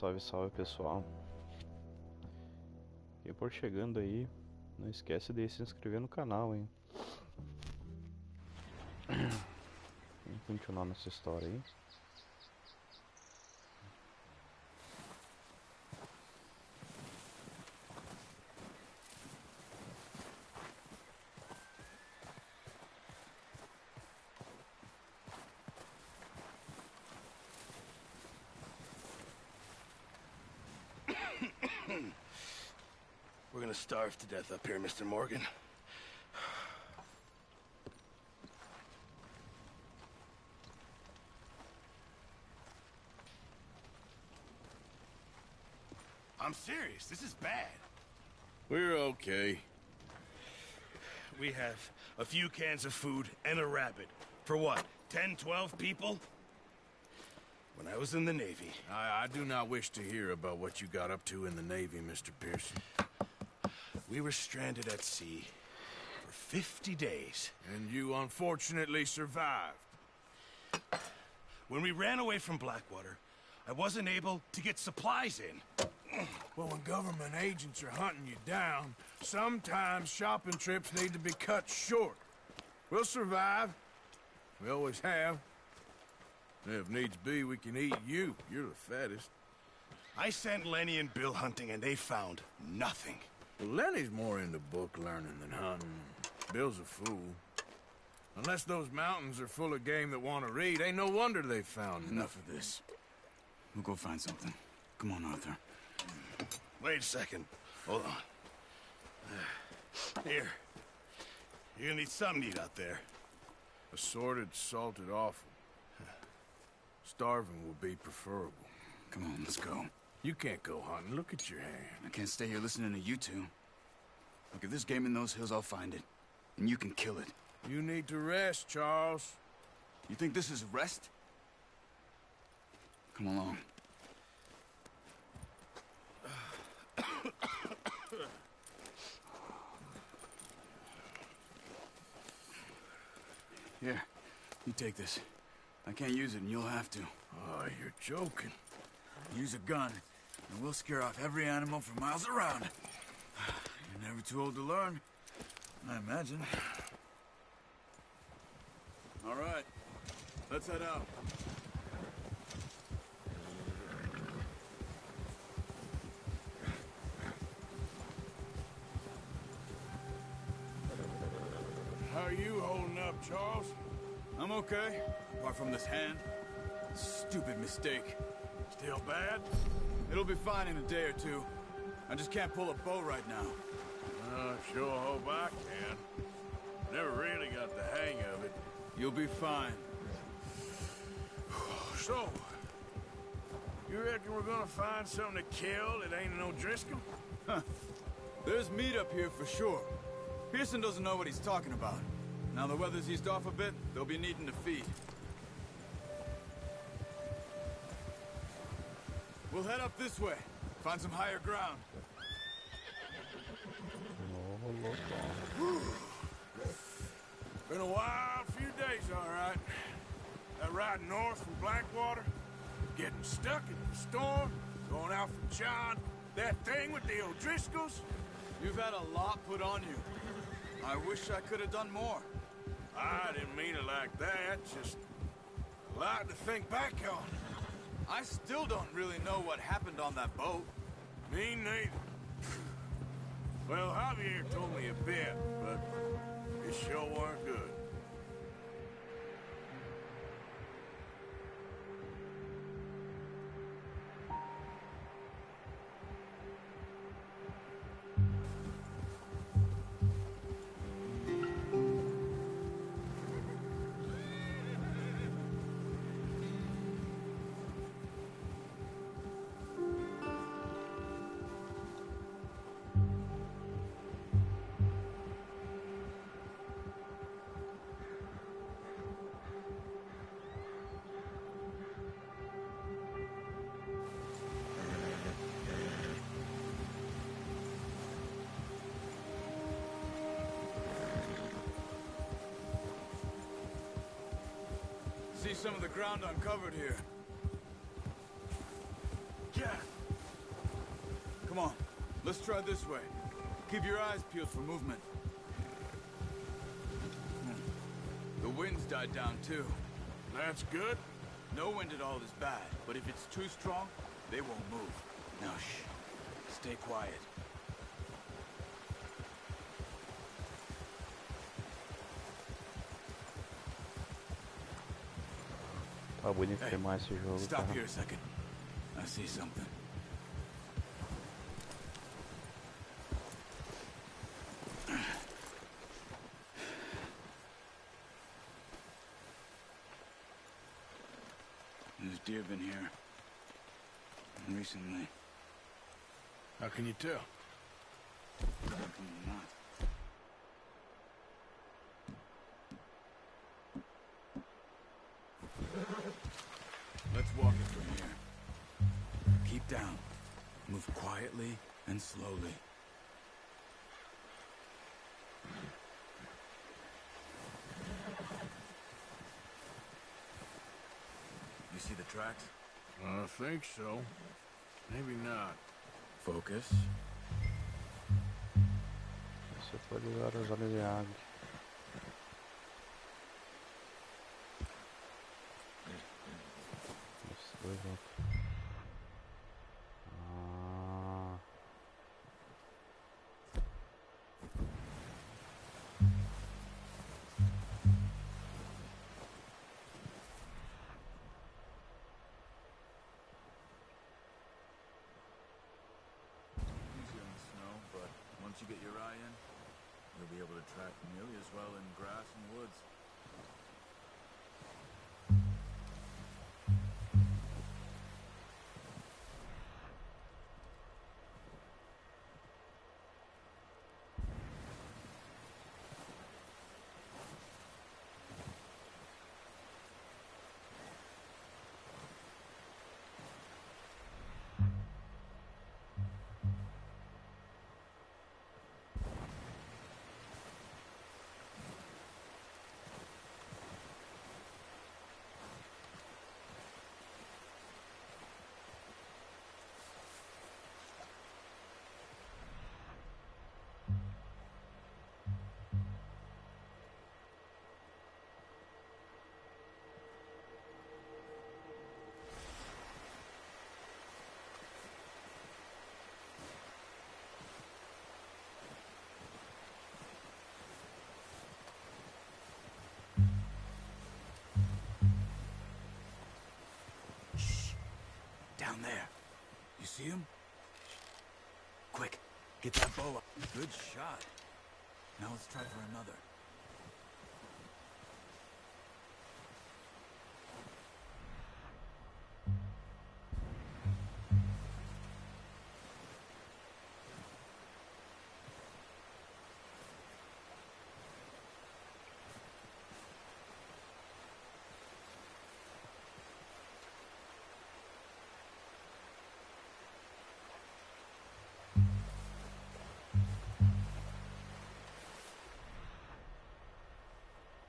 Salve, salve pessoal. E por chegando aí, não esquece de se inscrever no canal, hein? Vamos continuar nossa história aí. We're gonna starve to death up here, Mr. Morgan. I'm serious, this is bad. We're okay. We have a few cans of food and a rabbit. For what, 10, 12 people? When I was in the Navy... I do not wish to hear about what you got up to in the Navy, Mr. Pearson. We were stranded at sea for 50 days. And you unfortunately survived. When we ran away from Blackwater, I wasn't able to get supplies in. Well, when government agents are hunting you down, sometimes shopping trips need to be cut short. We'll survive. We always have. If needs be, we can eat you. You're the fattest. I sent Lenny and Bill hunting, and they found nothing. Well, Lenny's more into book learning than hunting. Bill's a fool. Unless those mountains are full of game that want to read, ain't no wonder they found Enough of this. We'll go find something. Come on, Arthur. Wait a second. Hold on. Here. You're gonna need something to eat out there. Assorted, salted offal. Starving will be preferable. Come on, let's go. You can't go hunting. Look at your hand. I can't stay here listening to you two. Look, if there's game in those hills, I'll find it. And you can kill it. You need to rest, Charles. You think this is rest? Come along. Here, you take this. I can't use it, and you'll have to. Oh, you're joking. Use a gun, and we'll scare off every animal for miles around. You're never too old to learn, I imagine. All right, let's head out. How are you holding up, Charles? I'm okay, apart from this hand. Stupid mistake. Still bad? It'll be fine in a day or two. I just can't pull a bow right now. Sure hope I can. Never really got the hang of it. You'll be fine. So, you reckon we're gonna find something to kill that ain't no Driscoll? Huh. There's meat up here for sure. Pearson doesn't know what he's talking about. Now the weather's eased off a bit, they'll be needing to feed. We'll head up this way. Find some higher ground. Been a wild few days, all right. That ride north from Blackwater, getting stuck in the storm, going out from John, that thing with the O'Driscolls. You've had a lot put on you. I wish I could have done more. I didn't mean it like that, just a lot to think back on. I still don't really know what happened on that boat. Me neither. Well, Javier told me a bit, but it sure weren't good. See some of the ground uncovered here. Yeah. Come on, let's try this way. Keep your eyes peeled for movement. The wind's died down too. That's good. No wind at all is bad, but if it's too strong, they won't move. Now shh. Stay quiet. Tá bonito demais esse jogo, Stop cara. here a second. I see something. There's deer been here recently. How can you tell? How come not? Let's walk it from here. Keep down. Move quietly and slowly. You see the tracks? I think so. Maybe not. Focus. Você pode usar os olhos de águia. Esses dois outros. Ah. Easy on the snow, but once you get your eye in, you'll be able to track nearly as well in grass and woods. Down there. You see him? Quick, get that bow up. Good shot. Now let's try for another.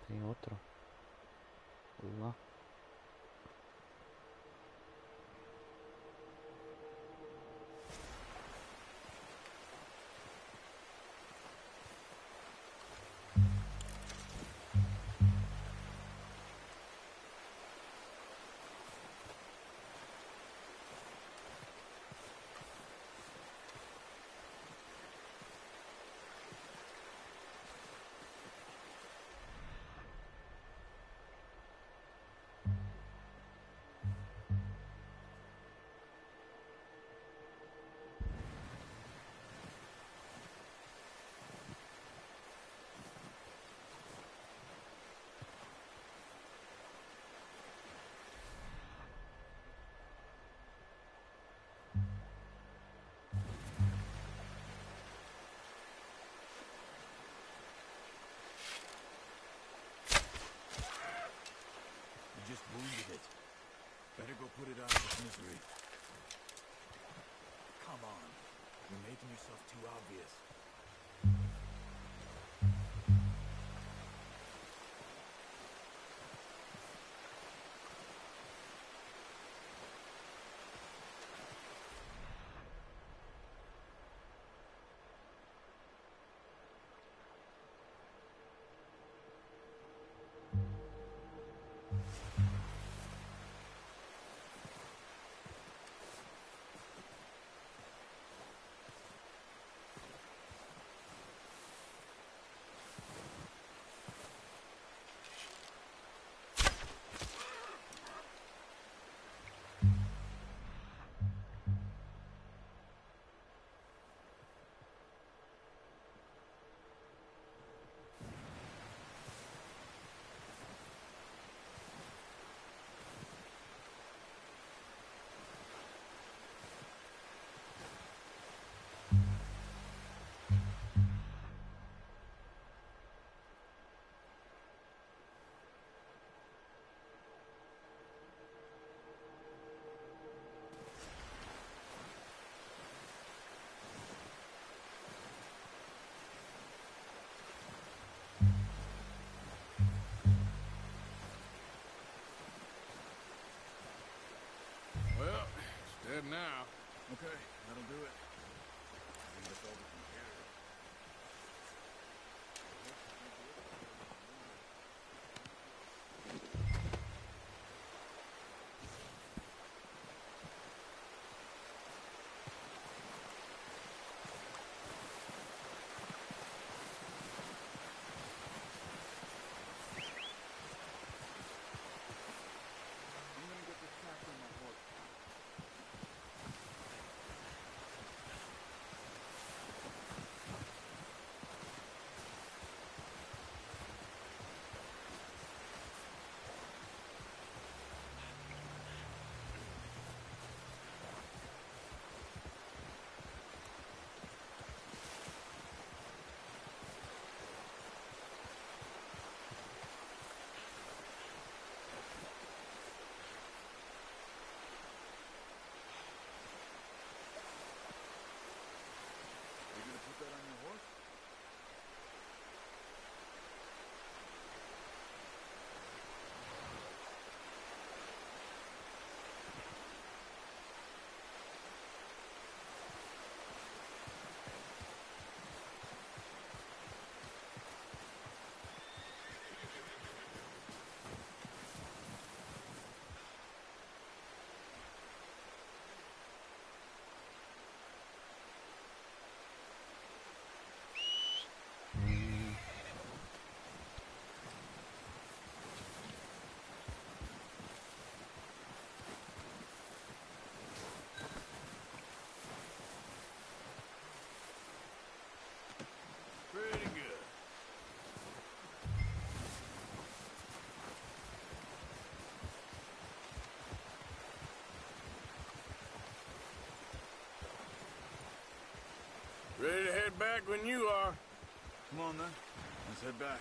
Tem outro. Vamos lá. You just wounded it. Better go put it out of its misery. Come on. You're making yourself too obvious. Head now. Okay, that'll do it. Bring this over from here. I'm gonna get this track on my horse. You gonna put that on your horse? Pretty good. Ready to head back when you are. Come on then. Let's head back.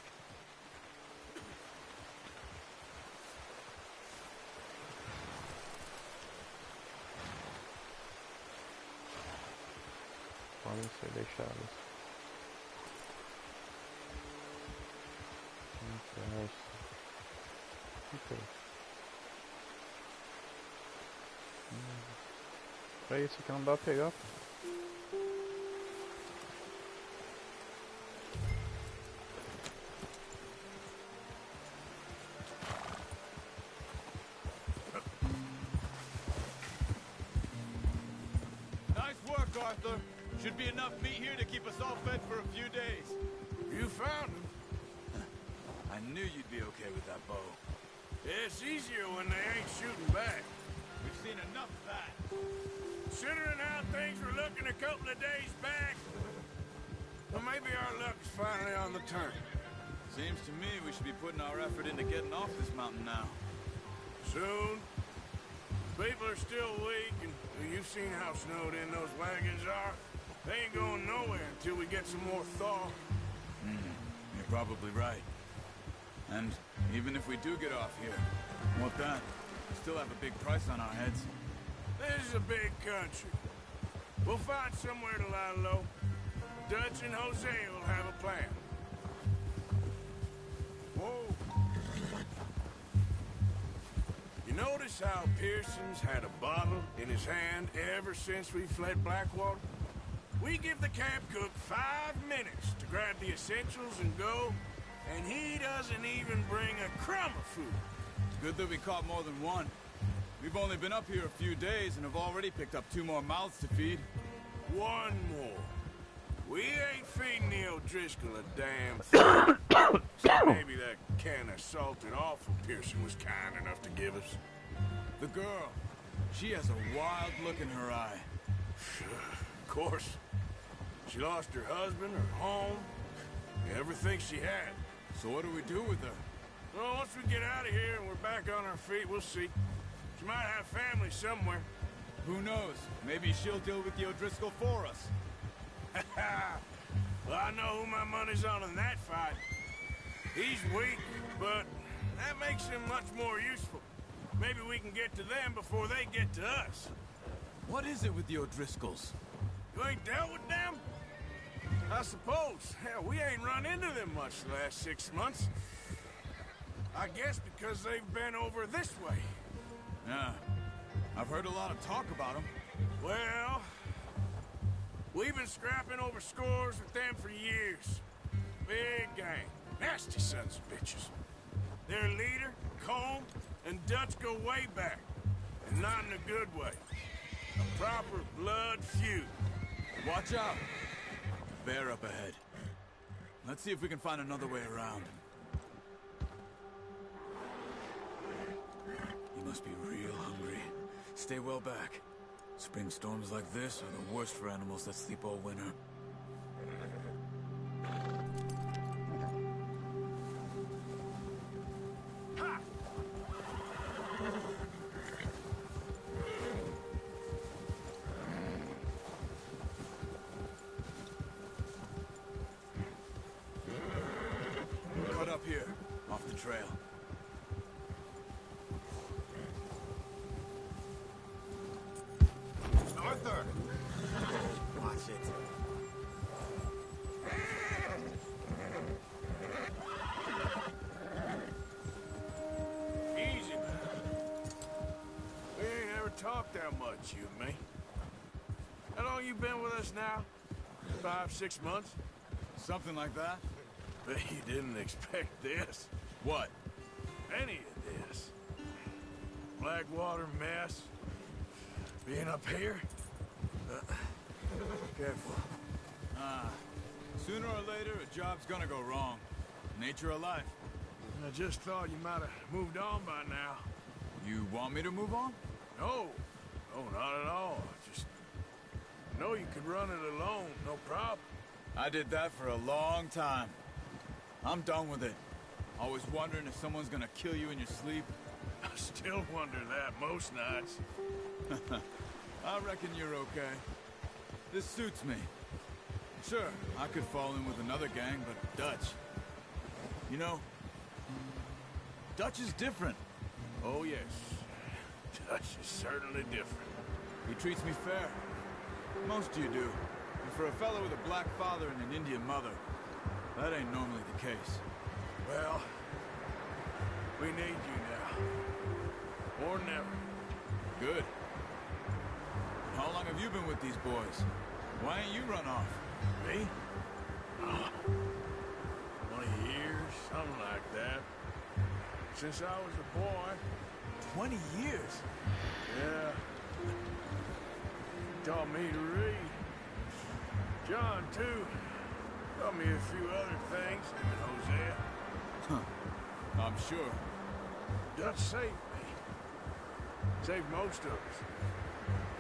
Podem ser deixadas. Pra isso aqui não dá pra pegar. Nice work, Arthur. Should be enough meat here to keep us all fed for a few days. You found him. I knew you'd be okay with that bow. It's easier when they ain't shooting back. We've seen enough of that. Considering how things were looking a couple of days back, well, maybe our luck is finally on the turn. Seems to me we should be putting our effort into getting off this mountain now. Soon. People are still weak, and you've seen how snowed in those wagons are. They ain't going nowhere until we get some more thaw. You're probably right. And even if we do get off here, what then? We still have a big price on our heads. This is a big country. We'll find somewhere to lie low. Dutch and Jose will have a plan. Whoa. You notice how Pearson's had a bottle in his hand ever since we fled Blackwater? We give the camp cook 5 minutes to grab the essentials and go, and he doesn't even bring a crumb of food. It's good that we caught more than one. We've only been up here a few days and have already picked up 2 more mouths to feed. 1 more. We ain't feeding the O'Driscoll a damn thing. So maybe that can of salted offal Pearson was kind enough to give us. The girl, she has a wild look in her eye. Of course. She lost her husband, her home, everything she had. So what do we do with her? Well, once we get out of here and we're back on our feet, we'll see. She might have family somewhere. Who knows? Maybe she'll deal with the O'Driscoll for us. Well, I know who my money's on in that fight. He's weak, but that makes him much more useful. Maybe we can get to them before they get to us. What is it with the O'Driscolls? You ain't dealt with them? I suppose. Hell, we ain't run into them much the last 6 months. I guess because they've been over this way. Yeah. I've heard a lot of talk about them. Well, we've been scrapping over scores with them for years. Big gang. Nasty sons of bitches. Their leader, Combe, and Dutch go way back. And not in a good way. A proper blood feud. Watch out! Bear up ahead. Let's see if we can find another way around. You must be real hungry. Stay well back. Spring storms like this are the worst for animals that sleep all winter. Cut up here, off the trail. Arthur! Watch it. Easy, man. We ain't ever talked that much, you and me. How long you been with us now? 5, 6 months? Something like that? Bet you didn't expect this. What? Any of this. Blackwater mess. Being up here? Careful. Sooner or later, a job's gonna go wrong. Nature of life. I just thought you might have moved on by now. You want me to move on? No. No, not at all. Just know you could run it alone, no problem. I did that for a long time. I'm done with it. Always wondering if someone's gonna kill you in your sleep. I still wonder that most nights. I reckon you're okay. This suits me. Sure, I could fall in with another gang, but Dutch... You know, Dutch is different. Oh, yes. Dutch is certainly different. He treats me fair. Most of you do. And for a fellow with a black father and an Indian mother, that ain't normally the case. Well, we need you now. More than ever. Good. How long have you been with these boys? Why ain't you run off? Me? 20 years, something like that. Since I was a boy. 20 years? Yeah. Taught me to read. John, too. Taught me a few other things. Hosea. Huh. I'm sure. Dutch saved me. Saved most of us.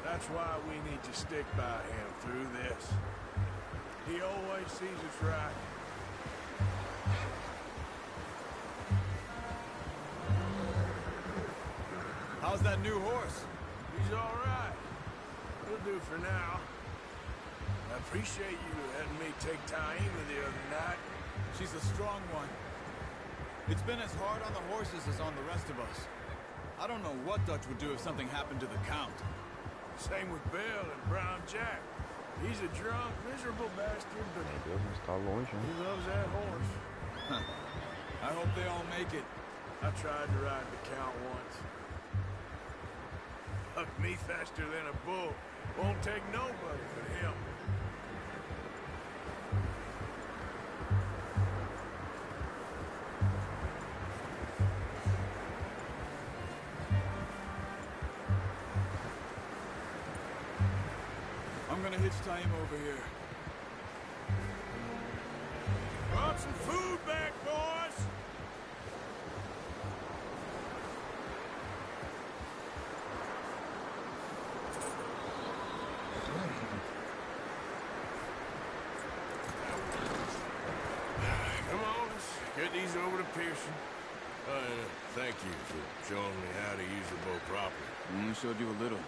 That's why we need to stick by him through this. He always sees us right. How's that new horse? He's all right. He'll do for now. I appreciate you letting me take Taima the other night. She's a strong one. It's been as hard on the horses as on the rest of us. I don't know what Dutch would do if something happened to the Count. Same with Bill and Brown Jack. He's a drunk, miserable bastard, but Meu Deus, mas tá longe, he hein? loves that horse. I hope they all make it. I tried to ride the Count once. Hucked me faster than a bull. Won't take nobody but him. I'm gonna hitch Taima over here. Brought some food back, boys! Come on, let's get these over to Pearson. Thank you for showing me how to use the bow properly. I only showed you a little.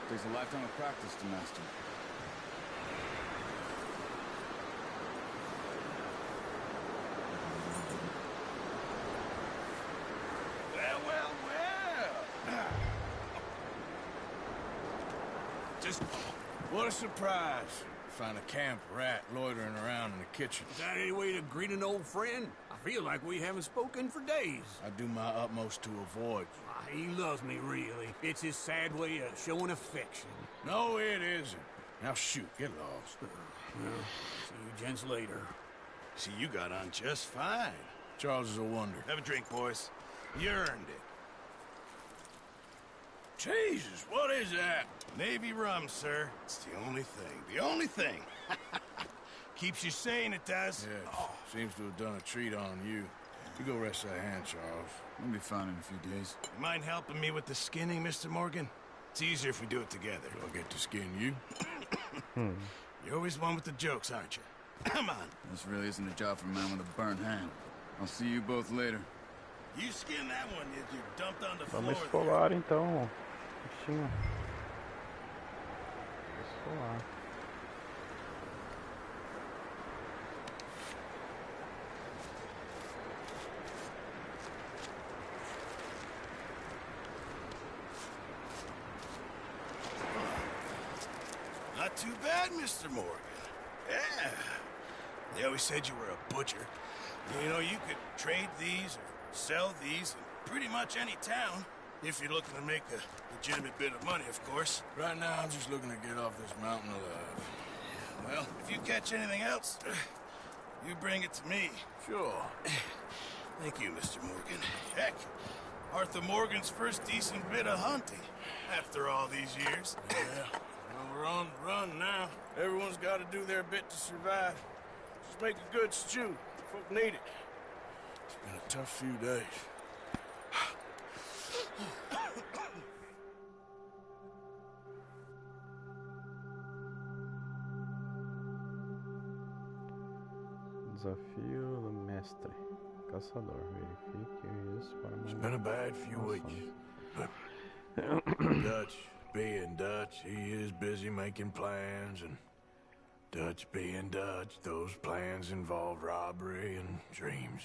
Takes a lifetime of practice to master. Well. Just what a surprise. Find a camp rat loitering around in the kitchen. Is that any way to greet an old friend? I feel like we haven't spoken for days. I do my utmost to avoid. he loves me, really. It's his sad way of showing affection. No, it isn't. Now shoot, get lost. Well, see you gents later. See, you got on just fine. Charles is a wonder. Have a drink, boys. You earned it. Jesus, what is that? Navy rum, sir. It's the only thing. The only thing. Keeps you sane, it does. Yeah, seems to have done a treat on you. You go rest that hand, Charles. We'll be fine in a few days. You mind helping me with the skinning, Mr. Morgan? It's easier if we do it together. Do I get to skin you? You're always one with the jokes, aren't you? Come on. This really isn't a job for a man with a burnt hand. I'll see you both later. You skin that one you dumped on the Vamos floor esfolar então, bichinho. Esfolar. Not too bad, Mr. Morgan. Yeah. They always said you were a butcher. You know, you could trade these or sell these in pretty much any town. If you're looking to make a legitimate bit of money, of course. Right now, I'm just looking to get off this mountain alive. Well, if you catch anything else, you bring it to me. Sure. Thank you, Mr. Morgan. Heck, Arthur Morgan's first decent bit of hunting after all these years. Yeah. Well, we're on the run now. Everyone's got to do their bit to survive. Just make a good stew. Folk need it. It's been a tough few days. Desafio do mestre. Caçador. Verifique isso para It's been a bad few weeks. But Dutch being Dutch, he is busy making plans, and Dutch being Dutch, those plans involve robbery and dreams.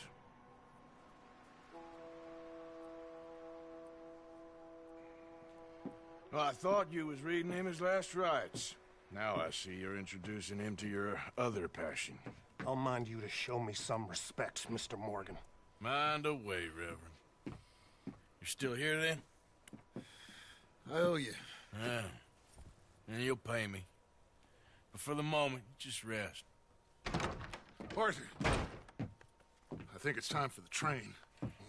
Well, I thought you was reading him his last rites. Now I see you're introducing him to your other passion. I'll mind you to show me some respect, Mr. Morgan. Mind away, Reverend. You're still here, then? I owe you. Yeah. And you'll pay me. But for the moment, just rest. Arthur, I think it's time for the train.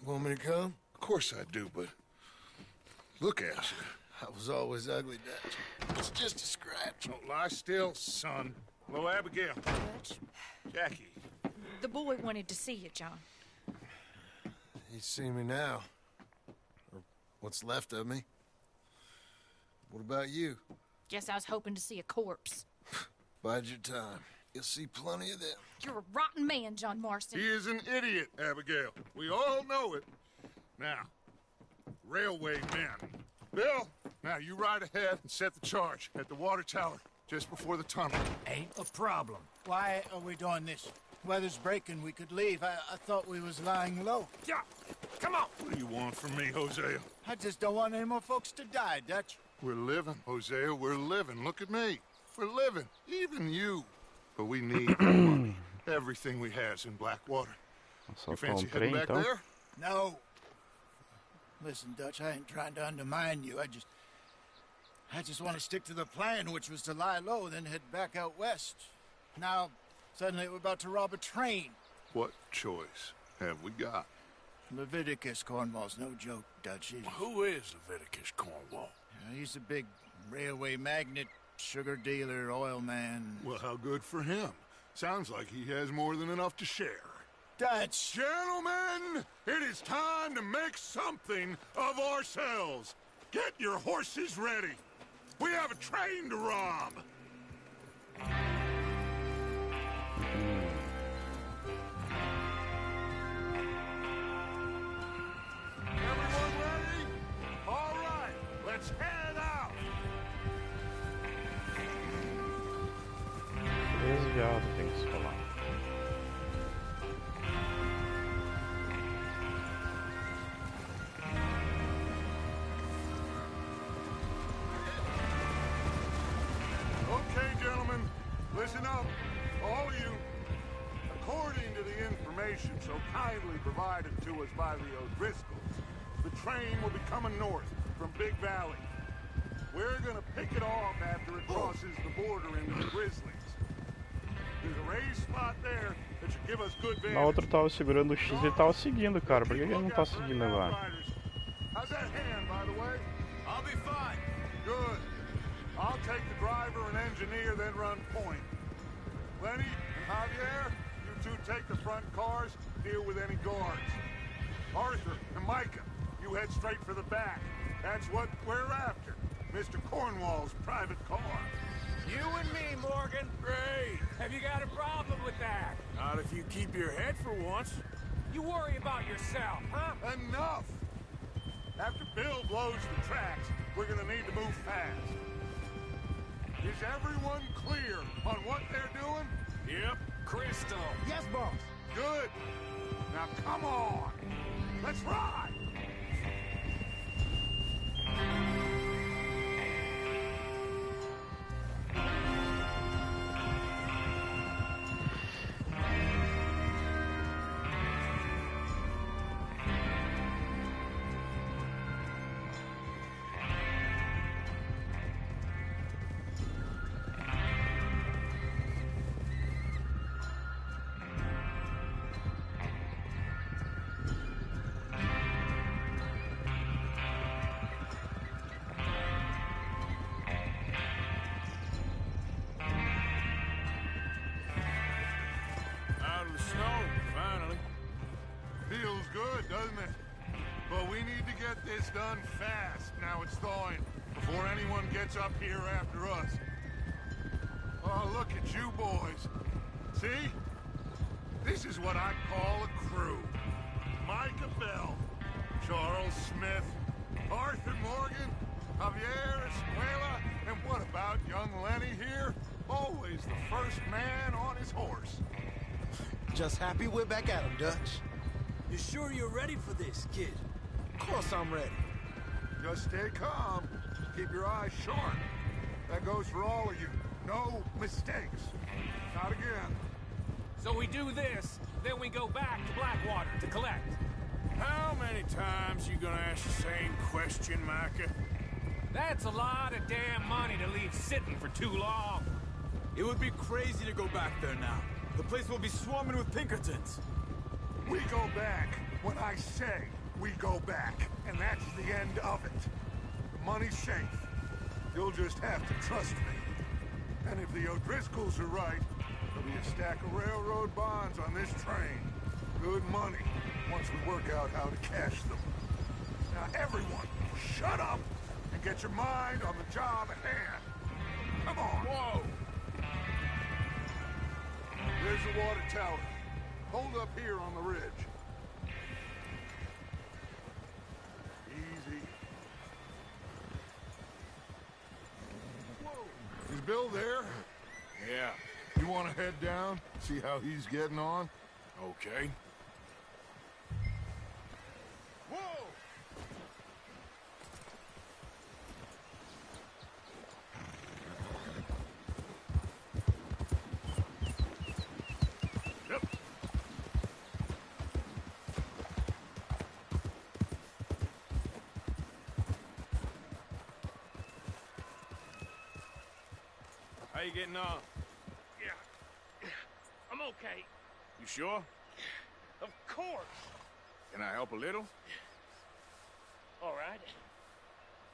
Want me to come? Of course I do, but look at you. I was always ugly, Dutch. It's just a scratch. Don't lie still, son. Hello, Abigail. Dutch, Jackie. the boy wanted to see you, John. He's seen me now. Or what's left of me. What about you? Guess I was hoping to see a corpse. Bide your time. You'll see plenty of them. You're a rotten man, John Marston. He is an idiot, Abigail. We all know it. Now, railway men. Bill, now you ride ahead and set the charge at the water tower just before the tunnel. Ain't a problem. Why are we doing this? Weather's breaking, we could leave. I thought we was lying low. Yeah, come on. What do you want from me, Hosea? I just don't want any more folks to die, Dutch. We're living, Hosea, we're living. Look at me. We're living, even you. But we need the money. Everything we has in Blackwater. Só You fancy comprei heading back então. there? No. Listen, Dutch, I ain't trying to undermine you. I just want to stick to the plan, which was to lie low, then head back out west. Now, suddenly we're about to rob a train. What choice have we got? Leviticus Cornwall's no joke, Dutch. Who is Leviticus Cornwall? He's a big railway magnate, sugar dealer, oil man. Well, how good for him. Sounds like he has more than enough to share. Dutch! Gentlemen, it is time to make something of ourselves. Get your horses ready. We have a train to rob. Everyone ready? All right, let's head out. 13 viados tem que esfolar. Okay, gentlemen, listen up, all of you. According to the information so kindly provided to us by the O'Driscolls, the train will be coming north from Big Valley. We're gonna pick it off after it crosses the border into the Grizzlies. There's a raised spot there that should give us good Na outra vantage. eu tava segurando o X e ele tava seguindo, cara. Por que ele não tá seguindo agora? How's that hand, by the way? I'll be fine. Good. I'll take the driver and engineer, then run point. Lenny and Javier, you two take the front cars, deal with any guards. Arthur and Micah, you head straight for the back. That's what we're after. Mr. Cornwall's private car. You and me, Morgan. Great. Have you got a problem with that? Not if you keep your head for once. You worry about yourself, huh? Enough! After Bill blows the tracks, we're gonna need to move fast. Is everyone clear on what they're doing? Yep. Crystal. Yes, boss. Good. Now come on. Let's ride. Out of the snow, finally. Feels good, doesn't it? But we need to get this done fast, now it's thawing, before anyone gets up here after us. Oh, look at you boys. See? This is what I call a crew. Micah Bell, Charles Smith, Arthur Morgan, Javier Escuela, and what about young Lenny here? Always the first man on his horse. Just happy we're back at him, Dutch. You sure you're ready for this, kid? Of course I'm ready. Just stay calm. Keep your eyes sharp. That goes for all of you. No mistakes. Not again. So we do this, then we go back to Blackwater to collect. How many times you gonna ask the same question, Micah? That's a lot of damn money to leave sitting for too long. It would be crazy to go back there now. The place will be swarming with Pinkertons. We go back when I say we go back, and that's the end of it. The money's safe. You'll just have to trust me. And if the O'Driscolls are right, there'll be a stack of railroad bonds on this train. Good money, once we work out how to cash them. Now everyone, shut up and get your mind on the job at hand. Come on. Whoa! There's the water tower. Hold up here on the ridge. Easy. Whoa. Is Bill there? Yeah. You want to head down, see how he's getting on? Okay. Whoa! Yep. How you getting on? Yeah. I'm okay. You sure? Of course. Can I help a little? All right.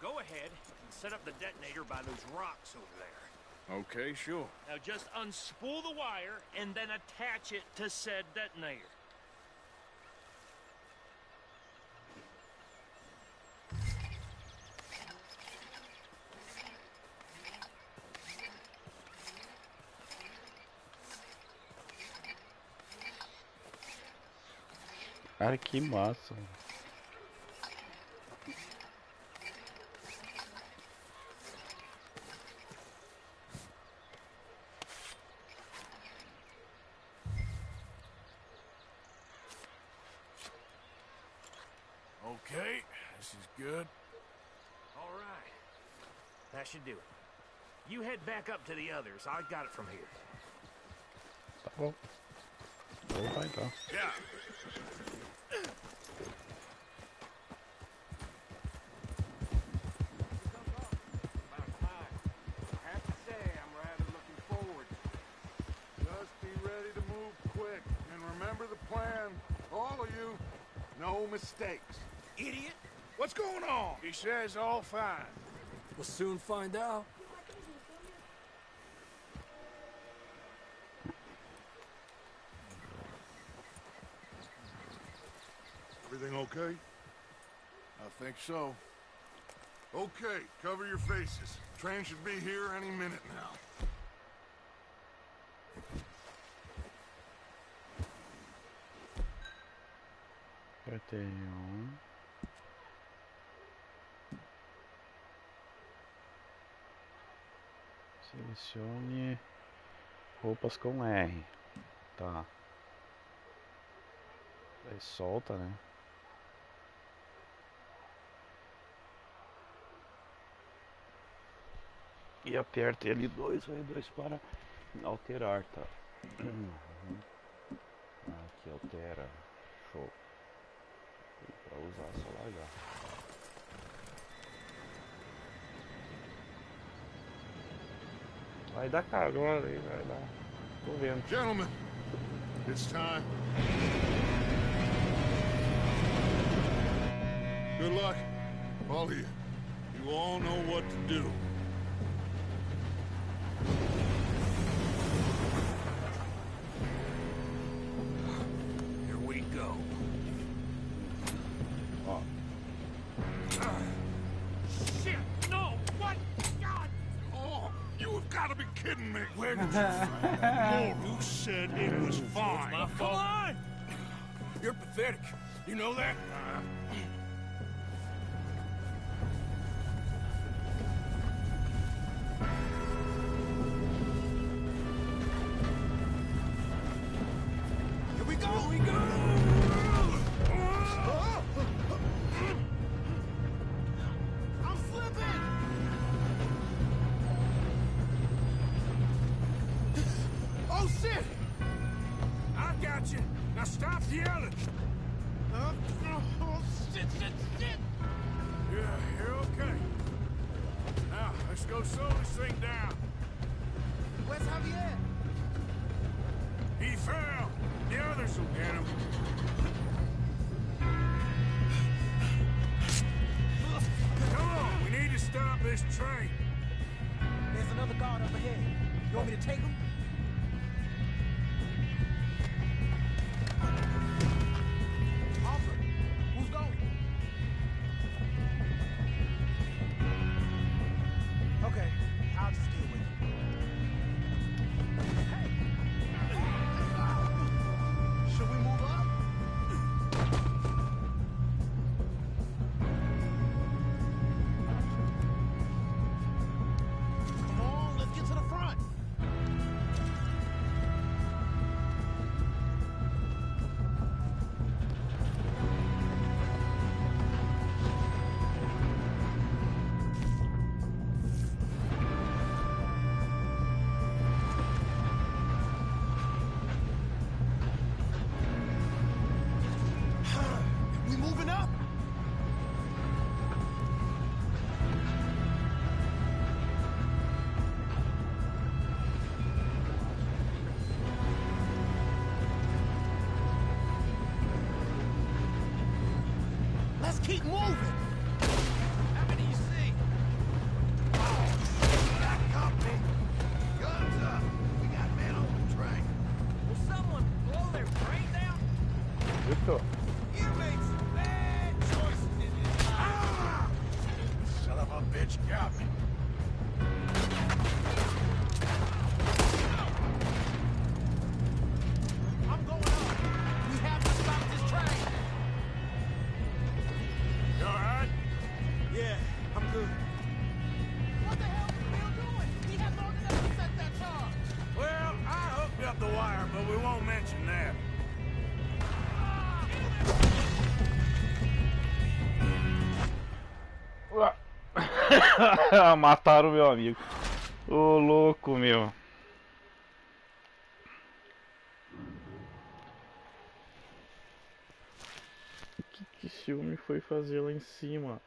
Go ahead and set up the detonator by those rocks over there. Okay, sure. Now just unspool the wire and then attach it to said detonator. Cara, que massa. Okay, this is good. All right. That should do it. You head back up to the others. I got it from here. Tá bom. Vou voltar então. Yeah. follow you. No mistakes. Idiot! What's going on? He says all fine. We'll soon find out. Everything okay? I think so. Okay, cover your faces. Train should be here any minute now. Carteião. Selecione roupas com R. Tá. Aí solta, né? E aperta L2 ou L2 para alterar, tá? Aqui altera. Show. E para usar é só largar. Vai dar cagada aí, vai dar. Tô vendo. Gentlemen, it's time. Good luck, all of you. You all know what to do. Here we go. Ó. Shit! No! What? God! Oh, you have got to be kidding me. Where did you find that? Who said it was fine? Come on! You're pathetic. You know that? Here we go! Here we go! I'm slipping! Oh, shit! I got you. Now stop yelling. Oh, shit, shit, shit! Yeah, you're okay. Now, let's go slow this thing down. Where's Javier? He fell. The others will get him. Come on, we need to stop this train. There's another guard up ahead. You want me to take him? Officer, who's going? Okay, I'll just deal with it. Hey! Should we move up? Come on, let's get to the front. We moving up? Let's keep moving. How many you see? Got company. Guns up. We got men on the train. Will someone blow their brain down? Vitor. You made some bad choices in this life. Ah! Son of a bitch got me. I'm going up. We have to stop this train. You all right? Yeah, I'm good. What the hell is Bill doing? He had long enough to set that charge. Well, I hooked up the wire, but we won't mention that. Mataram o meu amigo. Ô louco, meu. O que esse homem foi fazer lá em cima?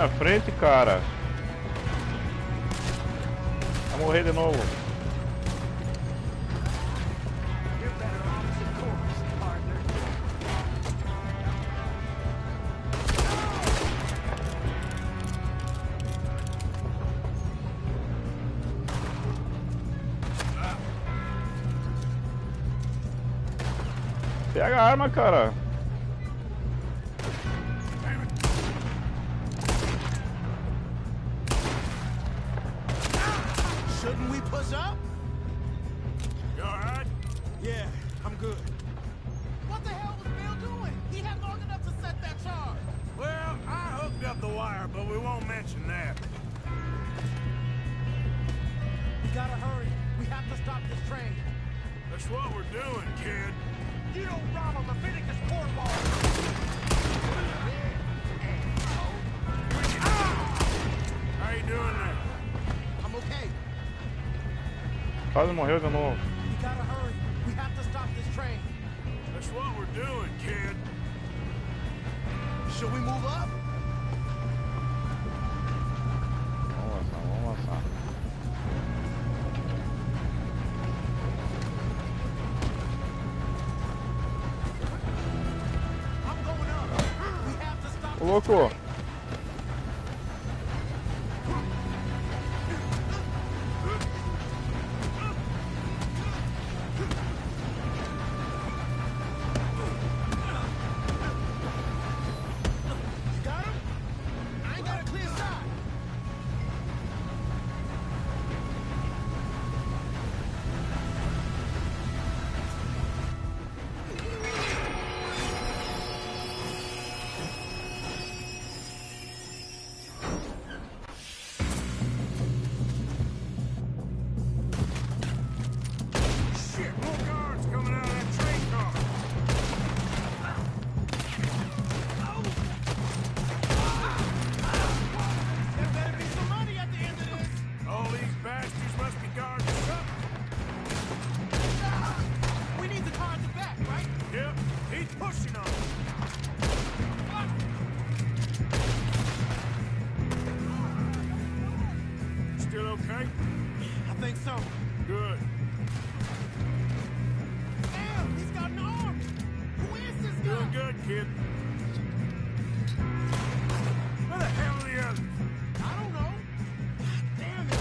minha frente, cara. Vai morrer de novo. Pega a arma, cara. Shouldn't we push up? You all right? Yeah, I'm good. What the hell was Bill doing? He had long enough to set that charge. Well, I hooked up the wire, but we won't mention that. We gotta hurry. We have to stop this train. That's what we're doing, kid. You don't rob a Leviticus cornball. How you doing there? I'm okay. Quase morreu de novo. We gotta hurry. We have to stop this train. That's what we're doing, kid. Should we move up? Vamos lançar. I'm going up. We have to stop Ô, louco. You got him? I ain't got a clear shot. Shit, more guards coming out of that train car. There better be some money at the end of this. All these bastards must be guards or something. We need the car at the back, right? Yep, he's pushing on us. Still okay? I think so. Good. Damn, he's got an arm. Who is this guy? Doing good, kid. Where the hell are the others? I don't know. Damn it. I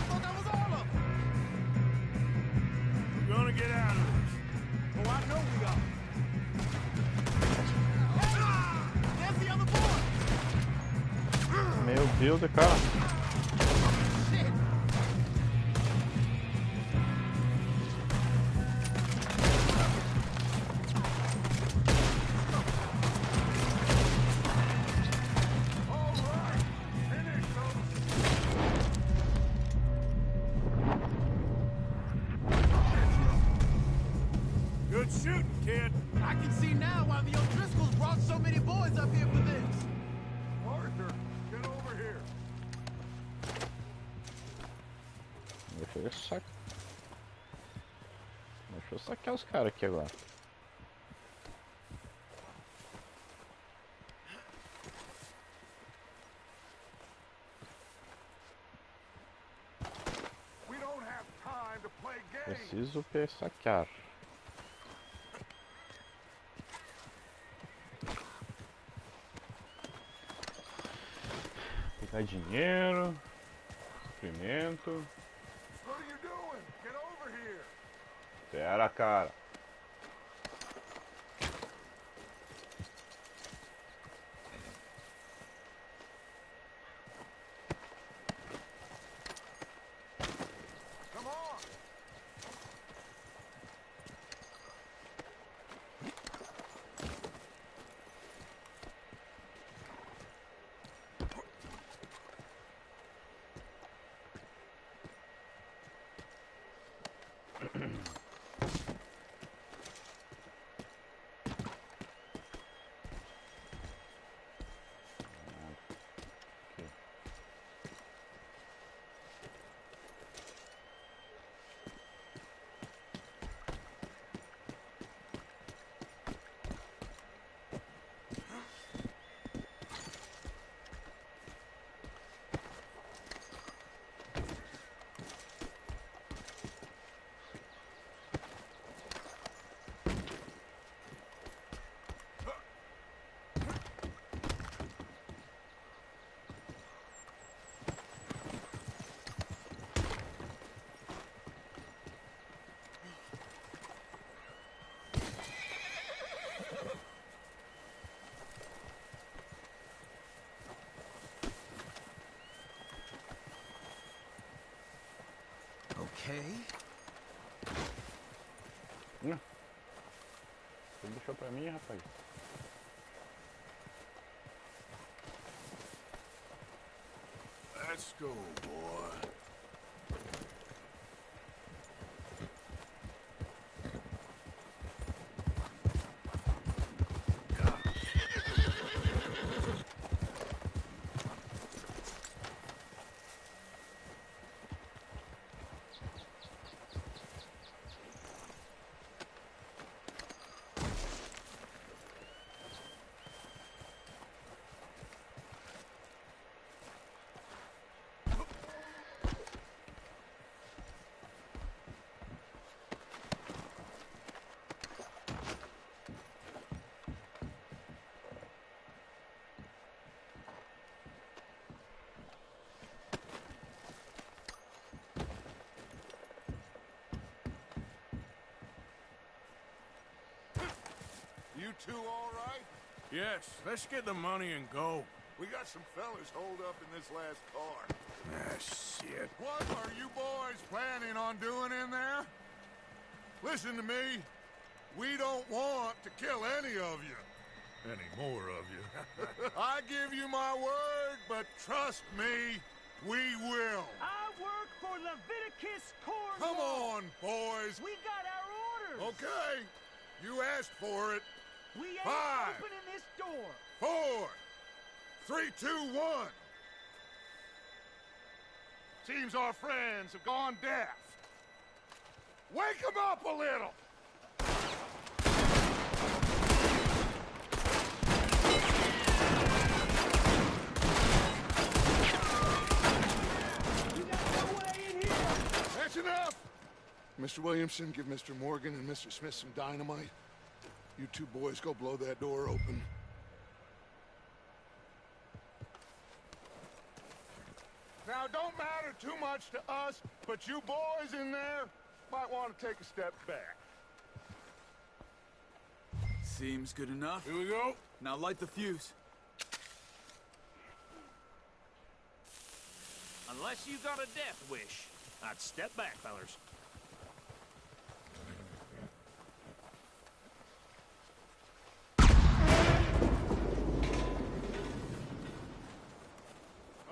thought that was all of them. We're gonna get out of this. Oh, I know we are. Hey, there's the other boy. Meu Deus, cara. Shit. All right, finish them. Good shooting, kid. I can see now why the O'Driscolls brought so many boys up here for this. Arthur, get over here. Deixa eu saquear os caras aqui agora. We don't have time to play games. Preciso saquear. Pegar dinheiro, suprimento. What are you doing? Get over here. Pera, cara. Come on. Okay. Você deixou pra mim, rapaz. Let's go, boy. You two all right? Yes, let's get the money and go. We got some fellas holed up in this last car. Ah, shit. What are you boys planning on doing in there? Listen to me. We don't want to kill any of you. Any more of you. I give you my word, but trust me, we will. I work for Leviticus Corps. Come on, boys. We got our orders. Okay. You asked for it. We ain't 5, opening this door. 4, 3, 2, 1. Seems our friends have gone deaf. Wake them up a little. You got no way in here. That's enough. Mr. Williamson, give Mr. Morgan and Mr. Smith some dynamite. You two boys go blow that door open. Now, it don't matter too much to us, but you boys in there might want to take a step back. Seems good enough. Here we go. Now light the fuse. Unless you got a death wish, I'd step back, fellers.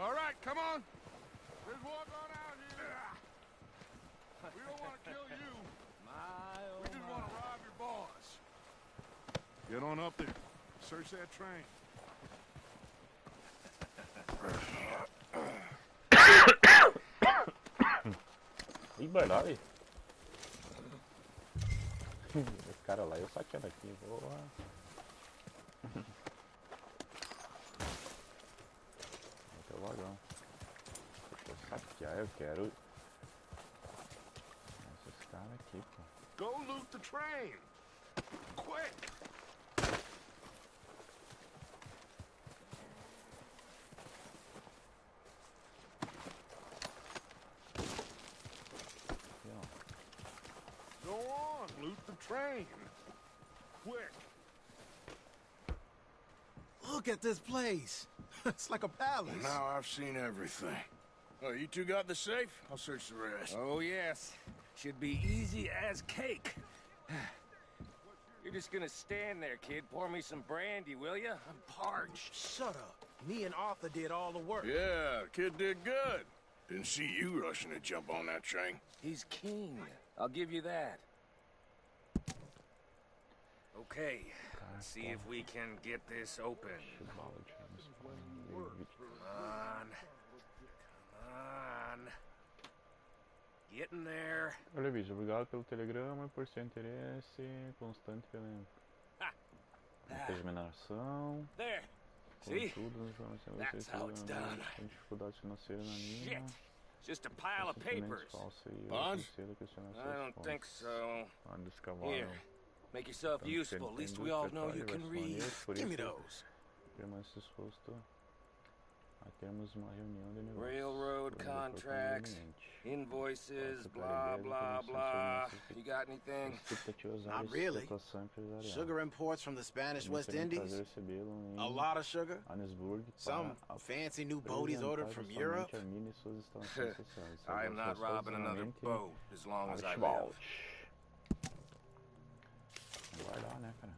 All right, come on. There's one going out here. We don't want to kill you. We just want to rob your boss. Get on up there. Search that train. Liberdade. Esse cara lá, eu saqueando aqui, boa. Outro vagão. Deixa eu saquear, eu quero. Esses caras aqui, pô. Go loot the train. Quick. Go on, loot the train. Quick. Look at this place. It's like a palace. Now I've seen everything. Oh, you two got the safe? I'll search the rest. Oh, yes. Should be easy as cake. You're just gonna stand there, kid. Pour me some brandy, will ya? I'm parched. Shut up. Me and Arthur did all the work. Yeah, kid did good. Didn't see you rushing to jump on that train. He's king. I'll give you that. Okay, let's see if we can get this open. Come on. Come on. Getting there. Olha, bicho, obrigado pelo telegrama e por seu interesse constante pela mineração. There. See? That's how it's done. Tem dificuldades financeiras na Shit. mina. Just a pile of papers. Bonds? I don't think so. Here, make yourself useful. At least we all know you can read. Give me those. Permanece disposto Temos uma reunião de negócios. Railroad contracts, invoices, blah, blah, blah. You got anything? Not really. Sugar imports from the Spanish West Indies. A lot of sugar. Some fancy new boat he's ordered from Europe. I am not robbing another boat as long as I live. Guardar, né, cara?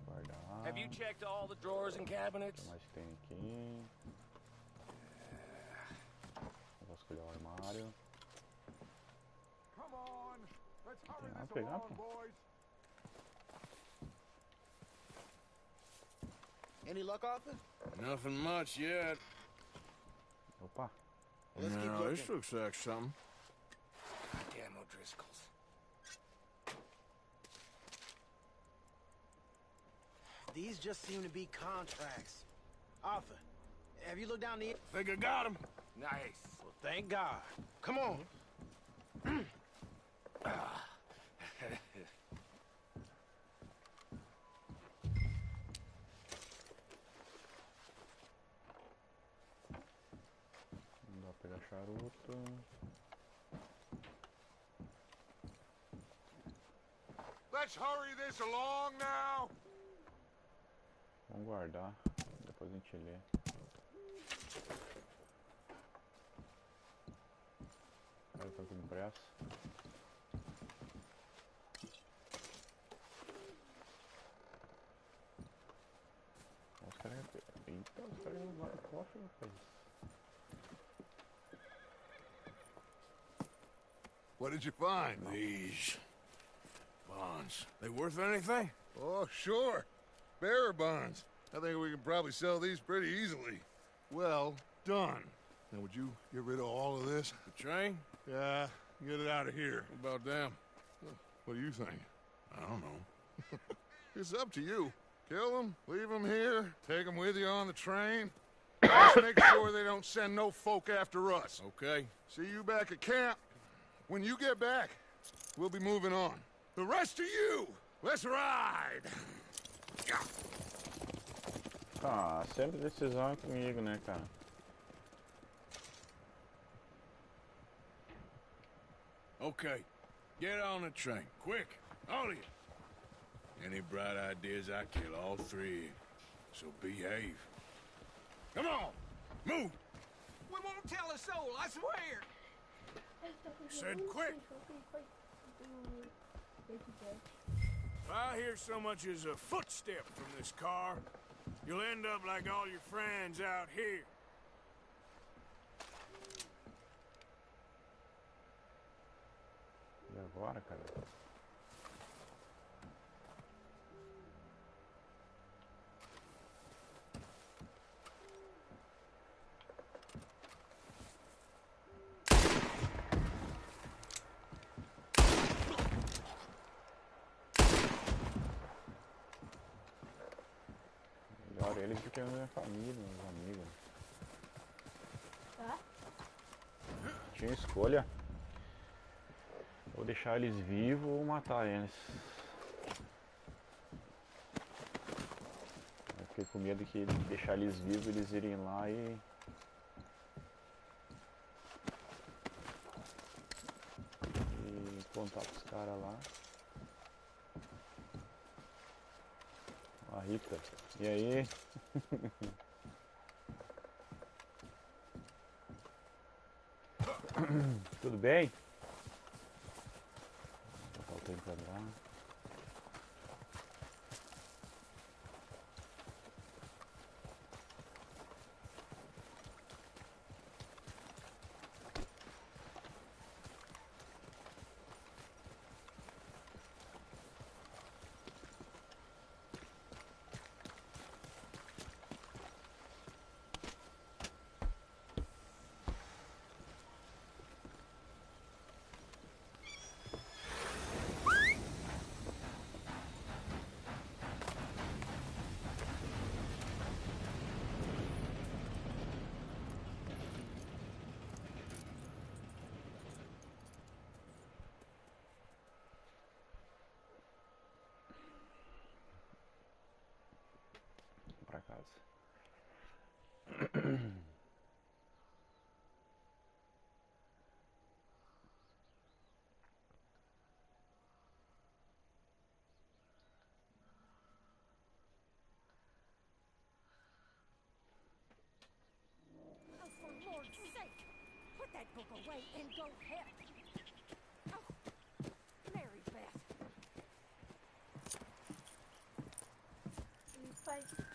Guardar. Have you checked all the drawers and cabinets? O que mais tem aqui? Vou escolher o armário. Não tem nada pra pegar, pô. Any luck, Arthur? Nothing much yet. Opa. Let's keep No, looking. this looks like something. Damn O'Driscolls. These just seem to be contracts. Arthur, have you looked down the... Think I got him. Nice. Well, thank God. Come on. Não dá pra pegar charuto. Let's hurry this along now. Vamos guardar. Depois a gente lê. O cara tá com pressa. Os caras... Eita, os caras não guardam cofre, rapaz. What did you find? These bonds. They worth anything? Oh, sure. Bearer bonds. I think we can probably sell these pretty easily. Well done. Now, would you get rid of all of this? The train? Yeah, get it out of here. What about them? What do you think? I don't know. It's up to you. Kill them, leave them here, take them with you on the train. Just make sure they don't send no folk after us. Okay. See you back at camp. When you get back, we'll be moving on. The rest of you, let's ride! Ah, sempre decisão é comigo, né, cara? Okay. Get on the train. Quick. All of you. Any bright ideas, I kill all three. So behave. Come on. Move. We won't tell a soul, I swear. Said quick. If I hear so much as a footstep from this car, you'll end up like all your friends out here. E agora, cara? Melhor ele porque é minha família, meus amigos. Tinha escolha. Ou deixar eles vivos ou matar eles. Eu fiquei com medo que deixar eles vivos, eles irem lá e... contar pros caras lá. A Rita. E aí? Tudo bem? Vou botar o tempo pra lá. that book away and go help. Oh, Mary Beth.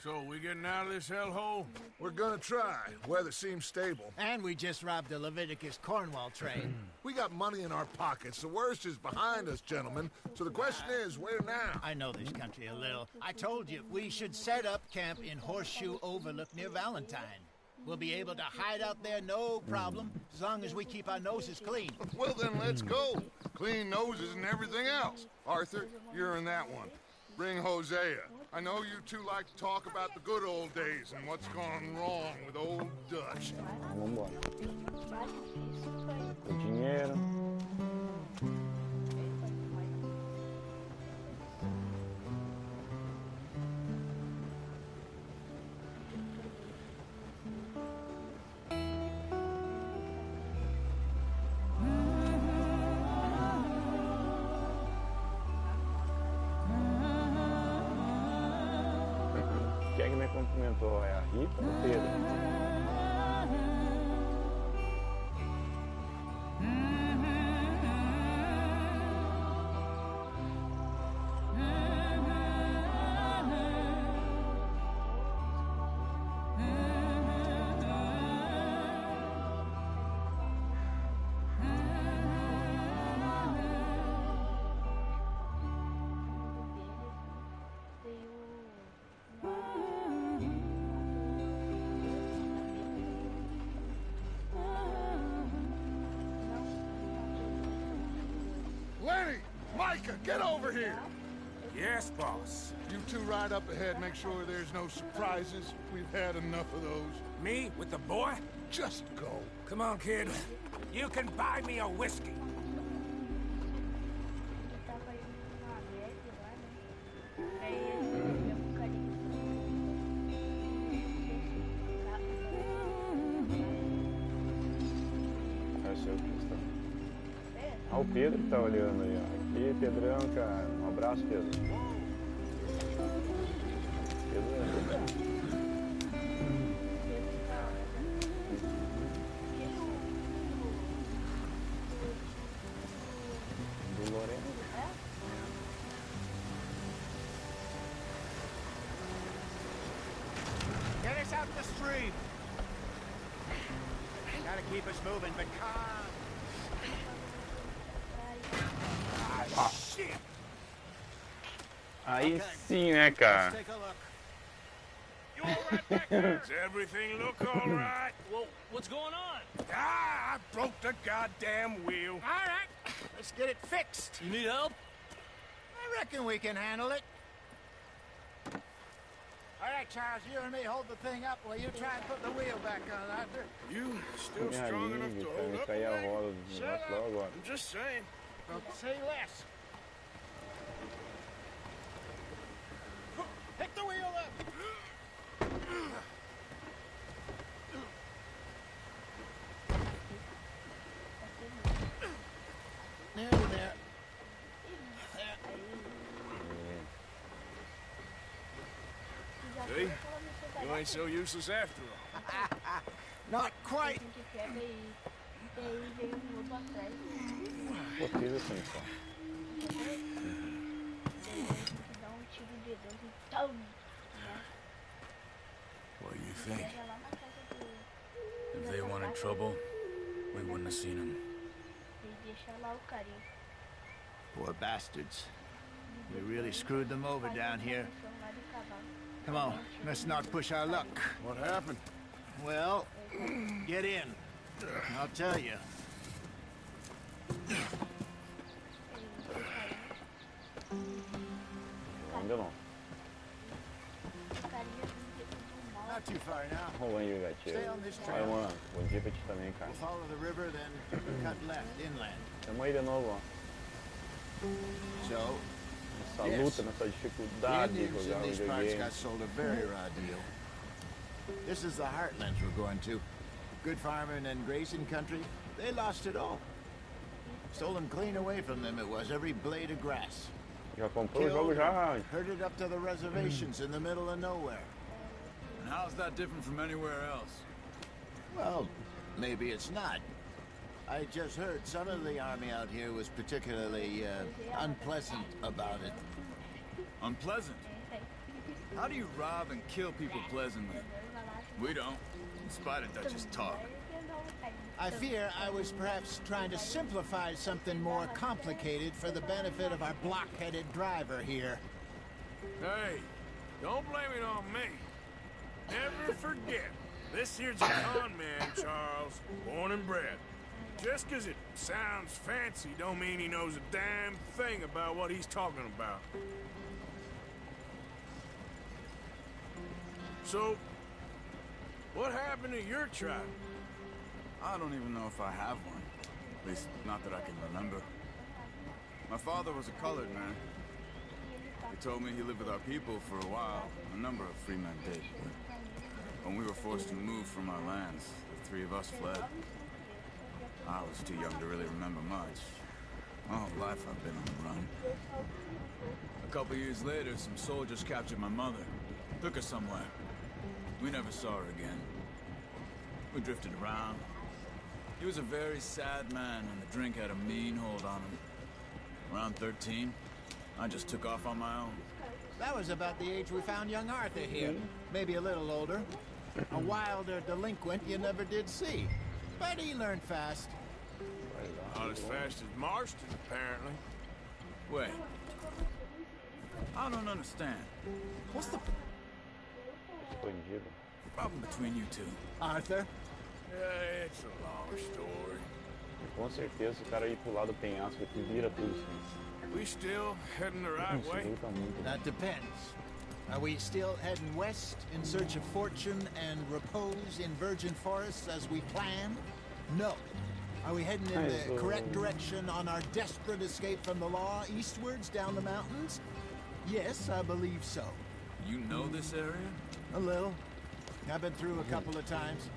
So, we getting out of this hellhole? We're gonna try. Weather seems stable. And we just robbed the Leviticus Cornwall train. We got money in our pockets. The worst is behind us, gentlemen. So the question is, where now? I know this country a little. I told you, we should set up camp in Horseshoe Overlook near Valentine. We'll be able to hide out there no problem, as long as we keep our noses clean. Well, then let's go. Clean noses and everything else. Arthur, you're in that one. Bring Hosea. I know you two like to talk about the good old days and what's gone wrong with old Dutch. Vambora. O dinheiro. Quem é que me cumprimentou? É a Rita ou o Pedro? Lenny! Micah, get over here! Yes, boss. You two ride up ahead, make sure there's no surprises. We've had enough of those. Me with the boy? Just go. Come on, kid. You can buy me a whiskey. Ah, o Pedro que tá olhando aí, ó. Aqui, Pedrão, cara. Um abraço, Pedro. Pedro. Do Lorena. Get us out the stream. Gotta keep us moving, but calm. Ah. Aí sim, né, cara? Does everything look all right? Well, what's going on? Ah, I broke the goddamn wheel. All right, let's get it fixed. You need help? I reckon we can handle it. All right, Charles, you and me hold the thing up while you try and put the wheel back on, Arthur. You still strong enough to hold up? Cair a roda do Shut negócio up. logo agora. I'm just saying. Don't say less. Pick the wheel up. Nearly there. See? You ain't so useless after all. Not quite. Pô, fiz assim, só. What do you think? If they wanted trouble, we wouldn't have seen them. Poor bastards. We really screwed them over down here. Come on, let's not push our luck. What happened? Well, get in. I'll tell you. Ainda não. Not too far now. Rolando aí, gatinho. Stay on this Vai, trail. mano. Bom dia pra ti também, cara. We'll follow the river, then cut left, inland. Tamo aí de novo, ó. So, Nessa yes, luta, nessa the dificuldade de Indians jogar in o these parts videogame. got sold a very raw deal. This is the heartlands we're going to. Good farming and grazing country. They lost it all. Stolen clean away from them it was, every blade of grass. Já comprou o jogo já? Herded up to the reservations in the middle of nowhere. And how's that different from anywhere else? Well, maybe it's not. I just heard some of the army out here was particularly unpleasant about it. Unpleasant? How do you rob and kill people pleasantly? We don't, in spite of Dutch's talk. I fear I was perhaps trying to simplify something more complicated for the benefit of our block-headed driver here. Hey, don't blame it on me. Never forget, this here's a con man, Charles, born and bred. Just 'cause it sounds fancy don't mean he knows a damn thing about what he's talking about. So, what happened to your tribe? I don't even know if I have one. At least, not that I can remember. My father was a colored man. He told me he lived with our people for a while. A number of free men did. When we were forced to move from our lands, the three of us fled. I was too young to really remember much. My whole life I've been on the run. A couple years later, some soldiers captured my mother. Took her somewhere. We never saw her again. We drifted around. He was a very sad man, and the drink had a mean hold on him. Around 13, I just took off on my own. That was about the age we found young Arthur here. Maybe a little older. A wilder delinquent you never did see. But he learned fast. Not as fast as Marston, apparently. Wait. I don't understand. What's the problem between you two? Arthur? Yeah, it's a long story. Com certeza, o cara ir pro lado do penhasco aqui vira tudo assim. We still heading the right way? That depends. Are we still heading west in search of fortune and repose in virgin forests as we planned? No. Are we heading in the correct direction on our desperate escape from the law eastwards down the mountains? Yes, I believe so. You know this area? A little. I've been through a couple of times.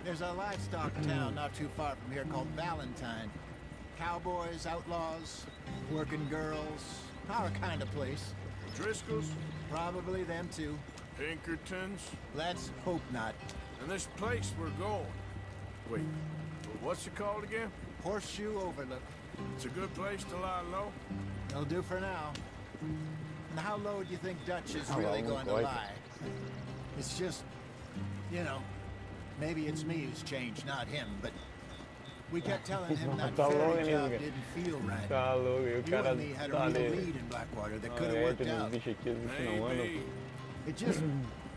There's a livestock town not too far from here called Valentine. Cowboys, outlaws, working girls, our kind of place. Driscoll's? Probably them too. Pinkertons? Let's hope not. And this place we're going. Wait, what's it called again? Horseshoe Overlook. It's a good place to lie low? It'll do for now. And how low do you think Dutch is really going to lie? It's just, you know, maybe it's me who's changed, not him, but we kept telling him that ferry job didn't feel right. You and me had a real lead in Blackwater that could have worked out. Maybe. It just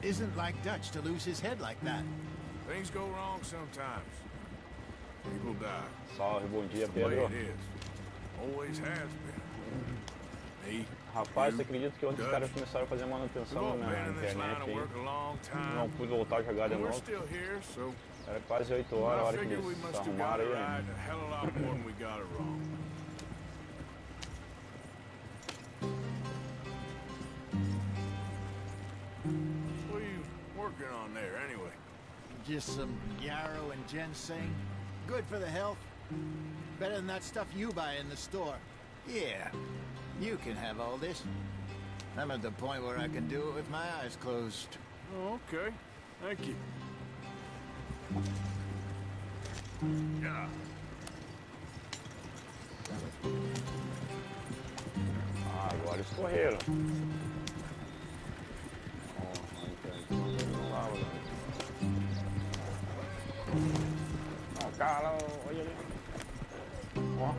isn't like Dutch to lose his head like that. Things go wrong sometimes. People die. Salve, bom dia, That's the way Pedro. it is. Always has been. Me. Rapaz, você acredita que ontem os caras começaram a fazer manutenção na internet aí? Não pude voltar a jogar de novo. Era quase 8 horas a hora que eles se arrumaram aí. What are you working on there, anyway? Just some yarrow and ginseng. Good for the health. Better than that stuff you buy in the store. Yeah, you can have all this. I'm at the point where I can do it with my eyes closed. Oh, okay. Thank you. Yeah. Ah, agora escorreram. Não, cara, olha ali. Ó.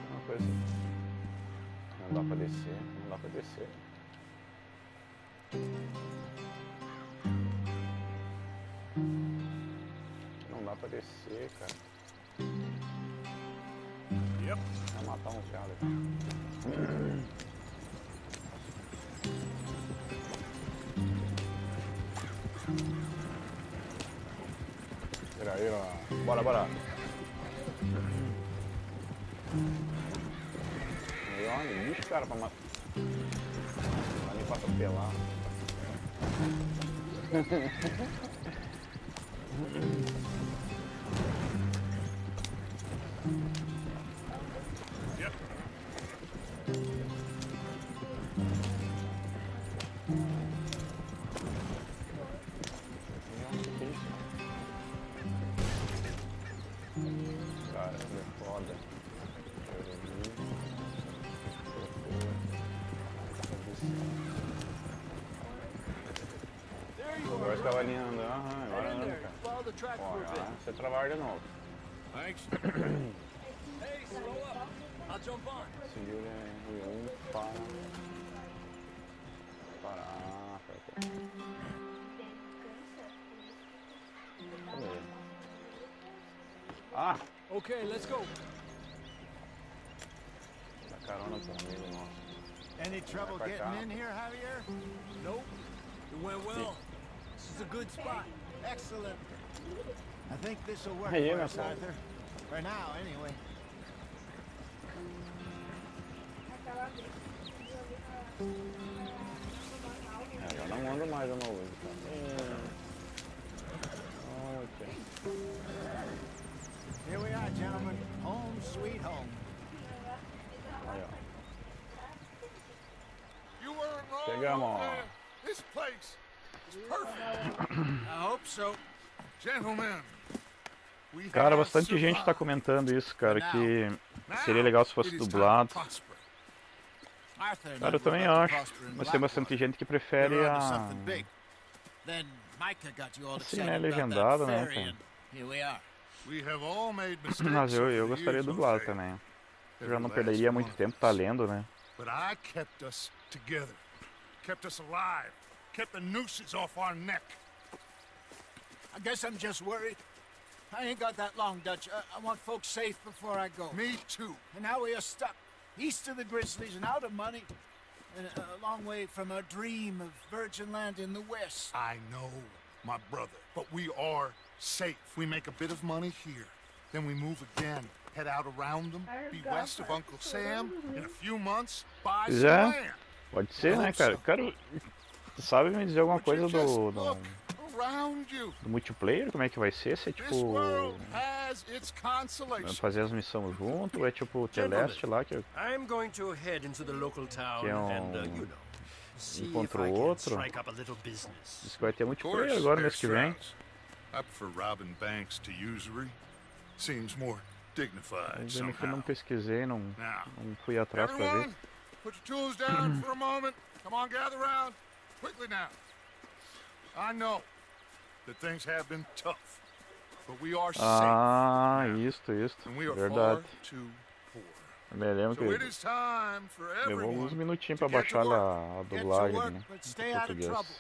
Uma coisa. Não dá pra descer, não dá pra descer. Não dá pra descer, cara. Yep. Vai matar uns caras aqui. Peraí, ó. Bora, bora. Olha, bicho, cara, pra matar. Vai nem pra atropelar. Yep. cavalinho andando. Aham, agora anda, cara. Ó, agora você trabalha de novo. Segura R1 para... Parar, cadê? Ah! Okay, let's go. Dá carona pro amigo nosso. Any trouble getting in here, Javier? Nope. It went well. This is a good spot. Excellent. I think this will work Hey, for us, Marcel. Arthur. For now, anyway. Eu não ando mais uma hoje, Ok. Here we are, gentlemen. Home sweet home. Aí, ó. You weren't wrong. Chegamos. This place is perfect. I hope so. Gentlemen. we Cara, have bastante gente tá survived. comentando isso, cara, que seria legal se fosse dublado. Arthur, Cara, eu também acho, mas tem bastante gente que prefere a... Assim, né, legendado, né, cara. We have all made mistakes Mas eu over the gostaria years, dublado Jose. também. Eu já não perderia muito tempo tá lendo, né. But I kept us together, kept us alive, kept the nooses off our neck. I guess I'm just worried. I ain't got that long, Dutch. I want folks safe before I go. Me too. And now we are stuck east of the Grizzlies and out of money, and a long way from a dream of virgin land in the west. I know, my brother, but we are safe. We make a bit of money here, then we move again, head out around them, be west of Uncle Sam. In a few months, buy Pois some é, land. pode ser, né, cara. Cara, sabe me dizer alguma coisa do Around you. multiplayer? Como é que vai ser? Se é This tipo... world has its consolation. fazer as missões junto, ou é tipo o Celeste lá, que I'm going to head into the local town Que é and, you know, see if contra I o can outro. strike up a little business. Diz que vai ter Of multiplayer course, agora, there's mês que vem. frowns. I prefer robbing banks to usury. Seems more dignified Mas eu que não somehow. pesquisei, não fui atrás pra ver. Everyone, put your tools down for a moment. Come on, gather round. Quickly now. I know that things have been tough, but we are safe. Ah, isto, And we are verdade. far too poor. Eu me lembro So it que is time for levou everyone uns minutinhos to pra get to baixar work. a dublagem, work, né, but em stay out of português. trouble.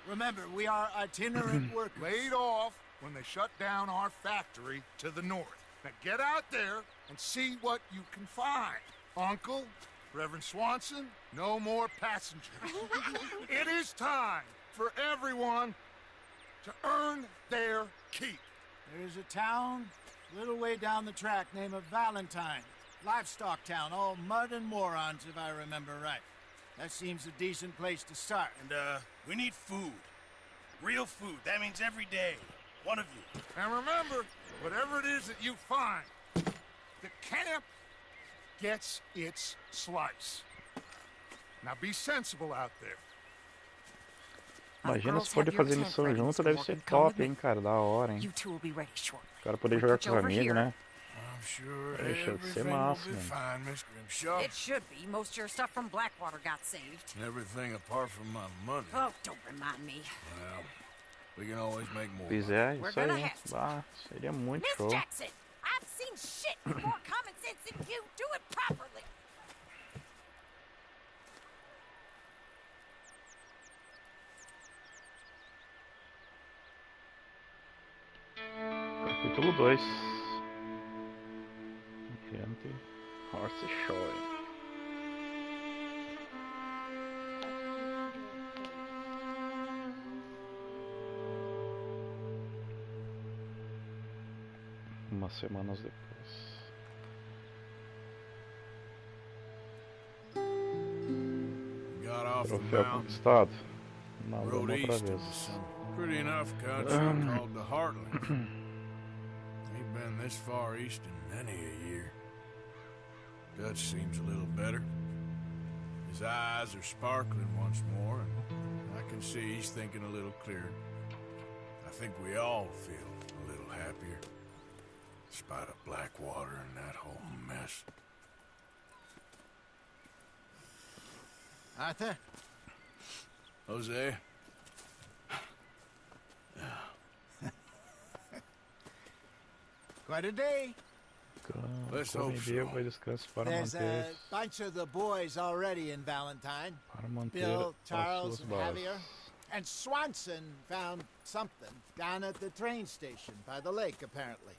Remember, we are itinerant workers. Laid off when they shut down our factory to the north. Now get out there and see what you can find. Uncle, Reverend Swanson, no more passengers. It is time for everyone to earn their keep. There's a town a little way down the track named Valentine. Livestock town, all mud and morons, if I remember right. That seems a decent place to start. And, we need food. Real food. That means every day. One of you. And remember, whatever it is that you find, the camp gets its slice. Now be sensible out there. Imagina se poder fazer missão junto, deve ser top, hein, cara, da hora, hein. O cara poder jogar com os amigos, né. Deixa de ser massa, mano. It should be. Most of your stuff from Blackwater got saved. Everything apart from my money. Oh, don't remind me. Well, we can always make more. Pois é, We're isso gonna aí. have to. Ah, seria muito Miss show. Jackson, I've seen shit with more common sense than you. Do it properly. Capítulo 2. Gente, Horse Show. Umas semanas depois. Got off the Troféu mountain, conquistado. Na rode lama outra east into vez. some pretty enough country called the Heartland. Ain't been this far east in many a year. Dutch seems a little better. His eyes are sparkling once more, and I can see he's thinking a little clearer. I think we all feel a little happier, despite of Blackwater and that whole mess. Arthur? Jose? Quite a day. Come e beba e descanse para There's a manter bunch of the boys already in Valentine. para manter Bill, as Charles, suas and bases. Javier. And Swanson found something down at the train station by the lake, apparently.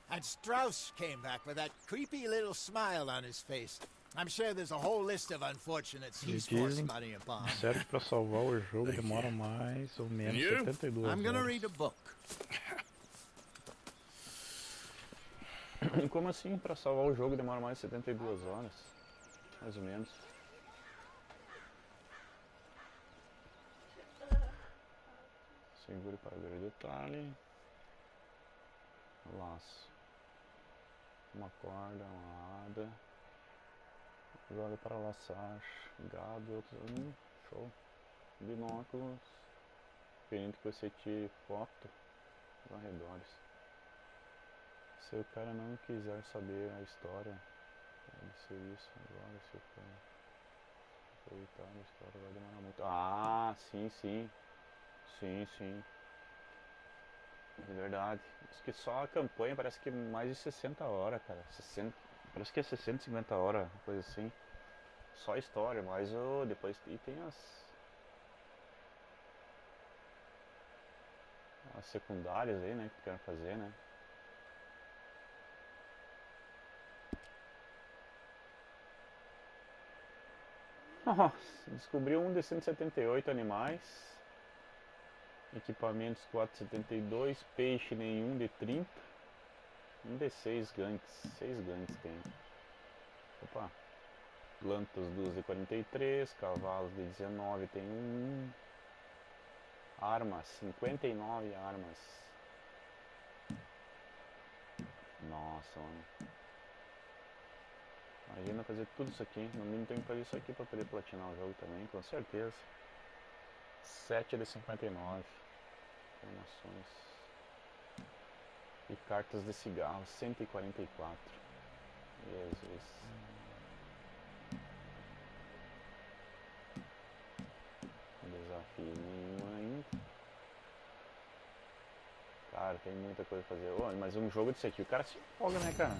And Strauss came back with that creepy little smile on his face. I'm sure there's a whole list of unfortunates E he's forced dizem money upon. que certo para salvar o jogo demora mais ou menos 72 I'm gonna horas. read a book. Como assim para salvar o jogo demora mais de 72 horas? Mais ou menos. Segure para ver o detalhe. Laço. Uma corda, uma ada. Joga para laçar. Gado, outro. Show. Binóculos. Permite que você tire foto dos arredores. Se o cara não quiser saber a história, pode ser isso. Agora, se o cara aproveitar a história, vai demorar muito. Ah, sim, sim. Sim, sim. É verdade. Acho que só a campanha parece que é mais de 60 horas, cara. 60, parece que é 60, 50 horas, coisa assim. Só a história, mas depois e tem as secundárias aí, né, que tu quer fazer, né? Nossa, descobri um de 178 animais. Equipamentos 472, peixe nenhum de 30. Um de 6 ganks. 6 ganks tem. Opa. Plantas 2 de 43, cavalos de 19 tem um. Armas, 59 armas. Nossa, mano. Imagina fazer tudo isso aqui. No mínimo tem que fazer isso aqui pra poder platinar o jogo também, com certeza. 7 de 59. Informações. E cartas de cigarro, 144. Jesus. Desafio nenhum ainda. Cara, tem muita coisa a fazer. Oh, mas um jogo desse aqui, o cara se empolga, né, cara?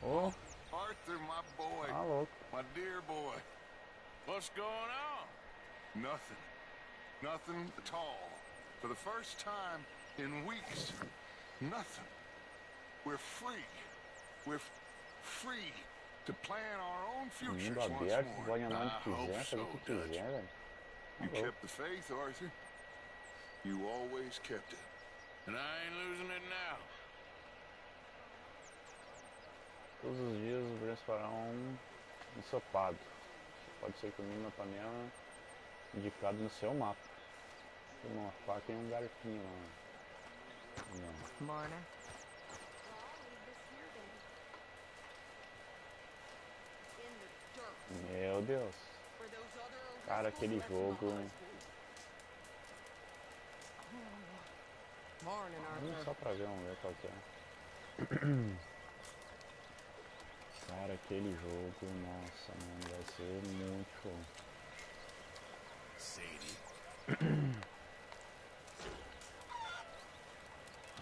Oh. Arthur, my boy. Ah, louco. My dear boy. What's going on? Nothing. Nothing at all. For the first time in weeks, nothing. We're free. We're free to plan our own futures Mundo once aberto, more. ganha onde I hope quiser, so, fazer o que Dutch. quiser, velho. You kept the faith, Arthur. You always kept it. And I ain't losing it now. Todos os dias o Brens fará um ensopado. Pode ser comido na panela indicado no seu mapa. Tem uma faca e um garfinho lá. Não. Morning. Meu Deus. Cara, aquele jogo. Só pra ver, vamos ver qual que é. Cara, aquele jogo, nossa, mano, vai ser muito show.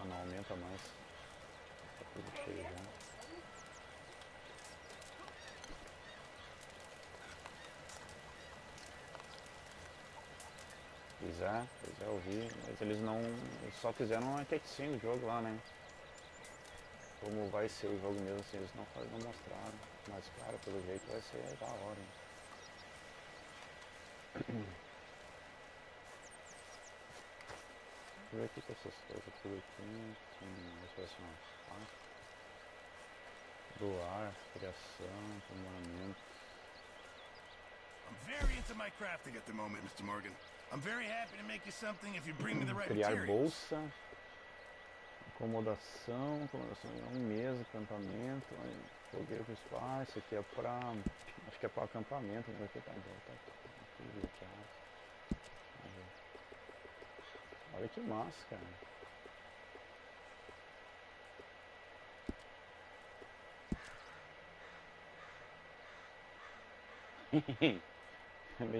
Ah, não aumenta mais. Tá tudo cheio já. Pois é, eu vi, mas eles não. Eles só fizeram uma cutscene do jogo lá, né? Como vai ser o jogo mesmo, assim, eles não mostraram. Mas, cara, pelo jeito vai ser da hora. Deixa eu ver aqui com essas coisas tudo aqui. Deixa eu ver se não. Doar, criação, aprimoramento. I'm very into my crafting at the moment, Mr. Morgan. I'm very happy to make you something if you bring me the right Criar materials. bolsa. Acomodação é um mês, acampamento, fogueiro com espaço, isso aqui é pra. Acho que é pra acampamento, né? Aqui tá tudo bloqueado. Olha que massa, cara.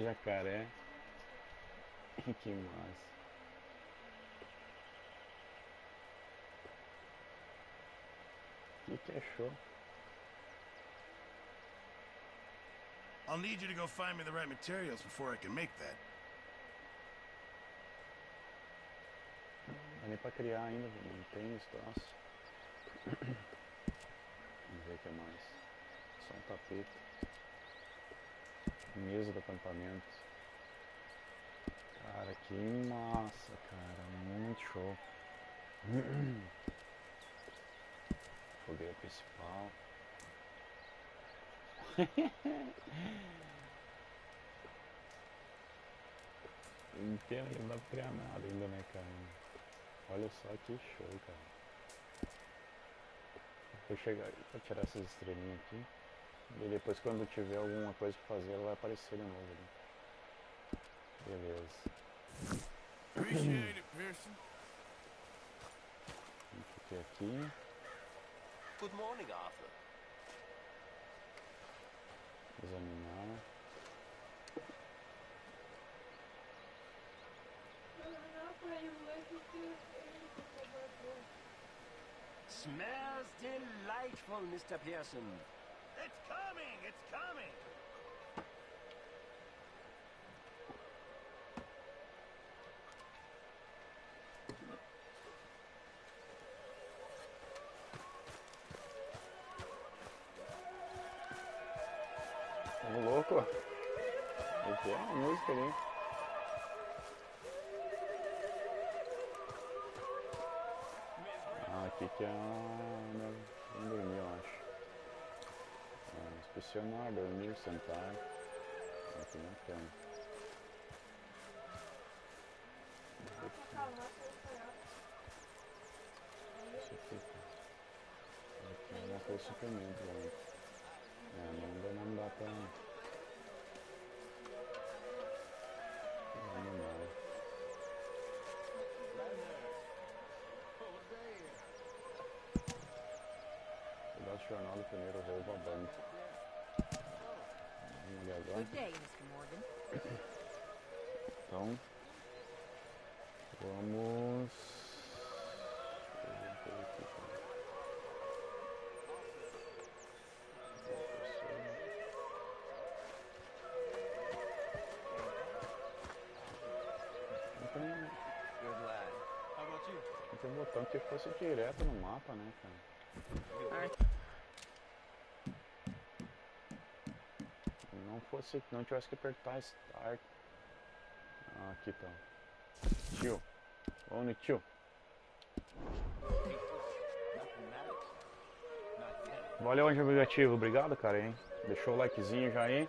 Jacaré. Que massa. que é show. I'll need you to go find me the right materials before I can make that. Não é nem pra criar ainda, não tem espaço. Vamos ver o que mais. Só um tapete. Mesa do acampamento. Cara, que massa, cara. Muito show. Fogueira principal. Entendo que não dá pra criar nada ainda, né, cara? Olha só que show, cara. Vou chegar pra tirar essas estrelinhas aqui. E depois, quando tiver alguma coisa pra fazer, ela vai aparecer de novo ali. Beleza. Appreciate it, Pearson. Vamos ficar aqui. Good morning, Arthur. Examinar. Smells delightful, Mr. Pearson. It's coming! It's coming! Tamo louco. O que é a música ali? Ah, aqui que é a... Vamos dormir, eu acho. Inspecionar, dormir, sentar. Aqui na cama. Isso aqui. Aqui é uma coisa de suplemento, né? Não dá pra... Pedaço de jornal do primeiro roubo a banco. Vamos ali agora. Good day, Mr. Morgan. Então, vamos... Não tem botão que fosse direto no mapa, né, cara? Não tivesse que apertar Start. Ah, aqui tá. Tio. Only tio. Valeu, anjo negativo. Obrigado, cara, hein? Deixou o likezinho já aí.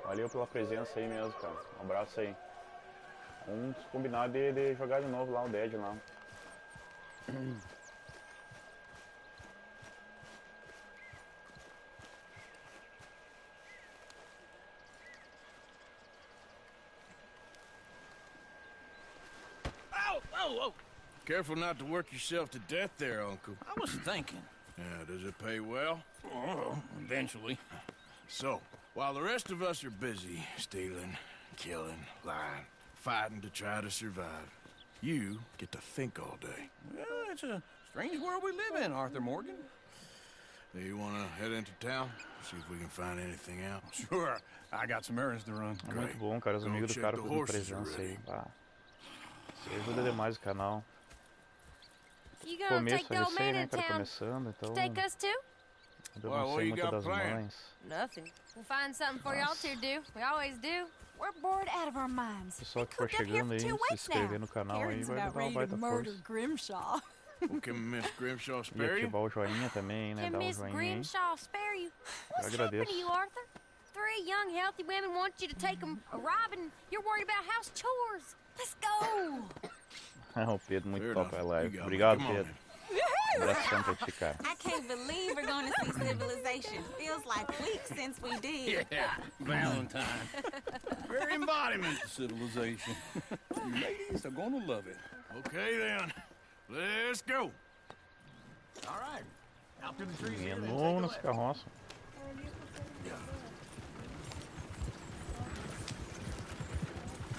Valeu pela presença aí mesmo, cara. Um abraço aí. Vamos combinar de jogar de novo lá o Dead lá. Whoa! Careful not to work yourself to death there, Uncle. I was thinking. Yeah, does it pay well? Oh, eventually. So, while the rest of us are busy stealing, killing, lying, fighting to try to survive, you get to think all day. Well, it's a strange world we live in, Arthur Morgan. Do you want to head into town? See if we can find anything out? Sure. I got some errands to run. É muito bom, cara. Os amigos do cara por presença aí. Ah, isso ajuda demais o canal. Começo é isso aí, né, cara? Começando, então... Eu não sei muito das mães. Nothing. We'll find something for y'all to do. We always do. We're bored out of our minds. Pessoal que for chegando aí, se inscrever no canal aí, vai dar uma baita força. Grimshaw. Well, can Miss Grimshaw E spare you? ativar o joinha também, né? Dar um joinha aí. Eu agradeço. Arthur? 3 young, healthy women want you to take them a robbing. You're worried about house chores. Let's go. O Pedro, muito top a live. Obrigado, Pedro. Abração pra ti, cara. I can't believe we're going to see civilization. Feels like weeks since we did. Yeah, Valentine. Very embodiment of civilization. You ladies are going to love it. Okay, then. Let's go. All right. Out to the trees. Menino nas carroças.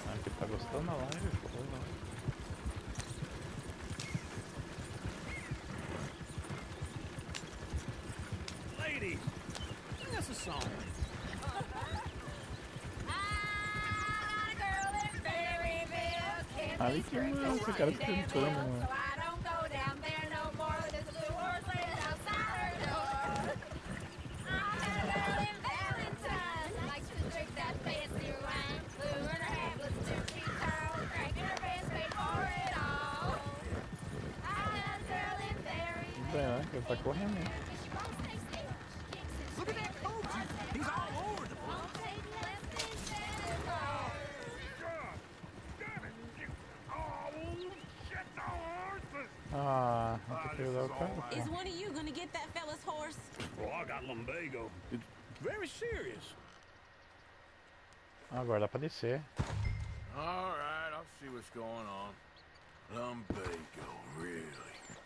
Ah, que tá gostando da live, pô. Ai, que mano, esse cara tá cantando, mano. É, ele tá correndo. Look at that coach. He's all over the place. Ah, tem que pegar o cara. Is one of you gonna get that fella's horse? Well, I got lumbago. It's very serious. Agora dá pra descer. All right, I'll see what's going on. Lumbago, really?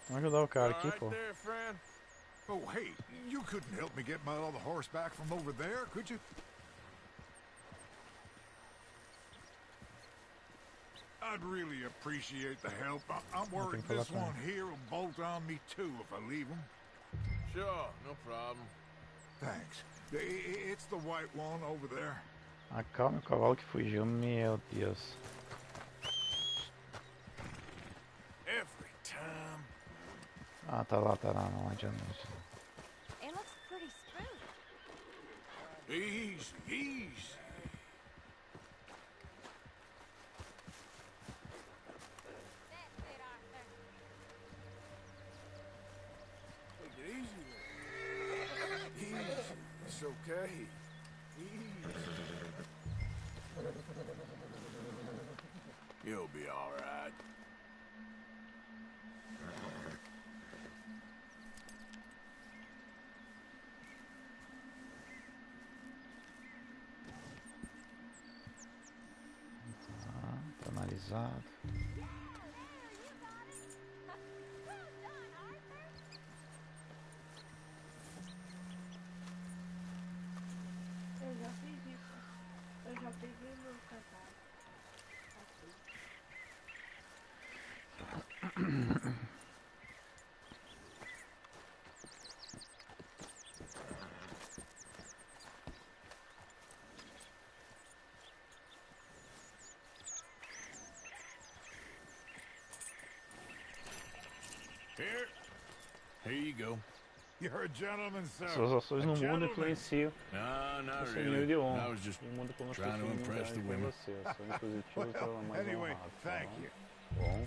Vamos ajudar o cara aqui, Right pô. there, friend. Oh, hey, you couldn't help me get my other horse back from over there, could you? I'd really appreciate the help. I'm worried this one here will bolt on me too if I leave him. Sure, no problem. Thanks. It's the white one over there. Acalme o cavalo que fugiu, meu Deus. Every time. Ah, tá lá, não adianta. It looks pretty smooth. Easy, easy. Take it easy. Easy. It's okay. Easy. You'll be all right. Tá analisado. Eu já fiz isso. Eu já peguei meu canal. Here you go. You're a gentleman, sir. Suas ações no mundo influenciam No, o seu really. nível de honra. I was just O mundo como trying to impress the women. você. Ações positivas tornam mais Anyway, honrado. thank you. Bom.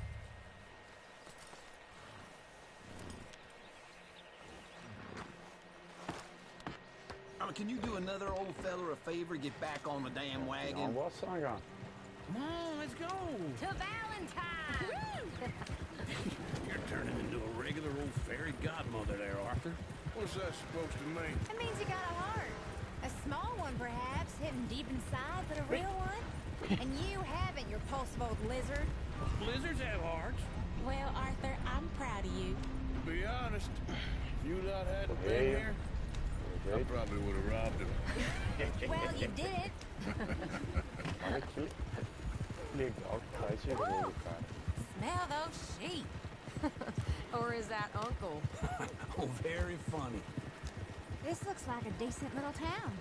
Can you do another old feller a favor? Get back on the damn É uma wagon. boa ação já. Come on, let's go. To Valentine! You're turning into a regular old fairy godmother there, Arthur. What's that supposed to mean? It means you got a heart. A small one, perhaps, hidden deep inside, but a real one. And you haven't, you repulsive old lizard. Blizzards have hearts. Well, Arthur, I'm proud of you. To be honest, if you lot hadn't been here, I probably would have robbed him. Well, you did it. Olha que legal que tá esse jogo, cara. Smell those sheep. Or is that Uncle? Oh, very funny. This looks like a decent little town.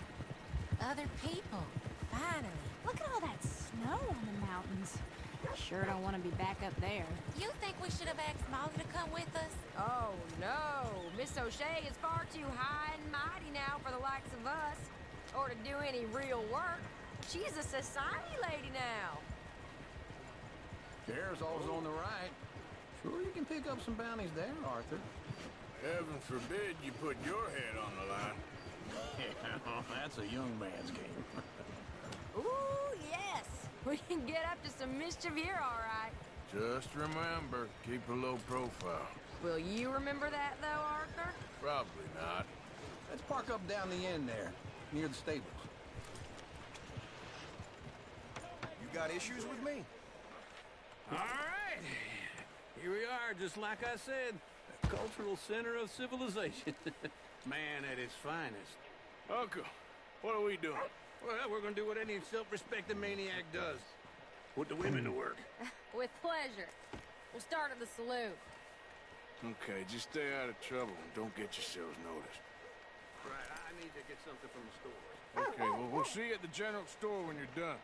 Other people. Finally. Look at all that snow on the mountains. Sure don't want to be back up there. You think we should have asked Molly to come with us? Oh, no. Miss O'Shea is far too high and mighty now for the likes of us. Or to do any real work. She's a society lady now. There's always on the right. Sure, you can pick up some bounties there, Arthur. Heaven forbid you put your head on the line. That's a young man's game. Ooh, yes. We can get up to some mischief here, all right. Just remember, keep a low profile. Will you remember that, though, Arthur? Probably not. Let's park up down the end there, near the stables. You got issues with me? All right. Here we are, just like I said. The cultural center of civilization. Man at its finest. Uncle, what are we doing? Well, we're gonna do what any self-respecting maniac does. Put the women to work. With pleasure. We'll start at the saloon. Okay, just stay out of trouble and don't get yourselves noticed. Right, I need to get something from the store. Okay, well, we'll see you at the general store when you're done.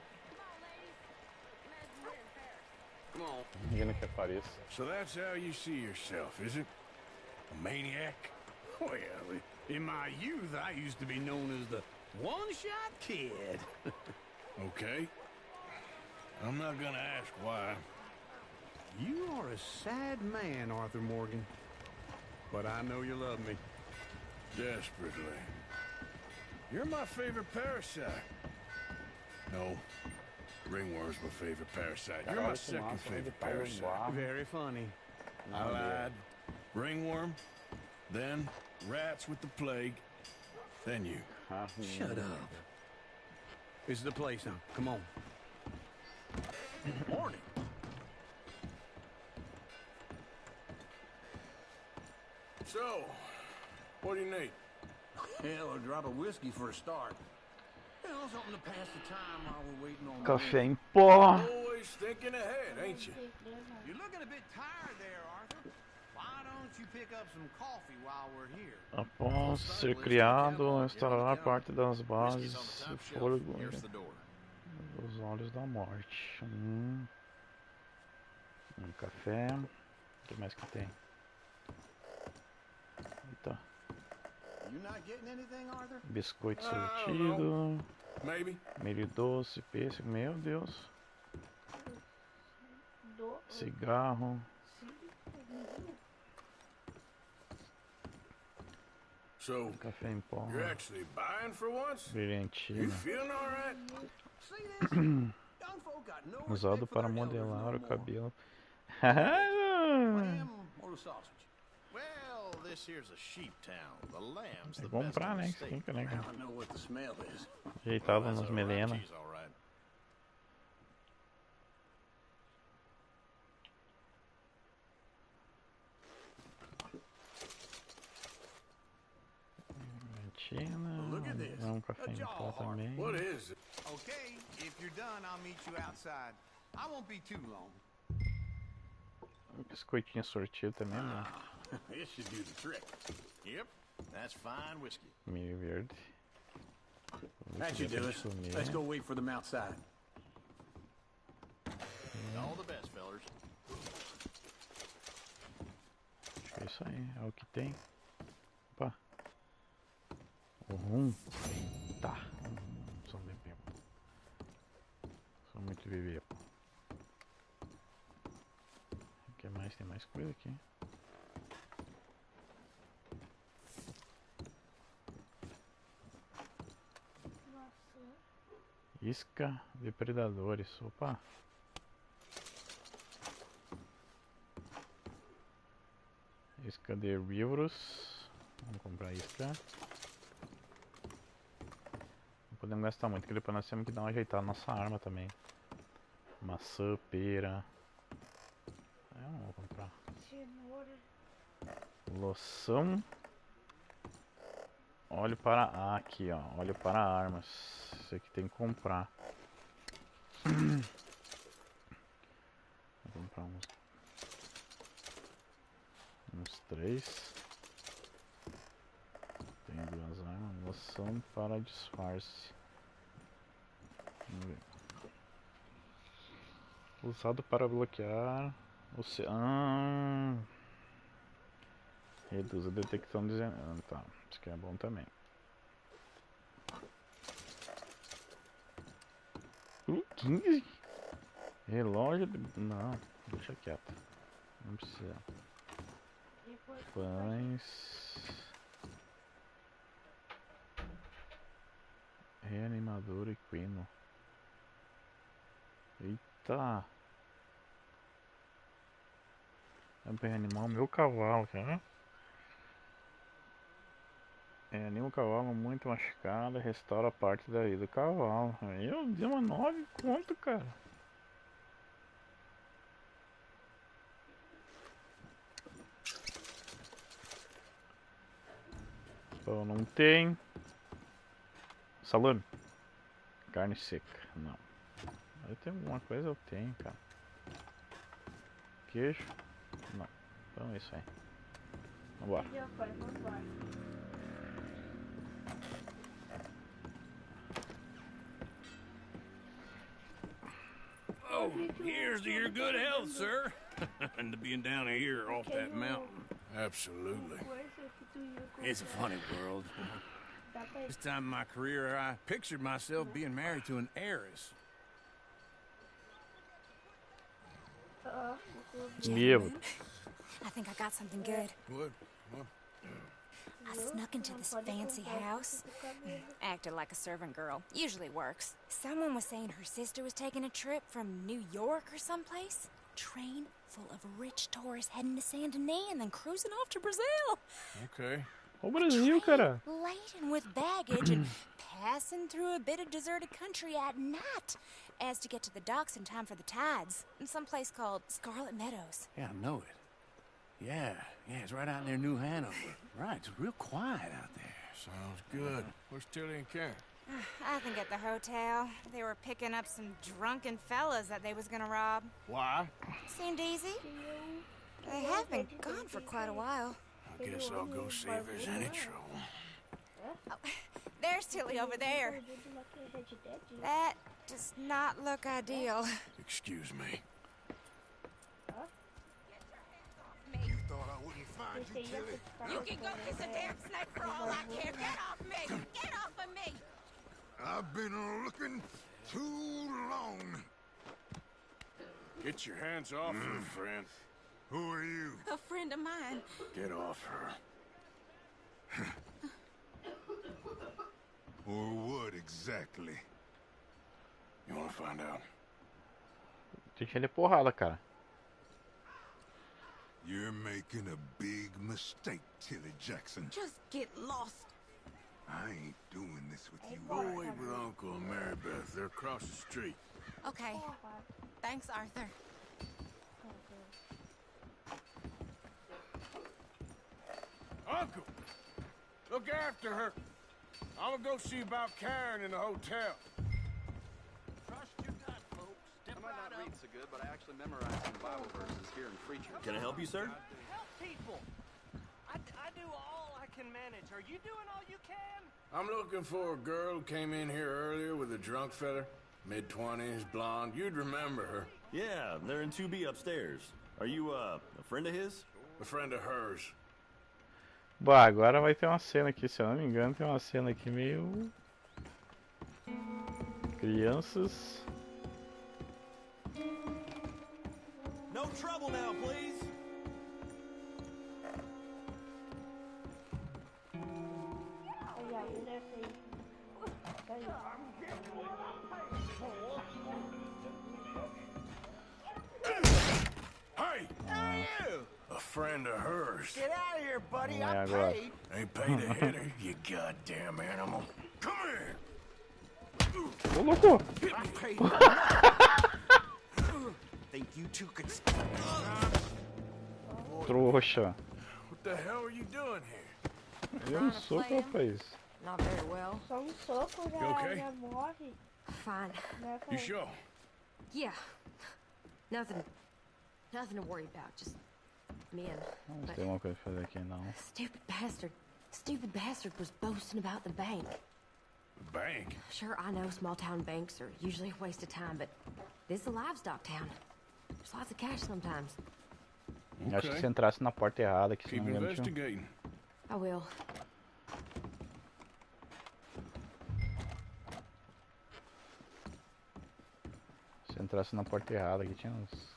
Come on. Imagina que apareça. So that's how you see yourself, is it? A maniac? Well, in my youth, I used to be known as the one-shot kid. Okay. I'm not gonna ask why. You are a sad man, Arthur Morgan. But I know you love me. Desperately. You're my favorite parasite. No. Ringworm's my favorite parasite. You're my second favorite parasite. Very funny. I lied. Ringworm, then rats with the plague, then you. Shut up. This is the place now. Come on. Morning. So, what do you need? Hell, a drop of whiskey for a start. You know, something to pass the time while we're waiting on Café em pó. Always thinking ahead, ain't you? You're looking a bit tired there, Arthur. Why don't you pick up some coffee while we're here? Após ser criado, restaurar parte das bases do fôlego dos olhos da morte. Café. O que mais que tem? Eita. Biscoito sortido. Milho doce, pêssego. Meu Deus. Cigarro. So, café em pó. you're actually buying for once? Brilhantina. You feeling all right? Usado para modelar o cabelo. Well, this here's a sheep town. The lamb's the É comprar, né? best in the Fica, né? state. I don't know what the smell is. Ajeitado Well, nas that's all right. melenas. She's all right. Brilhantina. Café em pó também. What is it? Okay, if you're done, I'll meet you outside. I won't be too long. Biscoitinho sortido também, né? This should do the trick. Yep, that's fine whiskey. Milho verde. That should do it. Let's go wait for them outside. All the best, fellers. Acho que é isso aí, é o que tem. Opa. O rum. Tá. Só beber. Só muito beber. O que mais? Tem mais coisa aqui. Isca de predadores. Opa. Isca de herbívoros. Vamos comprar isca. Não podemos gastar muito, porque depois nós temos que dar uma ajeitada na nossa arma também. Maçã, pera. Não vou comprar. Loção. Óleo para... aqui ó, óleo para armas. Isso aqui tem que comprar. Vou comprar uns 3. Tem 2 armas. Loção para disfarce. Vamos ver. Usado para bloquear o reduz a detecção de... tá, isso aqui é bom também. 15? Relógio de... não, deixa quieto. Não precisa. Pães. Reanimador equino. Eita. É pra reanimar o meu cavalo, cara. Reanima o cavalo muito machucado, restaura parte da vida do cavalo. Meu Deus, uma 9 conto, cara. Pão não tem. Salame. Carne seca, não. Eu tenho alguma coisa, eu tenho, cara. Queijo. Não, então é isso aí. Vambora. Oh, here's to your good health, sir. And to being down here off that mountain. Absolutely. It's a funny world. This time in my career, I pictured myself being married to an heiress. Gentlemen, I think I got something good. What? I snuck into this fancy house. Acted like a servant girl. Usually works. Someone was saying her sister was taking a trip from New York or someplace. Train full of rich tourists heading to Saint Denis and then cruising off to Brazil. Okay. O Brasil, cara. Laden with baggage and passing through a bit of deserted country at night as to get to the docks in time for the tides in some place called Scarlet Meadows. Yeah, I know it. Yeah, it's right out near New Hanover. Right, it's real quiet out there. Sounds good. Where's Tilly and Karen? I think at the hotel. They were picking up some drunken fellas that they was gonna rob. Why? Seemed easy. They have been gone for quite a while. I guess I'll go see if there's any trouble. Oh, there's Tilly over there. That does not look ideal. Excuse me. You thought I wouldn't find you, Tilly? You can go kiss a damn snake for all I care. Get off me! Get off of me! I've been looking too long. Get your hands off her, friend. Who are you? A friend of mine. Get off her. Or what exactly? You wanna find out? Deixa ele porrada, cara. You're making a big mistake, Tilly Jackson. Just get lost. I ain't doing this with you. Go away with Uncle and Mary Beth. They're across the street. Okay. Thanks, Arthur. Uncle! Look after her. I'm gonna go see about Karen in the hotel. Trust your gut, folks. Step I might right not up. read so good, but I actually memorized some Bible verses here in Preacher. Can I help you, sir? Help people. I do all I can manage. Are you doing all you can? I'm looking for a girl who came in here earlier with a drunk fella. Mid-20s, blonde. You'd remember her. Yeah, they're in 2B upstairs. Are you, a friend of his? A friend of hers. Bah, agora vai ter uma cena aqui, se eu não me engano, tem uma cena aqui meio... Crianças... No trouble now, please. Hey! A friend of hers. Get out of here, buddy. Yeah, I go ahead. paid. Ain't paid to hit her, you goddamn animal. Come here! Ô, louco! I paid. Think you two could... Trouxa. What the hell are you doing here? Eu não sou rapaz. Not very well. Só soco You okay? já morre. Fine. You sure? Yeah. Nothing to worry about. Just men. Não tem uma coisa pra fazer aqui, não. Stupid bastard was boasting about the bank. The bank? Sure, I know small town banks are usually a waste of time, but this is a livestock town. There's lots of cash sometimes. Acho que se entrasse na porta errada, que se Keep não me engano tinha... investigating. I will. Se entrasse na porta errada, que tinha uns...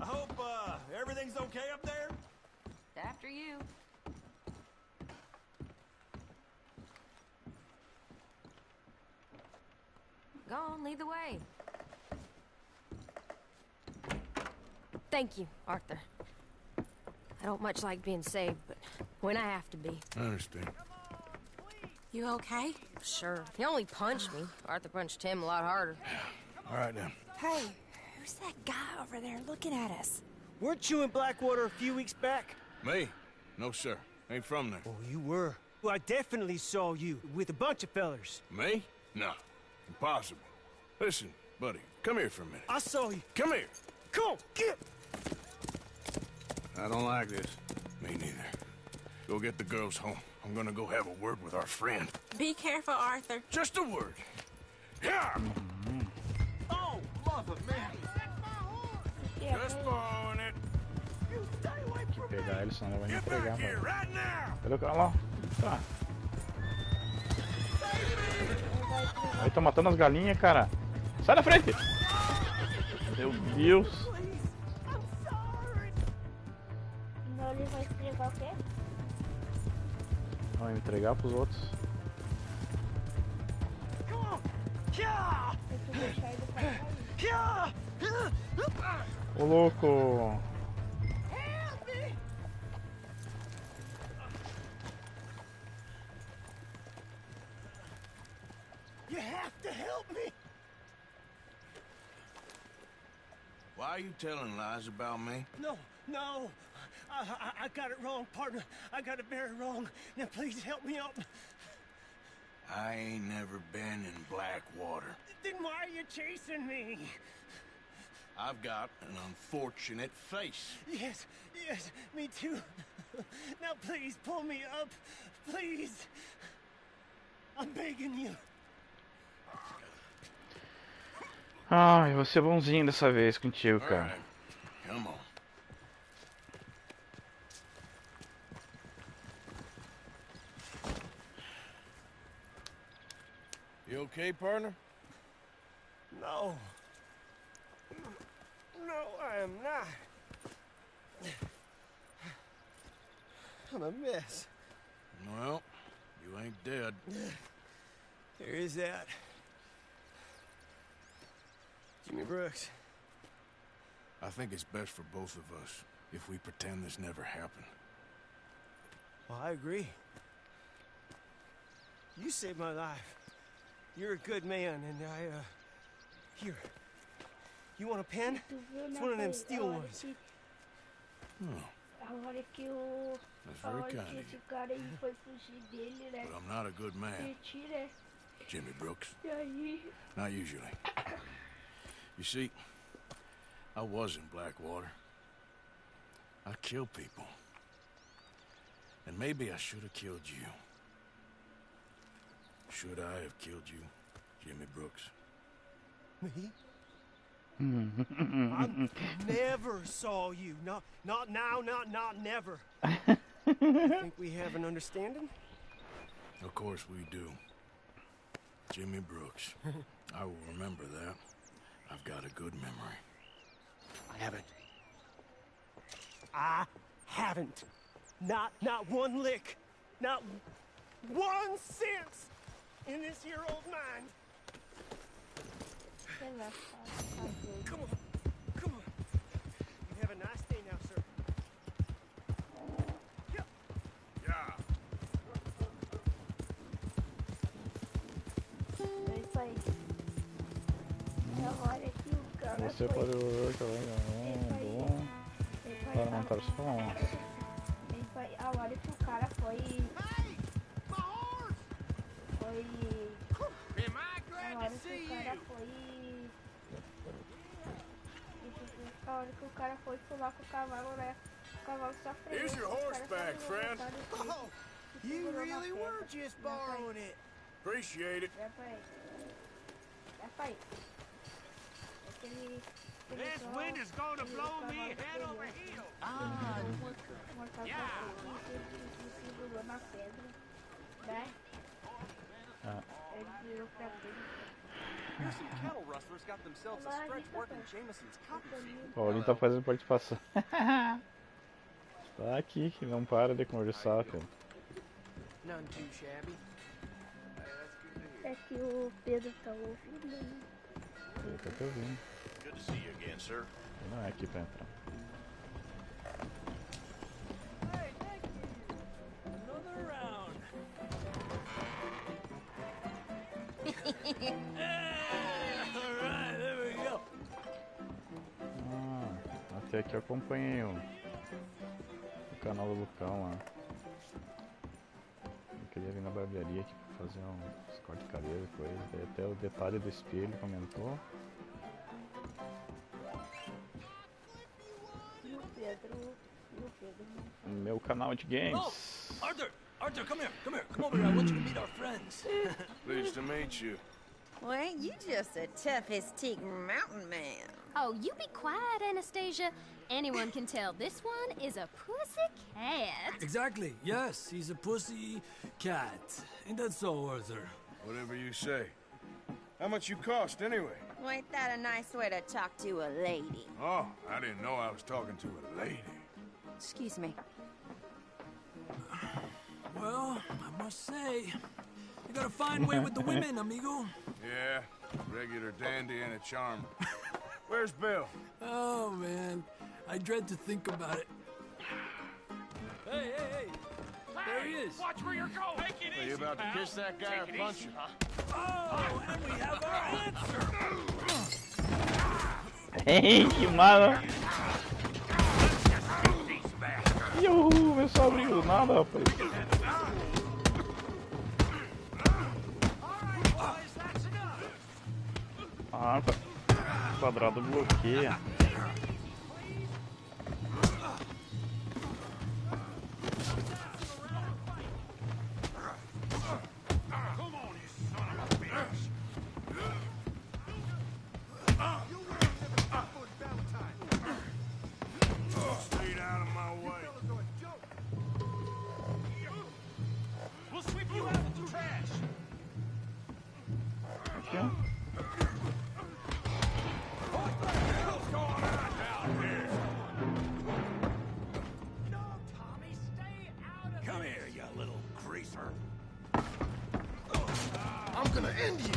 I hope, everything's okay up there? After you. Go on, lead the way. Thank you, Arthur. I don't much like being saved, but when I have to be. I understand. You okay? Sure. He only punched me. Arthur punched him a lot harder. All right, then. Hey, who's that guy over there looking at us? Weren't you in Blackwater a few weeks back? Me? No, sir. Ain't from there. Oh, you were. Well, I definitely saw you with a bunch of fellers. Me? No. Impossible. Listen, buddy, come here for a minute. I saw you. Come here. Come on, get! I don't like this. Me neither. Go get the girls home. I'm gonna go have a word with our friend. Be careful, Arthur. Just a word. Yeah! Oh, mother man! Just blowing it. You stay away Tem que pegar ele, senão ele vai me Get entregar, back here velho. right now! Cadê o cara lá? Tá. Aí, tô matando as galinhas, cara. Sai da frente! Meu Deus! Não, ele vai entregar o quê? Vai me entregar pros outros. Tem que deixar ele pra sair. Ô, louco! You have to help me! Why are you telling lies about me? No, no! I got it wrong, partner. I got it very wrong. Now please help me up. I ain't never been in Blackwater. Then why are you chasing me? I've got an unfortunate face. Yes, yes, me too. Now please pull me up. Please. I'm begging you. Ai, vou ser bonzinho dessa vez contigo, cara. Alright, come on. You okay, partner? No. No, I am not. I'm a mess. Well, you ain't dead. There is that. Jimmy Brooks. I think it's best for both of us if we pretend this never happened. Well, I agree. You saved my life. You're a good man, and here. You want a pen? It's one of them steel ones. Oh, A hora que o... that's A very hora kind que of you. esse cara aí foi fugir dele, né? But I'm not a good man, Mentir, né? Jimmy Brooks. E aí... Not usually. You see, I was in Blackwater. I killed people. And maybe I should have killed you. Should I have killed you, Jimmy Brooks? Me? I never saw you. Not now, not never. Think we have an understanding? Of course we do. Jimmy Brooks. I will remember that. I've got a good memory. I haven't. Not one lick. Not 1 cent in this here old mind. Come on. Come on. You have a nice day now, sir. Yeah. É isso aí. É a hora que o cara Você foi... pode ver que bom. Para montar o som. A hora que o cara foi... Foi... A hora que o cara foi... A hora que o cara foi pular com o cavalo, né? O cavalo só freou. Here's your horseback, friend. Oh, you really were just borrowing it. Appreciate it. É pra aí. This wind is going to blow me head over heels. Segurou na pedra, né? Ele virou pra frente. Here's some cattle rustlers got themselves a stretch working Jameson's cotton field. Paulinho tá fazendo participação. Tá aqui que não para de conversar, cara. None too shabby. É que o Pedro tá ouvindo, né? Eu tô te ouvindo. Good to see you again, sir. Não é aqui pra entrar. Hey, thank you. Another round. Alright, there we go. Até aqui eu acompanhei o canal do Lucão lá. Eu queria vir na barbearia aqui pra fazer uns cortes de cabelo e coisa. Daí até o detalhe do espelho comentou. E o Meu canal de games. Oh, Arthur! Arthur, come here. Come here. Come over here. I want you to meet our friends. Pleased to meet you. Well, ain't you just the toughest teak mountain man? Oh, you be quiet, Anastasia. Anyone can tell this one is a pussy cat. Exactly. Yes, he's a pussy cat. Ain't that so, Arthur? Whatever you say. How much you cost, anyway? Well, ain't that a nice way to talk to a lady? Oh, I didn't know I was talking to a lady. Excuse me. Well, I must say, you got a fine way with the women, amigo. Yeah, regular dandy and a charmer. Where's Bill? Oh, man. I dread to think about it. Hey, hey, hey. There he is. Watch where you're going. Take it Are you about to kiss that guy or punch him? Oh, and we have our answer. Hey, que mala! Yuhu, meu só abriu nada, rapaz. Ah, quadrado bloqueia.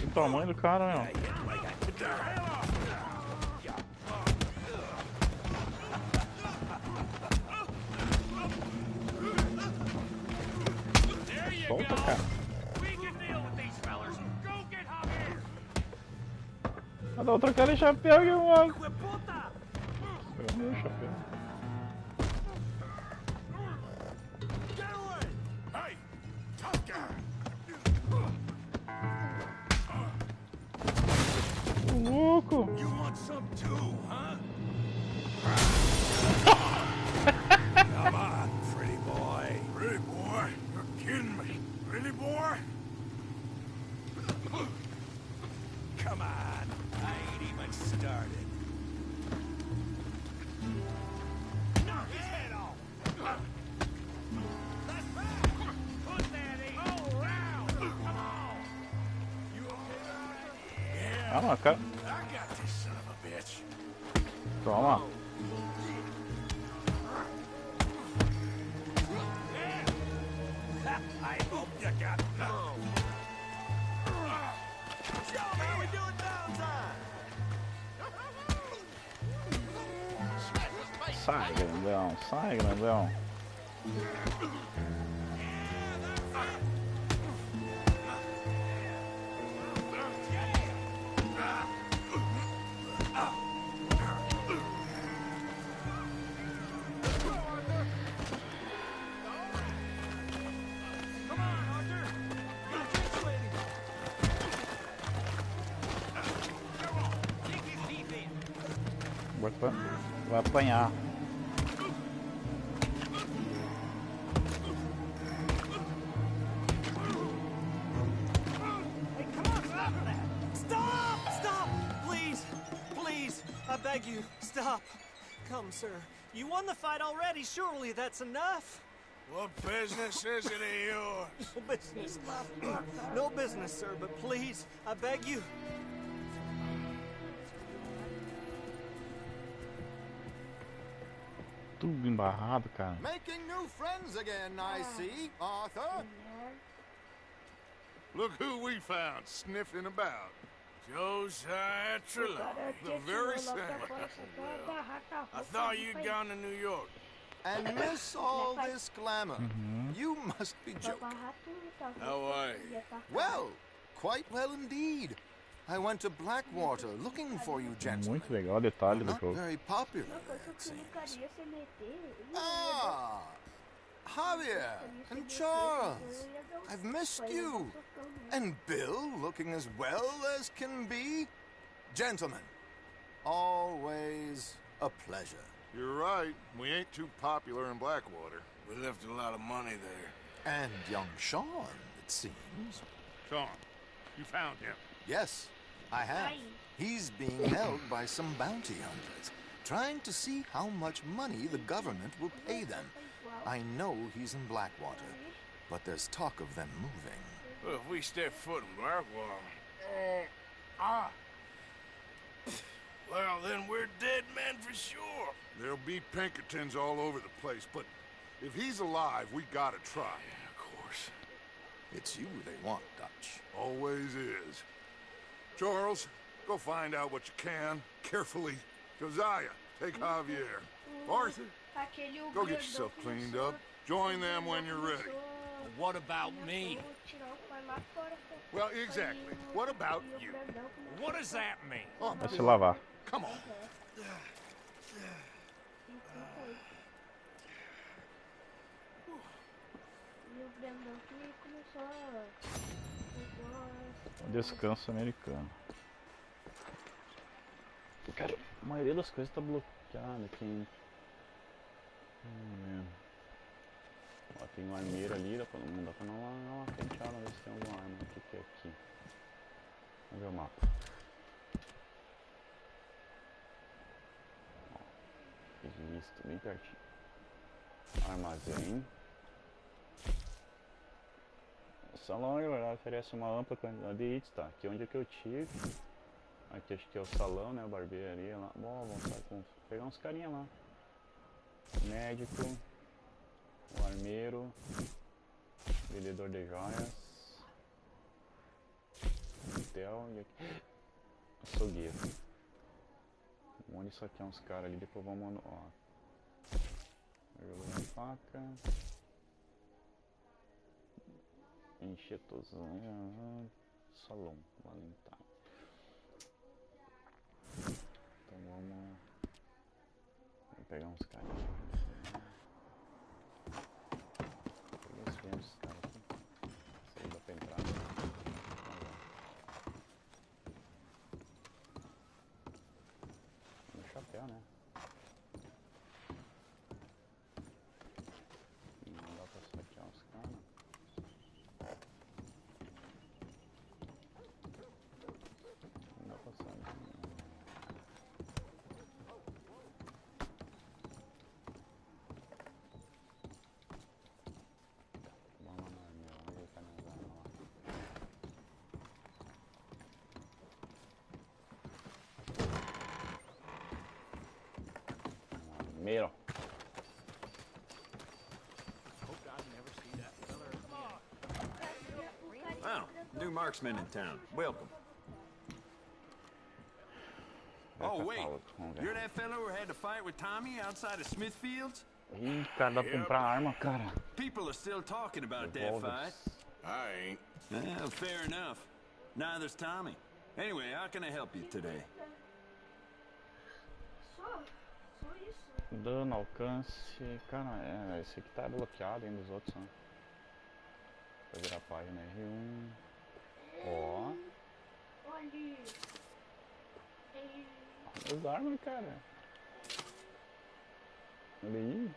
O tamanho do cara, meu. Solta, cara. A da outra cara é chapéu e eu mano. Pegou meu chapéu. Louco! You want some too, huh? Come on, pretty boy. Pretty boy? You're kidding me. Pretty boy? Come on. I ain't even started. Knock his head off. That's right. Put that in. All round. Come on. You okay? Yeah. Ah, não, cara. I got this son of a bitch. Toma. I hope you got those. Show me how we do it downtime. Sai, grandão, sai, grandão. Vai apanhar. Hey, come on, stop that! Stop! Stop! Please! Please! I beg you, stop. Come, sir. You won the fight already. Surely that's enough. What business is it of yours? No business. No business, sir, but please, I beg you. Tudo embarrado, cara. Making new friends again, I see, Arthur. Look who we found sniffing about. Josiah Trelawney, the very same. I thought you'd gone to New York. And miss all this glamour. You must be joking. How are you? Well, quite well indeed. I went to Blackwater looking for you, gentlemen. Muito legal o detalhe do Not jogo. very popular, it seems. Ah, Javier and Charles. I've missed you. And Bill looking as well as can be. Gentlemen, always a pleasure. You're right. We ain't too popular in Blackwater. We left a lot of money there. And young Sean, it seems. Sean, you found him? Yes, I have. He's being held by some bounty hunters, trying to see how much money the government will pay them. I know he's in Blackwater, but there's talk of them moving. Well, if we step foot in Blackwater... Well, then we're dead men for sure. There'll be Pinkertons all over the place, but if he's alive, we gotta try. Yeah, of course. It's you they want, Dutch. Always is. Charles, go find out what you can, carefully. Josiah, take Javier. Arthur, go get yourself cleaned up. Join them when you're ready. What about me? Well, exactly. What about you? What does that mean? Oh, Vai se lavar. come on. Descanso americano. Cara, a maioria das coisas tá bloqueada aqui, hein? Ó, tem um armeiro ali, não dá pra dar uma penteada, ver se tem alguma arma. O que é aqui? Vamos ver o mapa. Ó, registro, bem pertinho. Armazém. O salão, na verdade, oferece uma ampla quantidade de itens, tá? Aqui onde é que eu tive. Aqui acho que é o salão, né? A barbearia lá. Bom, vamos pegar uns carinha lá. Médico. O armeiro. Vendedor de joias. Hotel. E aqui. Açougueiro. Onde isso aqui é uns caras ali. Depois vamos. Ó. Jogando faca. Enxetosão. Salão. Valentine. Então vamos pegar uns caras. Peguei os filmes dos caras aqui. Isso aí dá pra entrar. No chapéu, né? Não dá pra saquear os caras. Não dá pra saquear. Miro. Wow, new marksman in town. Welcome. Oh, wait. You're that fellow who had to fight with Tommy outside of Smithfield's? Ih, cara, dá pra comprar arma, cara. People are still talking about that fight. I ain't. Well, fair enough. Neither's Tommy. Anyway, how can I help you today? Dano, alcance. Cara, esse aqui tá bloqueado ainda, os outros, ó. Vou virar a página R1. Ó. As armas, cara. Olha aí.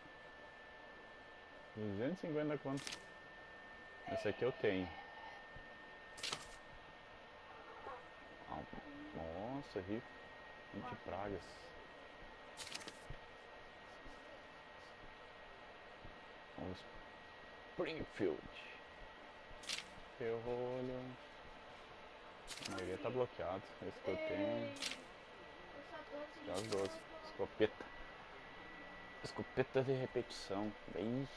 250 quanto? Esse aqui eu tenho. Nossa, rifle anti-pragas. Vamos Springfield. Ferrolho. A maioria tá bloqueado. Esse que eu tenho. As 12. Escopeta. Escopeta de repetição. Bem.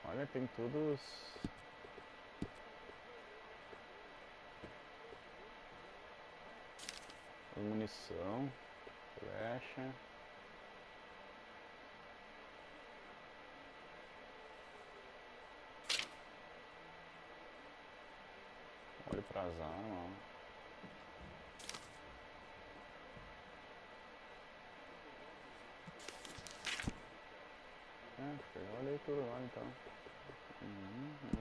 Olha, tem todos. Munição. Flecha. Olha para as armas, ó. Olha aí tudo lá então.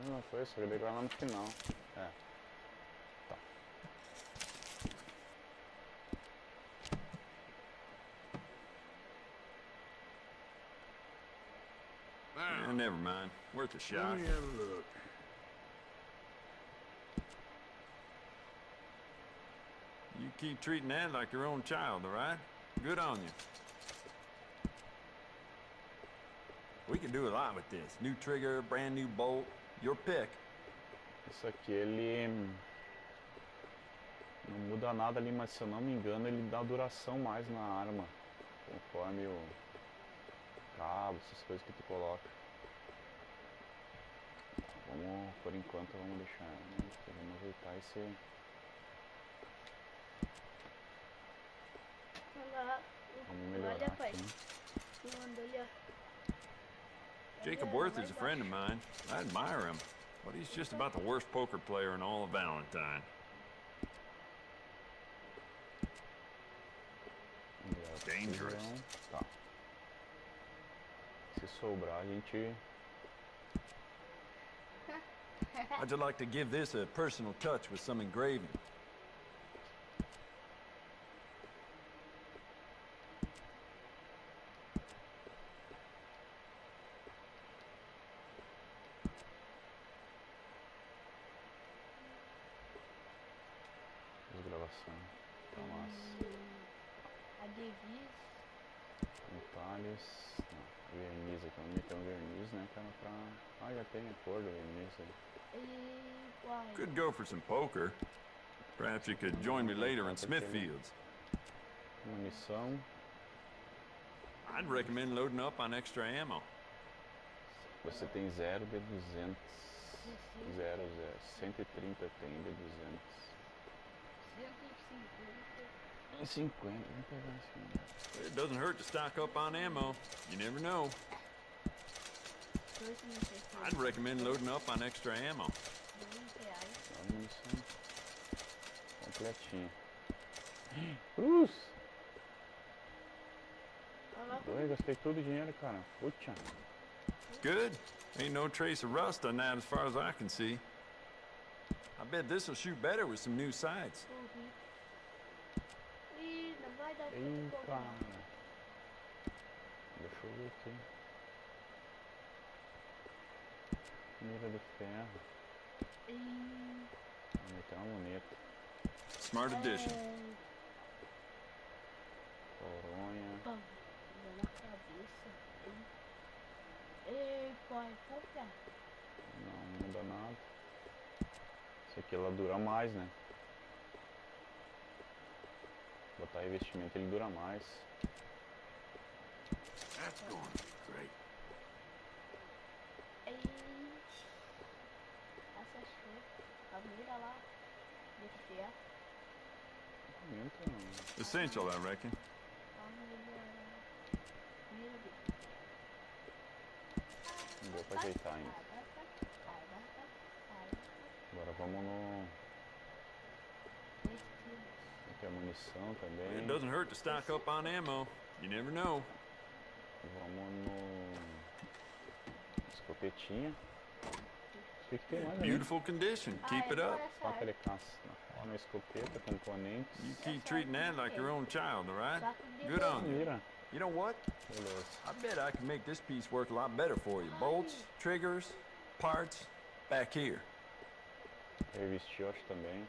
Mesma coisa, só que daí vai lá no final. É. Tá. Never mind. Worth a shot. Let me have a look. You keep treating that like your own child, all right? Good on you. We can do a lot with this. New trigger, brand new bolt, your pick. Isso aqui ele não muda nada ali, mas se eu não me engano ele dá duração mais na arma, conforme o cabo, essas coisas que tu coloca. Vamos, por enquanto, vamos deixar, né? Vamos ajeitar esse. Vamos melhorar aqui. Jacob Worth is a friend of mine. I admire him, but he's just about the worst poker player in all of Valentine. Dangerous. Tá. Se sobrar, a gente... How'd you like to give this a personal touch with some engraving? Gravação. Tá massa. A Davis. Detalhes. Não, verniz aqui. Vamos meter um verniz, né, cara? Pra... Ah, já tem a cor do verniz aí. Could go for some poker. Perhaps you could join me later in Smithfields. Munição. I'd recommend loading up on extra ammo. Você tem 0 de 200. 0, 130 tem de 200. 150, vamos pegar assim. It doesn't hurt to stock up on ammo. You never know. I'd recommend loading up on extra ammo. A munição completinha. Cruz! Oi, gastei todo o dinheiro, cara. Puxa. Good. Ain't no trace of rust on that as far as I can see. I bet this'll shoot better with some new sights. Ei, cara. Deixa eu ver aqui. Mira de ferro. Vou meter uma luneta. Smart addition. Coronha. Não muda nada. Esse aqui ela dura mais, né? Botar revestimento ele dura mais. That's going to be great. Essential, I reckon. Não deu pra ajeitar ainda. Agora vamos no... Aqui a munição também. It doesn't hurt to stock up on ammo. You never know. Vamos no... Escopetinha. O que tem mais? Beautiful condition. Keep it up. Faca de caça. Ó, na escopeta, componentes. You keep treating that like your own child, all right? Good on you. Mira. You know what? I bet I can make this piece work a lot better for you. Bolts, triggers, parts, back here. Revestir, acho também.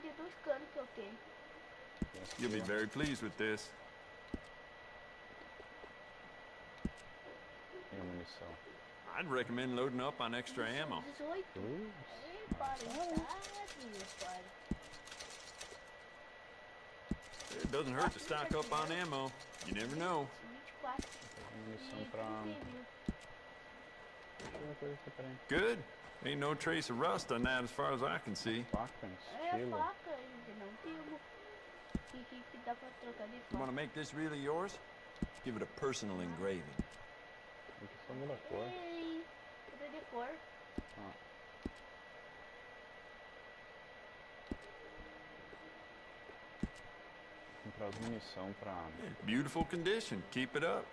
De dos canos que eu tenho. You'll be very pleased with this. E a munição? I'd recommend loading up on extra ammo. 18. It doesn't hurt to stock up on ammo. You never know. 24. Munição pra... Deixa eu ver coisa aqui, peraí. Good. Ain't no trace of rust on that as far as I can see. Faca, estilo. Faca, ainda não temos. Que dá pra trocar de You faca. want to make this really yours? Give it a personal engraving. Aqui só muda a cor. Muda de cor. Ah. Comprar as munição pra... Beautiful condition. Keep it up.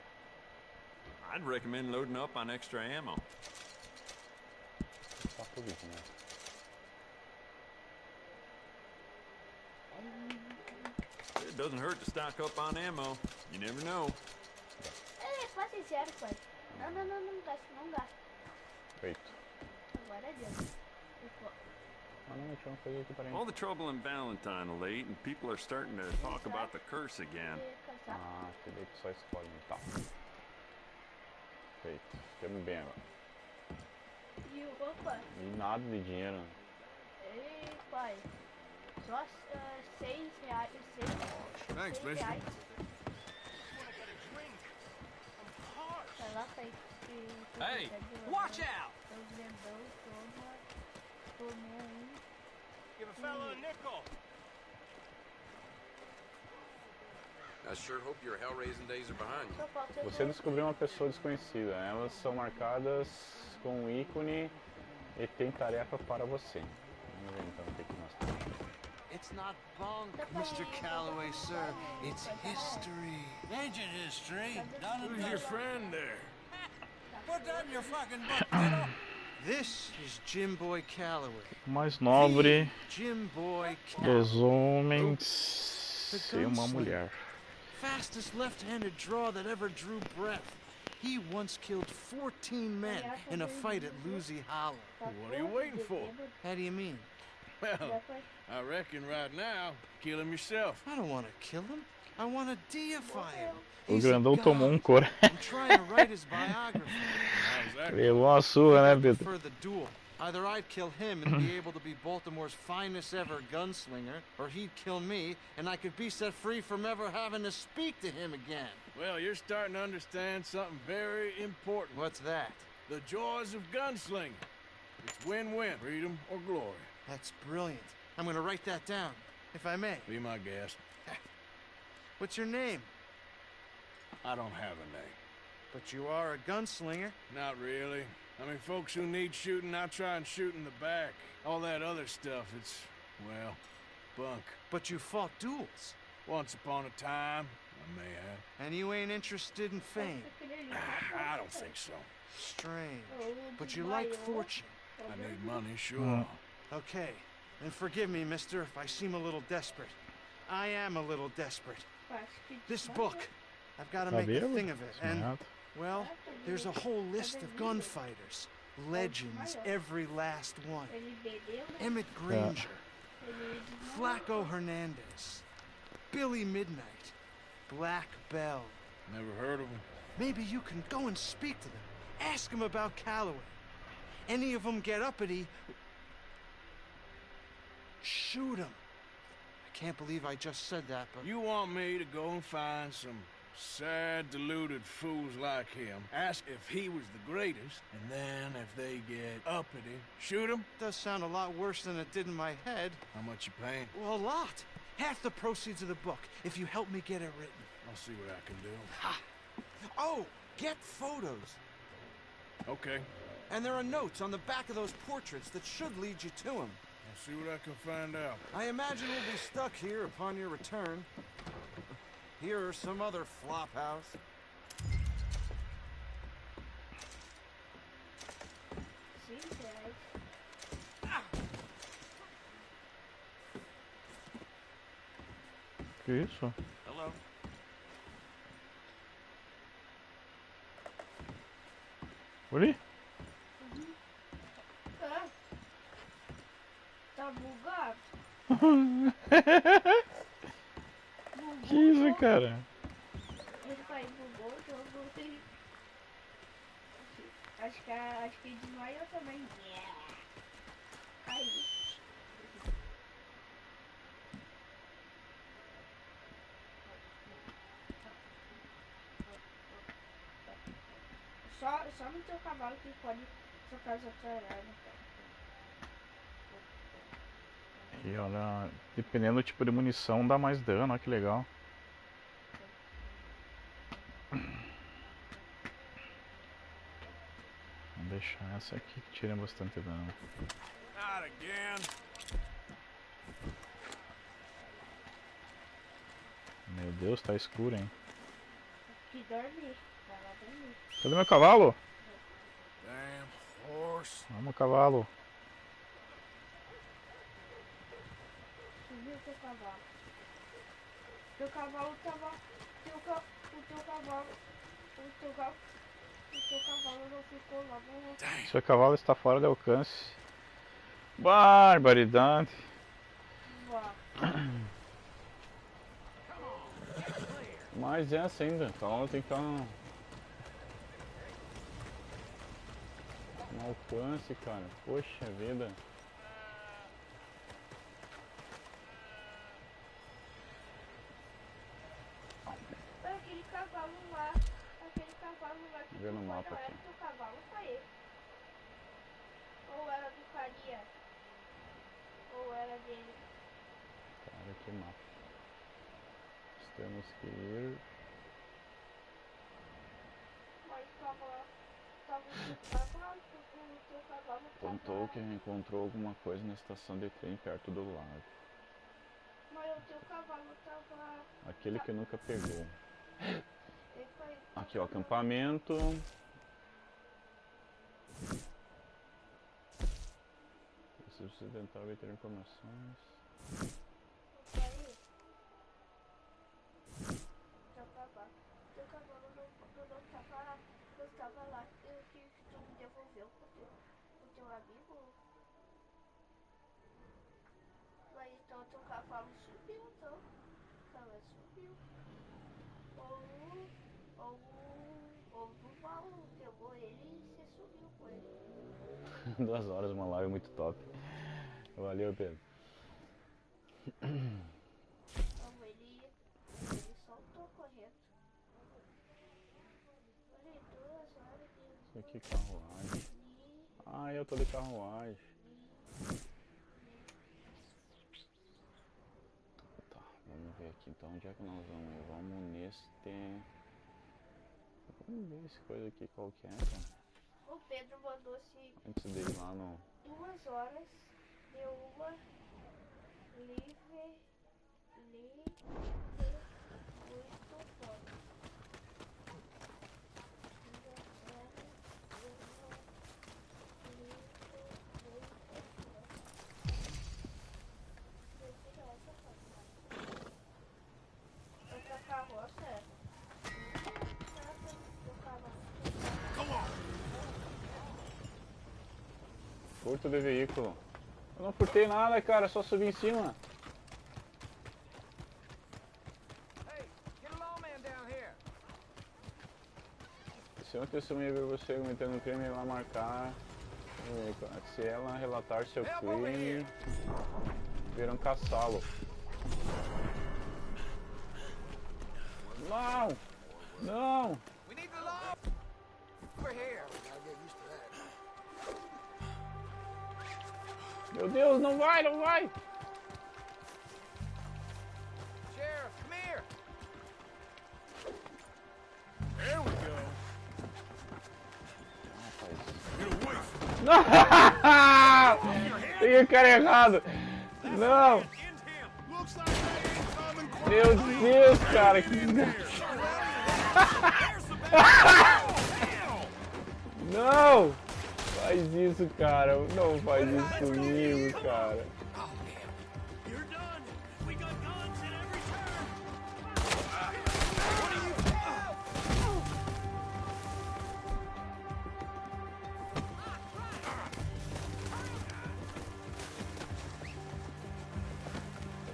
I'd recommend loading up on extra ammo. Tá tudo isso, né? It doesn't hurt to stock up on ammo. You never know. Faz sincero, pai. Não, não gasta. Feito. Agora deu. Ah, não, tinha uma coisa aqui para All the trouble in Valentine are late, and people are starting to talk about the curse again. Ah, que daí tu só escolhe, tá. Feito. Temos bem agora. E opa. E nada de dinheiro. Ei, pai. Só R$6. Thanks, R$6. mister. Sei lá, pai. Hey, watch out! Give a fellow a nickel. I sure hope your hell-raising days are behind you. Você descobriu uma pessoa desconhecida. Elas são marcadas com um ícone e tem tarefa para você. Vamos ver então o que nós temos. It's not bunk, Mr. Calloway, sir. It's history. Ancient history. Who's your friend there? Put that in your fucking book, kiddo. This is Jim Boy Calloway. O mais nobre Jim Boy Calloway. dos homens e uma mulher. Fastest left-handed draw that ever drew breath. He once killed 14 men in a fight at Lucy Hollow. What are you waiting for? How do you mean? Well, I reckon right now, kill him yourself. I don't want to kill him. I want to deify him. O grandão tomou um cor. I'm trying to write his biography. Levou uma surra, né, Pedro? For the duel. Either I'd kill him and be able to be Baltimore's finest ever gunslinger, or he'd kill me, and I could be set free from ever having to speak to him again. Well, you're starting to understand something very important. What's that? The joys of gunslinging. It's win-win, freedom or glory. That's brilliant. I'm gonna write that down, if I may. Be my guest. What's your name? I don't have a name. But you are a gunslinger. Not really. I mean, folks who need shooting, I try and shoot in the back. All that other stuff, it's, well, bunk. But you fought duels. Once upon a time, I may have. And you ain't interested in fame. I don't think so. Strange. But you like fortune. I need money, sure. Okay. And forgive me, mister, if I seem a little desperate. I am a little desperate. This book, I've got to make a thing of it, and, well, there's a whole list of gunfighters. Legends, every last one. Emmett Granger, Flaco Hernandez, Billy Midnight, Black Bell. Never heard of him. Maybe you can go and speak to them. Ask them about Calloway. Any of them get uppity, shoot them. I can't believe I just said that, but... You want me to go and find some sad, deluded fools like him, ask if he was the greatest, and then if they get uppity, shoot him? Does sound a lot worse than it did in my head. How much you paying? Well, a lot. Half the proceeds of the book, if you help me get it written. I'll see what I can do. Ha! Oh, get photos. Okay. And there are notes on the back of those portraits that should lead you to him. I'll see what I can find out. I imagine we'll be stuck here upon your return. Here or some other flop house. Que isso? Hello. Oi? Tá bugado? Que isso, cara? Esse pai bugou o jogo. Acho que desmaiou também. Aí. Só no teu cavalo que pode socar as outras armas. E olha, dependendo do tipo de munição, dá mais dano, olha que legal. Vamos deixar essa aqui que tira bastante dano. Not again. Meu Deus, tá escuro, hein? Que dormir. Vai lá dormir. Cadê meu cavalo? Damn horse. Vamos, cavalo. Sumiu teu cavalo. Teu cavalo tava. O teu cavalo seu cavalo não ficou lá no... Seu cavalo está fora de alcance. Barbaridade. Mais essa ainda, então tem que estar no alcance, cara. Poxa vida. Aquele cavalo lá que Vê no tu mapa não era aqui. do cavalo, foi esse? Ou era do carinha? Ou era dele? Cara, que mapa. Temos que ir. Mas tava o teu cavalo Contou que encontrou alguma coisa na estação de trem perto do lago. Mas o teu cavalo tava... Aquele que nunca pegou. Aqui ó, acampamento. Se você tentar obter informações. Teu cavalo não estava lá. Eu tive que tu me devolveu pro teu amigo. Mas então teu cavalo subiu, então. O cavalo subiu. Ou do mal pegou ele e você subiu com ele. 2 horas, uma live muito top. Valeu, Pedro. Então ele soltou correndo. Olha, 2 horas de... Isso aqui, carruagem. Ah, eu tô de carruagem. Tá, vamos ver aqui então onde é que nós vamos ir. Vamos neste... Vamos ver essa coisa aqui, qual que é, cara? O Pedro mandou-se Antes de ir lá no... 2 horas de uma livre muito foda. Essa carroça é... Furto de veículo. Eu não furtei nada, cara, só subi em cima. Se uma testemunha ver você cometendo um crime, ela marcar. Se ela relatar seu crime, virão caçá-lo. Não! Não! Meu Deus, não vai, não vai! Sheriff, come here. There we go. Não! Peguei o cara errado! Não! Meu Deus, cara! Não! Faz isso, cara! Não faz isso comigo, cara!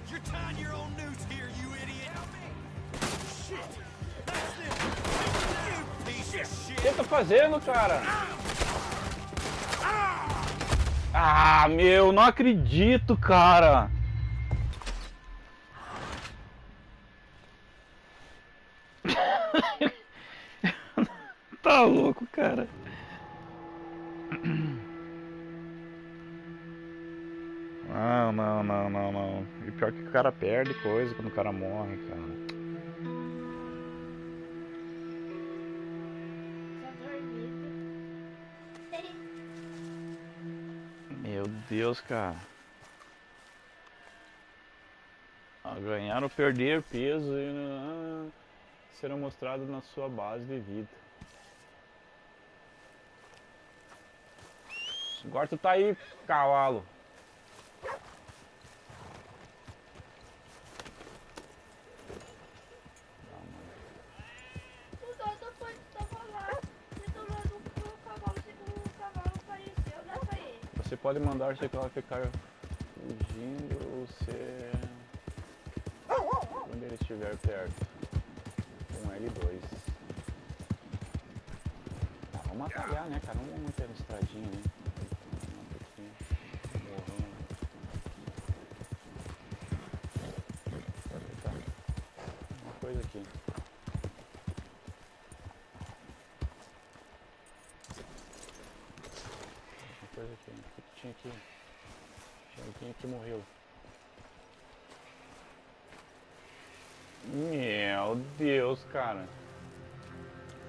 You're tying your own noose here, you idiot. Shit. That's it. You piece of O shit. que eu tô fazendo, cara? Ah, meu, não acredito, cara! Tá louco, cara. Não, não, não, não, não. E pior que o cara perde coisa quando o cara morre, cara. Meu Deus, cara. Ganhar ou perder peso serão mostrados na sua base de vida. Agora tu tá aí, cavalo. Você pode mandar se ela ficar fugindo ou se quando ele estiver perto. Com L2. Tá, vamos atalhar, né, cara? Não vamos manter na estradinha, né? Eita. Uma coisa aqui. Coisa aqui. O que tinha aqui? Tinha alguém que morreu. Meu Deus, cara.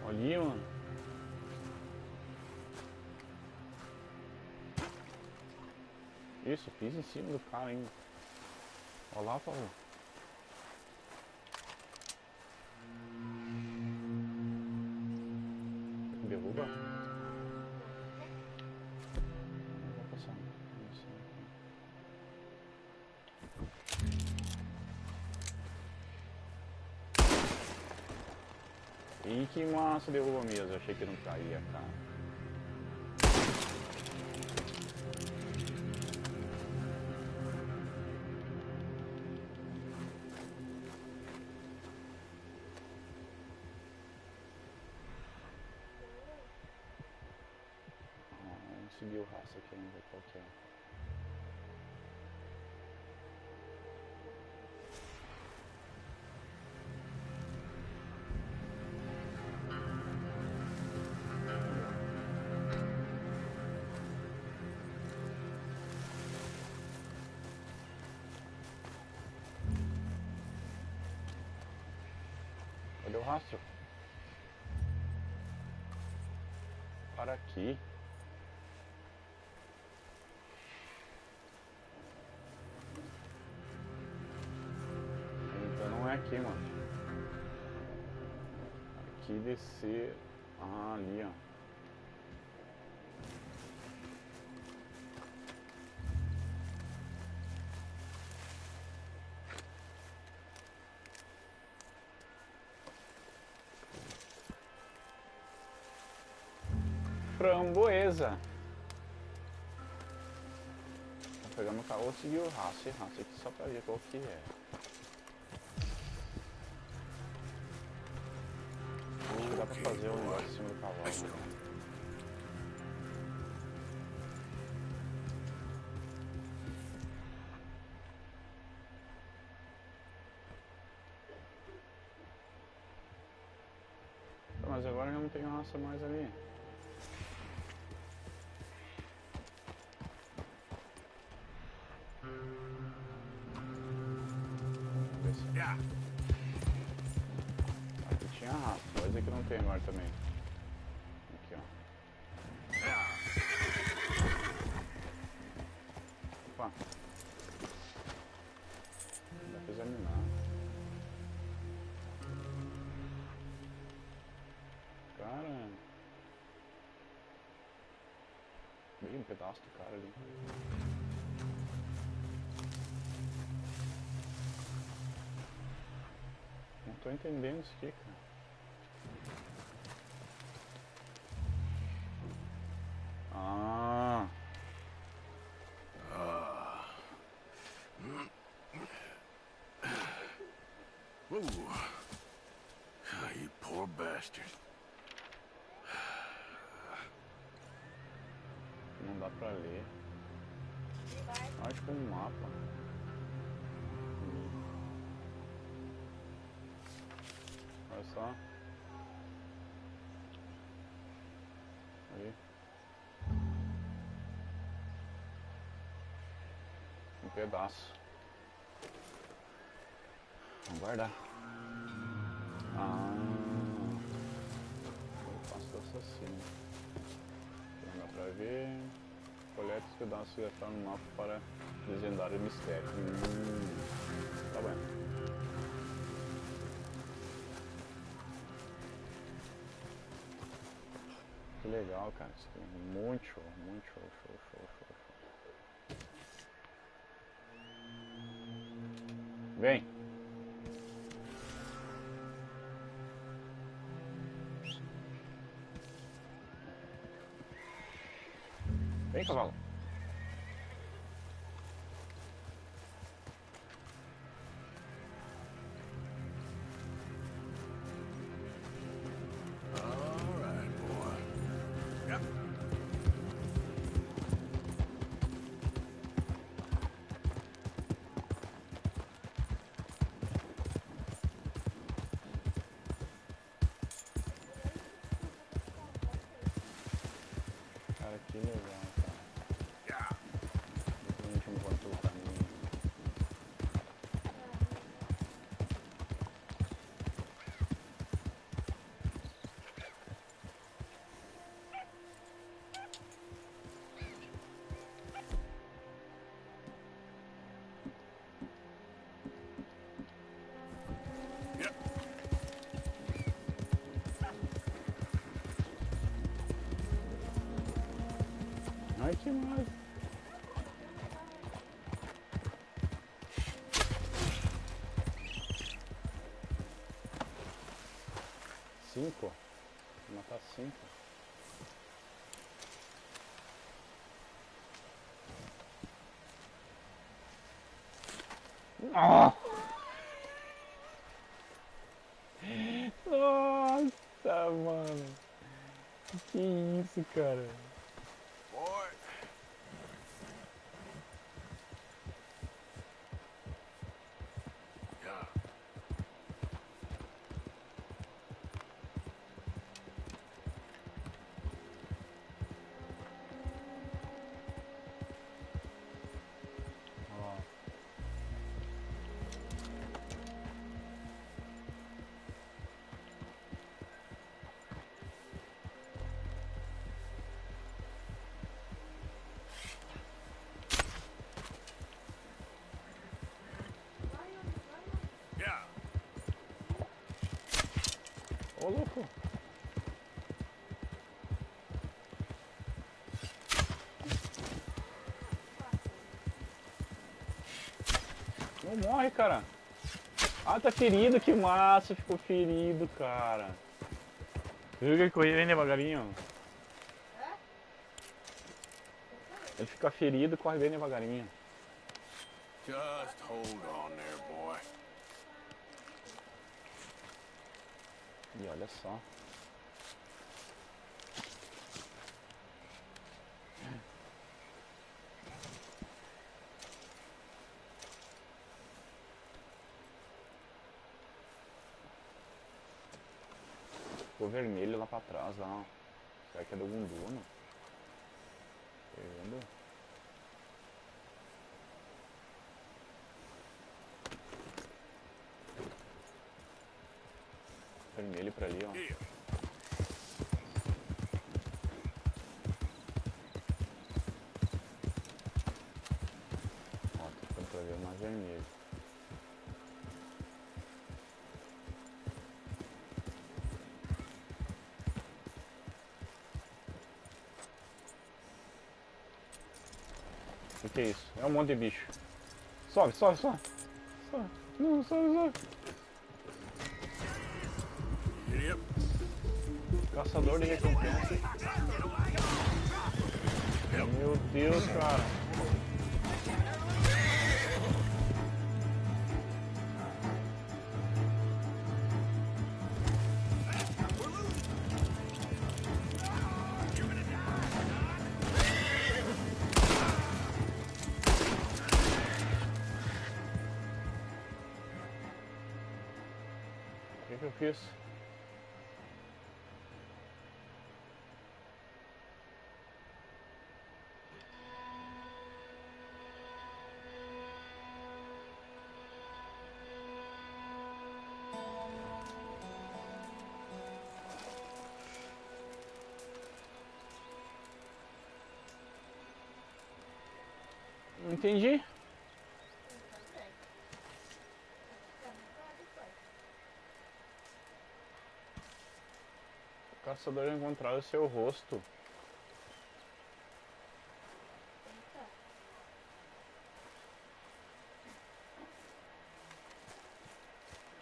Olha ali, mano. Isso, fiz em cima do cara ainda. Olha lá, Paulo. Derruba. Ih, que massa, derruba mesmo. Eu achei que não caía, cara. Vamos seguir o rastro aqui, vamos ver qual que é. Cadê o rastro? Para aqui. Então não é aqui, mano. Aqui descer. Ah, ali, ó. Framboesa. Vou pegar meu carro, vou seguir o rastro aqui só pra ver qual que é. Acho que dá pra fazer um negócio em cima do cavalo. Né? Mas agora eu não tenho raça mais ali. Aqui tinha raça, pode dizer que não tem agora também. Aqui, ó. Opa. Dá pra examinar. Cara. Bem um pedaço do cara ali. Não tô entendendo isso aqui, cara. Ah. Whoa. You poor bastard. Não dá pra ler. Acho que é um mapa. Olha só. Aí. Um pedaço. Vamos guardar. Ah. Eu faço do assassino. Não dá pra ver. Coleta os pedaços que estão no mapa para desvendar o mistério. Tá bem. Que legal, cara. Isso aqui é muito show, muito show, show, show, show, show. Vem. Vem, cavalo. Ai, que mais? Cinco? Vou matar 5. Ah! Nossa, mano. Que isso, cara? Boy. Yeah. Ó. Yeah. Ô, louco. Não morre, cara. Ah, tá ferido, que massa. Ficou ferido, cara. Viu que ele corria bem devagarinho? Ele fica ferido e corre bem devagarinho. Just hold on there, boy. E olha só. Ficou vermelho lá pra trás, ó. Será que é do gunduno? Vendo? Vermelho pra ali, ó. Ó, tá ficando pra ver mais vermelho. O que é isso? É um monte de bicho. Sobe, sobe, sobe. Sobe. Não, sobe, sobe. Caçador de recompensa. Meu Deus, cara. O que eu fiz? Não entendi. O caçador encontrar o seu rosto.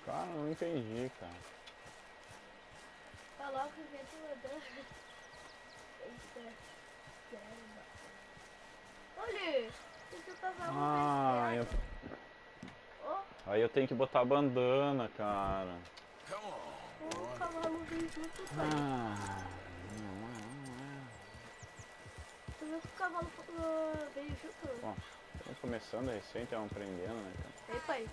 Cara, não entendi, cara. Coloca o ventilador. Eita. Olha! Esse cavalo Ah, eu... Aí eu tenho que botar a bandana, cara. O cavalo vem junto, pai. Tu viu que o cavalo veio junto? Ó, estamos começando recente, estamos aprendendo, né, cara? Ei, pai.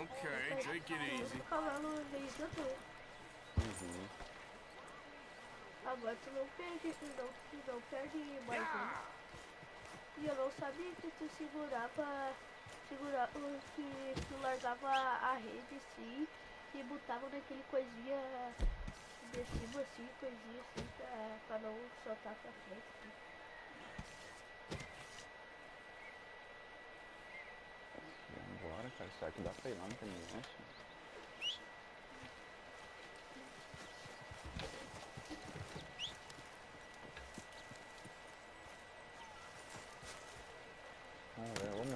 Okay, take it easy. O cavalo veio junto. Uhum. Agora tu não perde mais um. E eu não sabia que tu que tu largava a rede assim e botava naquele coisinha de cima assim, coisinha assim pra não soltar pra frente. Assim. Vambora, cara, será que dá pra ir lá no caminhonete?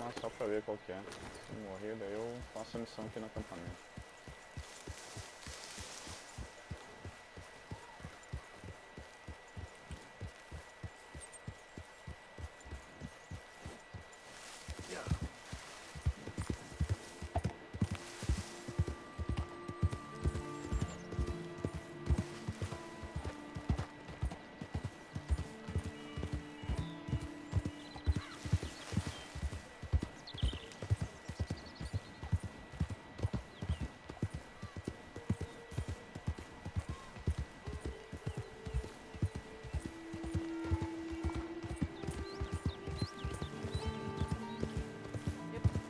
lá só pra ver qual que é. Se eu morrer, daí eu faço a missão aqui no acampamento.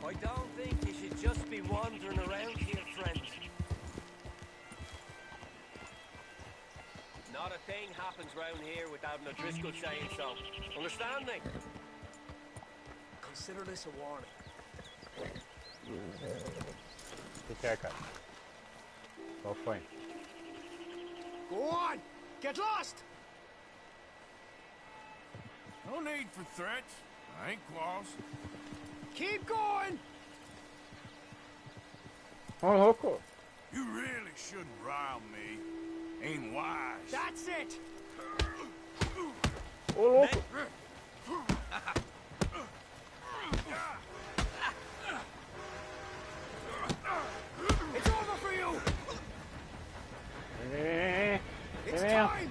I don't think you should just be wandering around here, friends. Not a thing happens round here without an O'Driscoll saying so. Understand me? Consider this a warning. O que é, cara? Qual foi? Go on! Get lost! No need for threats. I ain't Claus. Keep going! Ô, louco! You really shouldn't rile me. Ain't wise. That's it! Ô, louco! It's over for you! It's Vem. time!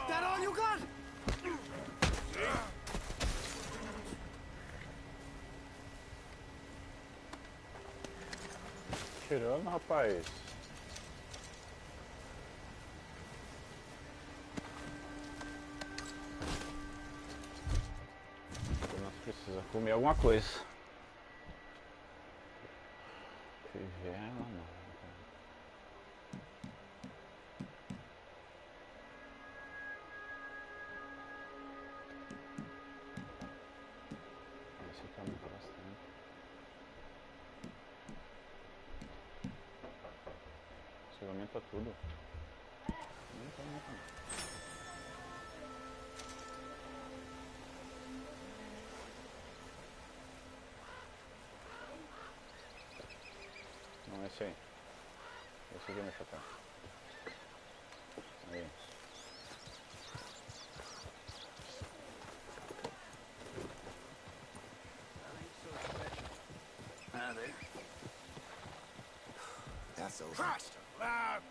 That all you got? Tirando, rapaz. Nós precisamos comer alguma coisa. Tivela, não. Esse aqui aumenta bastante. Você aumenta tudo. Aumenta. Não, esse aí. Esse aqui é meu chapéu. Aí. Hi there. That's over. Christ alive!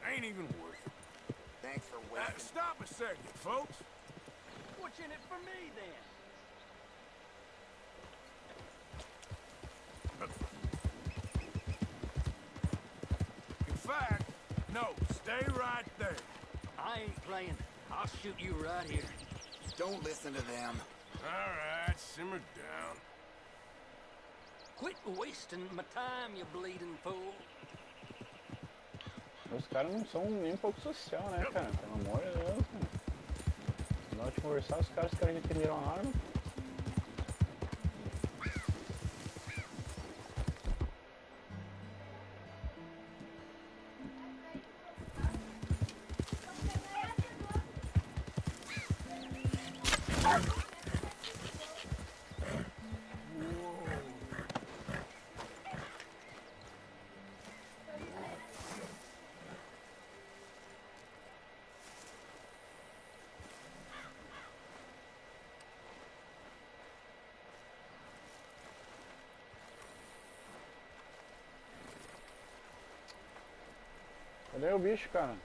Ain't even worth it. Thanks for waiting. Stop a second, folks. What's in it for me, then? In fact, no, stay right there. I ain't playing. I'll shoot you right here. Don't listen to them. All right, simmer down. Quit wasting my time, you bleeding fool. Os caras não são nem um pouco social, né, cara? Pelo amor de Deus, cara. Na hora de conversar, os caras querem que viram a arma. Cadê o bicho, cara?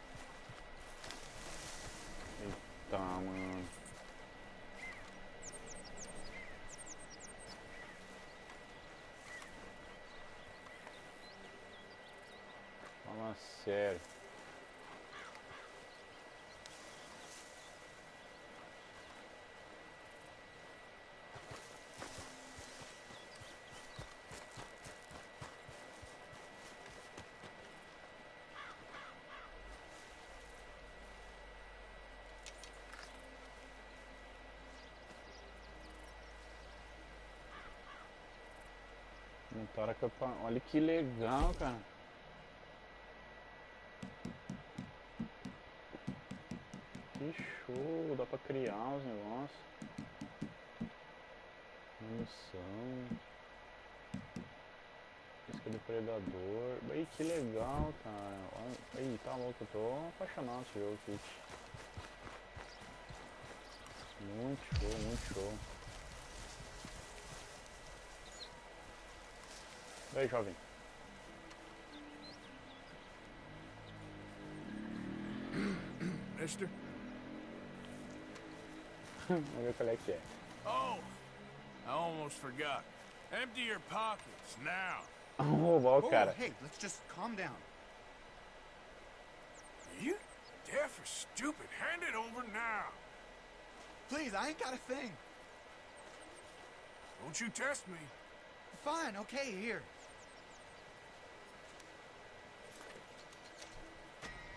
Eita, mano. Fala sério. Montaram acampamento. Olha que legal, cara. Que show, dá pra criar os negócios. Munição. Isca de predador. Aí, que legal, cara. Olha, aí, tá louco, eu tô apaixonado nesse jogo aqui. Muito show, muito show. E aí, jovem? Mister? Vamos ver qual é que é. Oh, I almost forgot. Empty your pockets now. Vamos roubar o cara. Hey, let's just calm down. Are you deaf or stupid? Hand it over now. Please, I ain't got a thing. Don't you test me. Fine, okay, here.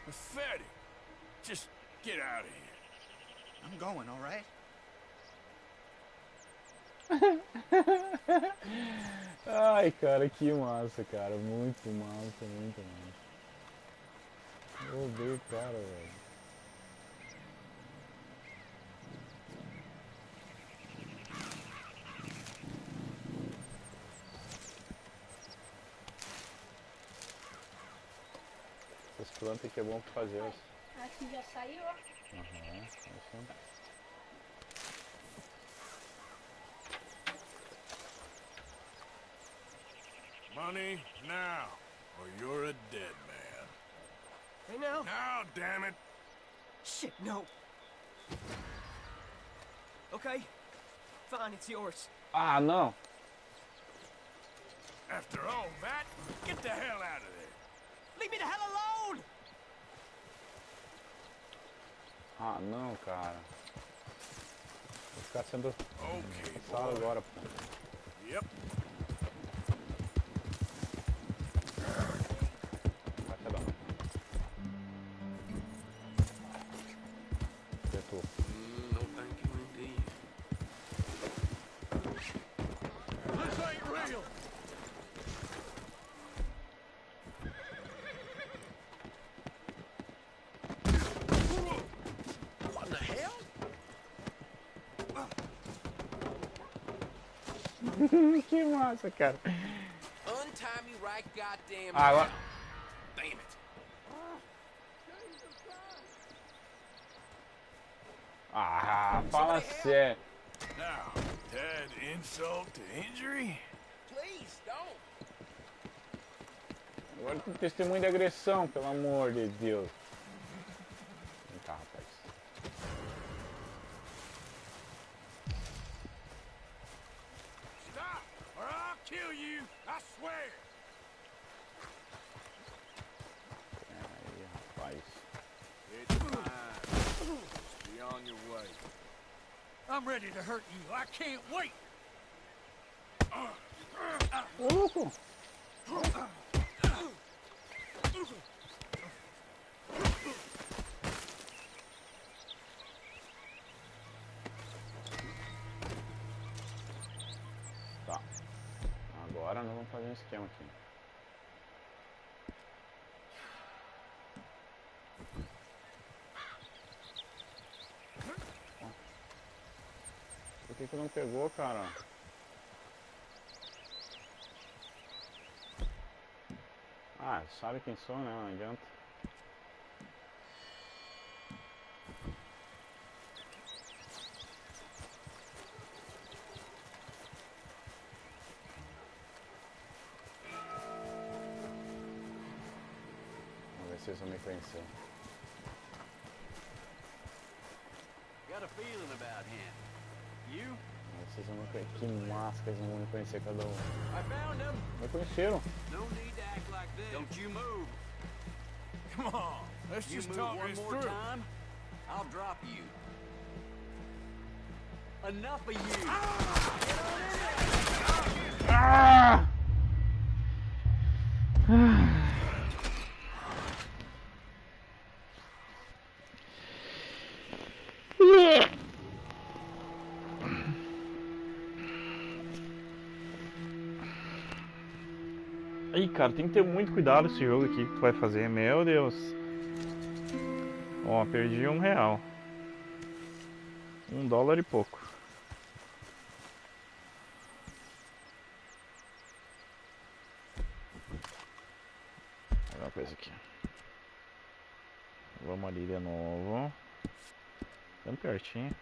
Pathetic. Just get out of here. I'm going, all right? Ai, cara, que massa, cara. Muito massa, muito massa. Roubei o cara, velho. Essas plantas aqui é bom pra fazer. Aqui já saiu, ó. Aham, isso. Money now, or you're a dead man. Hey, now. Now, damn it. Shit, no. Okay, fine, it's yours. Ah, não. After all that, get the hell out of there. Leave me the hell alone! Ah, não, cara. Vou ficar sendo caçado agora, pô. Yep. No, thank you indeed. This ain't real. What in the hell? Que massa, cara. Untie me right goddamn Ah, agora. Damn it. Ah, fala sério. Now, add insult to injury? Please don't. Agora tem testemunho de agressão, pelo amor de Deus. Vem cá, rapaz. Stop, or I'll kill you, I swear. Aí, rapaz. It's fine. Just be on your way. I'm ready to hurt you. I can't wait. Ô, louco. Tá. Agora nós vamos fazer um esquema aqui. Por que não pegou, cara? Ah, sabe quem sou, né? Não adianta. Vamos ver se eles vão me conhecer. Got a feeling about him. You? Vocês vão me conhecer. Que massa que eles vão me conhecer cada um. I found him. Me conheceram. No need to act like this. Don't you move. Come on, let's You just move talk one this more through. time, I'll drop you. Enough of you. Ah! Ih, cara, tem que ter muito cuidado esse jogo aqui que tu vai fazer. Meu Deus. Ó, perdi R$1. $1 e pouco. Olha uma coisa aqui. Vamos ali de novo. Bem pertinho.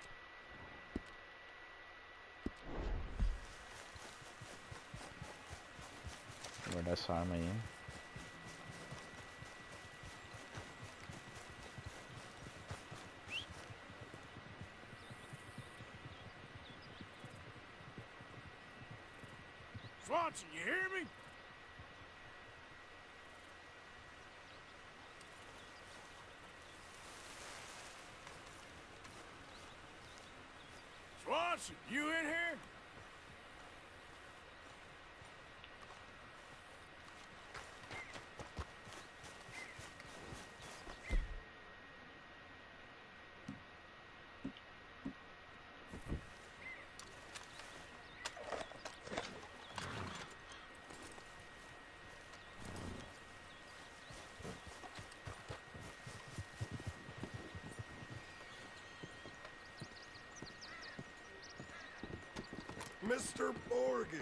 Vou guardar essa arma aí. Swanson, you hear me? Swanson, you in here? Mr. Morgan,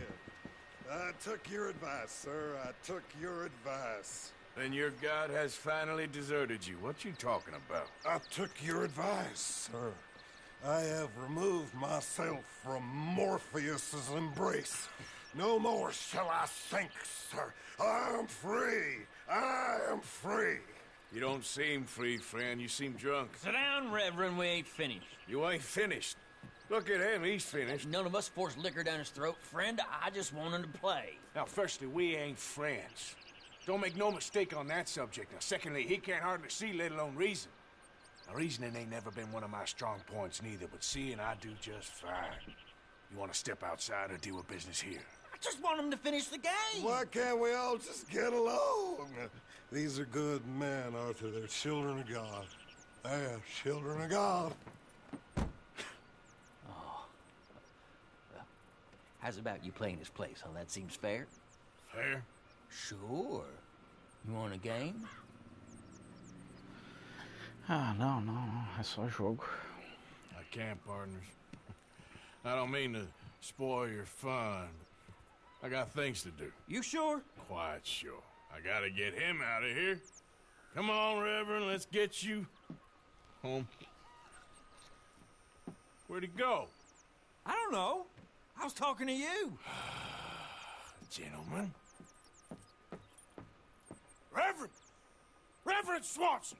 I took your advice, sir. I took your advice. Then your god has finally deserted you. What you talking about? I took your advice, sir. I have removed myself from Morpheus's embrace. No more shall I sink, sir. I am free. I am free. You don't seem free, friend. You seem drunk. Sit down, Reverend. We ain't finished. You ain't finished. Look at him, he's finished. None of us forced liquor down his throat. Friend, I just want him to play. Now, firstly, we ain't friends. Don't make no mistake on that subject. Now, secondly, he can't hardly see, let alone reason. Now, reasoning ain't never been one of my strong points neither, but seeing I do just fine. You want to step outside or deal with business here? I just want him to finish the game. Why can't we all just get along? These are good men, Arthur. They're children of God. They're children of God. How's about you playing his place, huh? That seems fair? Fair? Sure. You want a game? Ah, não, é só jogo. I can't, partners. I don't mean to spoil your fun, but I got things to do. You sure? Quite sure. I gotta get him out of here. Come on, Reverend, let's get you home. Where'd he go? I don't know. I was talking to you. Gentlemen. Reverend Swanson!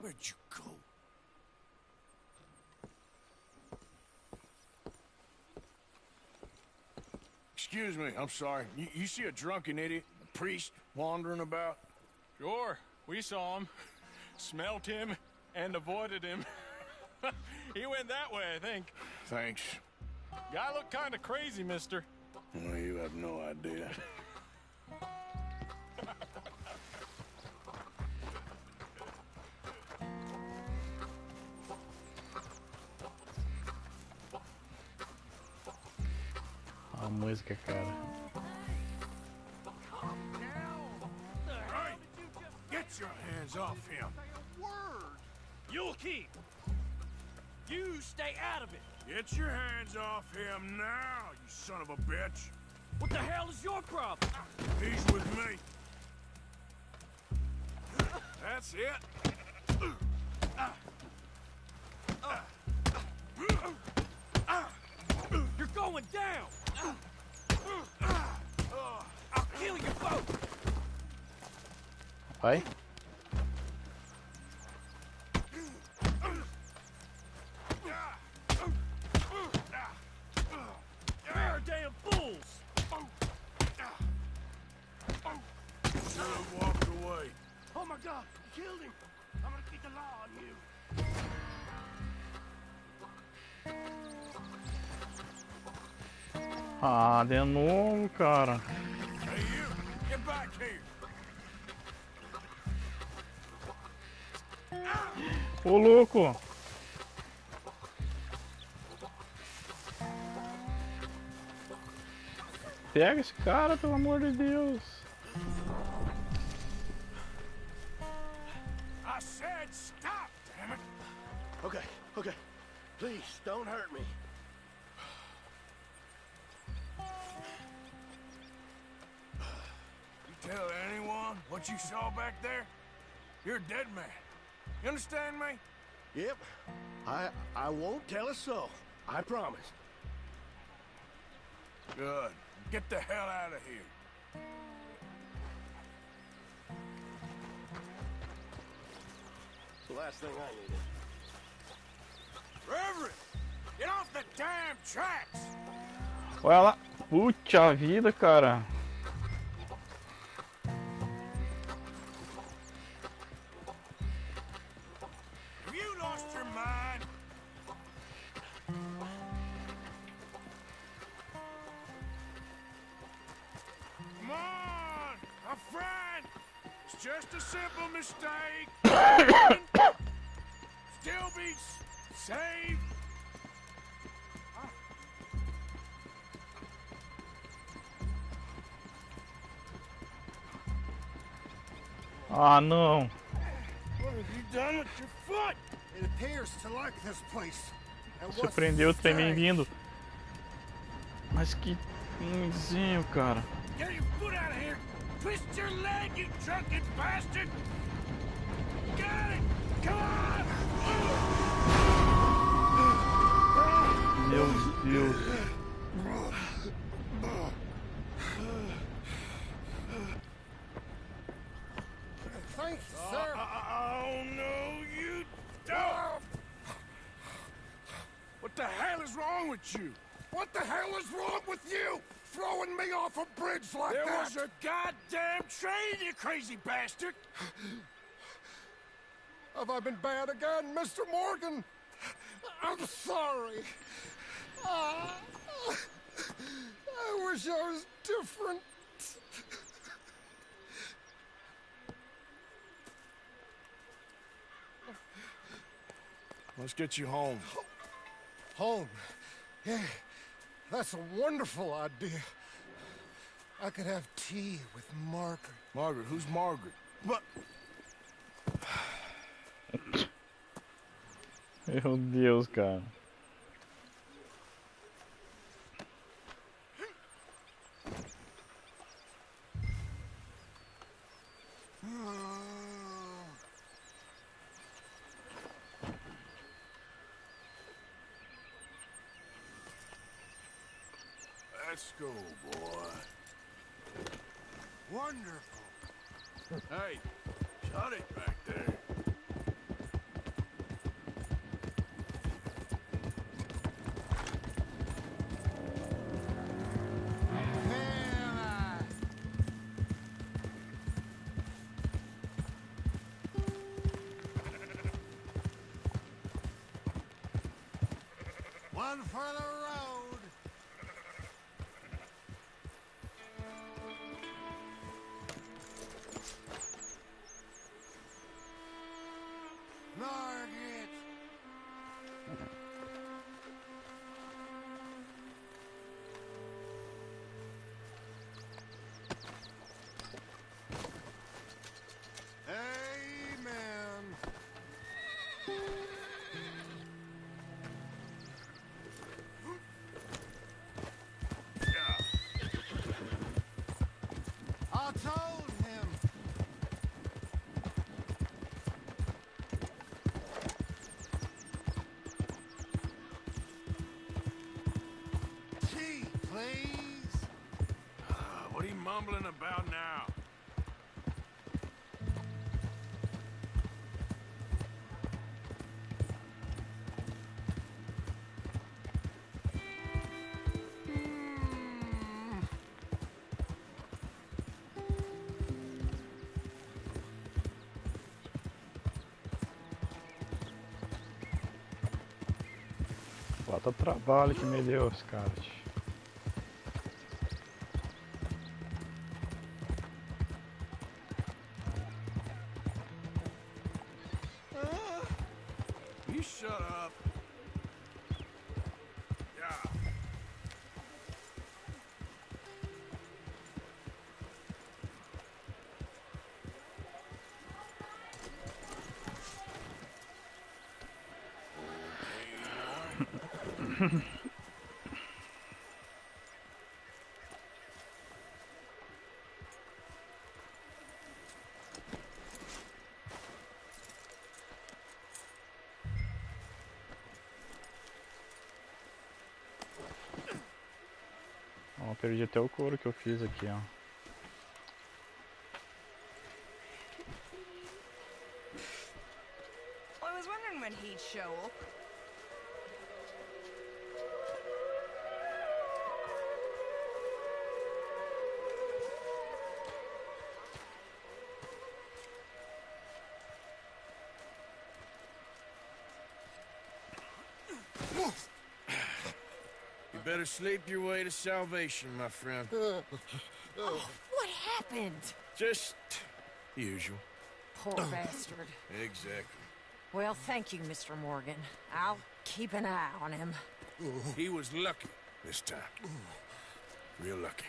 Where'd you go? Excuse me, I'm sorry. You see a drunken idiot, a priest, wandering about? Sure, we saw him, smelt him, and avoided him. He went that way, I think. Thanks. Guy looked kind of crazy, mister. Well, you have no idea. A música, cara. Right. Get your hands off him. You'll keep. You stay out of it. Get your hands off him now, you son of a bitch. What the hell is your problem? He's with me. That's it. You're going down. I'll kill you both. Vai. Damn fools! Should have walked away. Oh my God! You killed him! I'm gonna keep the law on you. Ah, de novo, cara. Hey, you! Get back here! Ô, louco! Pega esse cara, pelo amor de Deus! said stop, damn it! Okay, okay. Please, don't hurt me. You tell anyone what you saw back there? You're a dead man. You understand me? Yep. I won't tell a soul. I promise. Good. Get the hell out of here. It's the last thing I needed. Reverend! Get off the damn tracks! Olha lá. Puxa vida, cara. Have you lost your mind? Come on, my friend! It's just a simple mistake. Still be saved. Ah, não. What have you done with your foot? It appears to like this place. Você prendeu o trem vindo. Mas que ruimzinho, cara. Get your foot out of here! Twist your leg, you drunken bastard! Got it! Come on! Meu Deus. Thank you, sir. Oh, no, you don't! What the hell is wrong with you? What the hell is wrong with you? Throwing me off a bridge like There that? was a goddamn train, you crazy bastard! Have I been bad again, Mr. Morgan? I'm sorry. I wish I was different. Let's get you home. Home? Yeah, that's a wonderful idea. I could have tea with Margaret. Margaret? Who's Margaret? But... Meu Deus, cara. Let's go, boy. Wonderful. Hey, shut it back there. One for the road. Margaret. Amen. I told him. Tea, please. What are you mumbling about now? Bota trabalho que me deu os caras. You shut up. Yeah. Ó, perdi até o couro que eu fiz aqui, ó. I was wondering when he'd show up. You better sleep your way to salvation, my friend. Oh, what happened? Just usual. Poor bastard. Exactly. Well, thank you, Mr. Morgan. I'll keep an eye on him. He was lucky this time. Real lucky.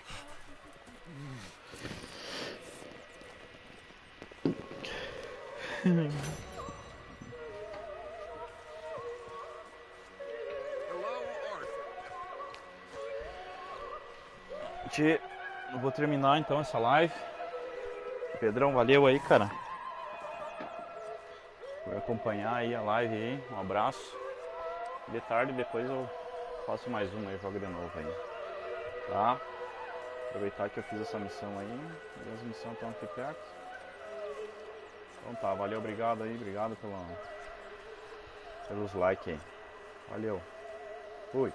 Gente, eu vou terminar então essa live. Pedrão, valeu aí, cara, por acompanhar aí a live aí. Um abraço. De tarde depois eu faço mais uma e jogo de novo aí, tá? Aproveitar que eu fiz essa missão aí. E as missões estão aqui perto. Então tá, valeu, obrigado aí, obrigado pelos likes aí. Valeu. Fui.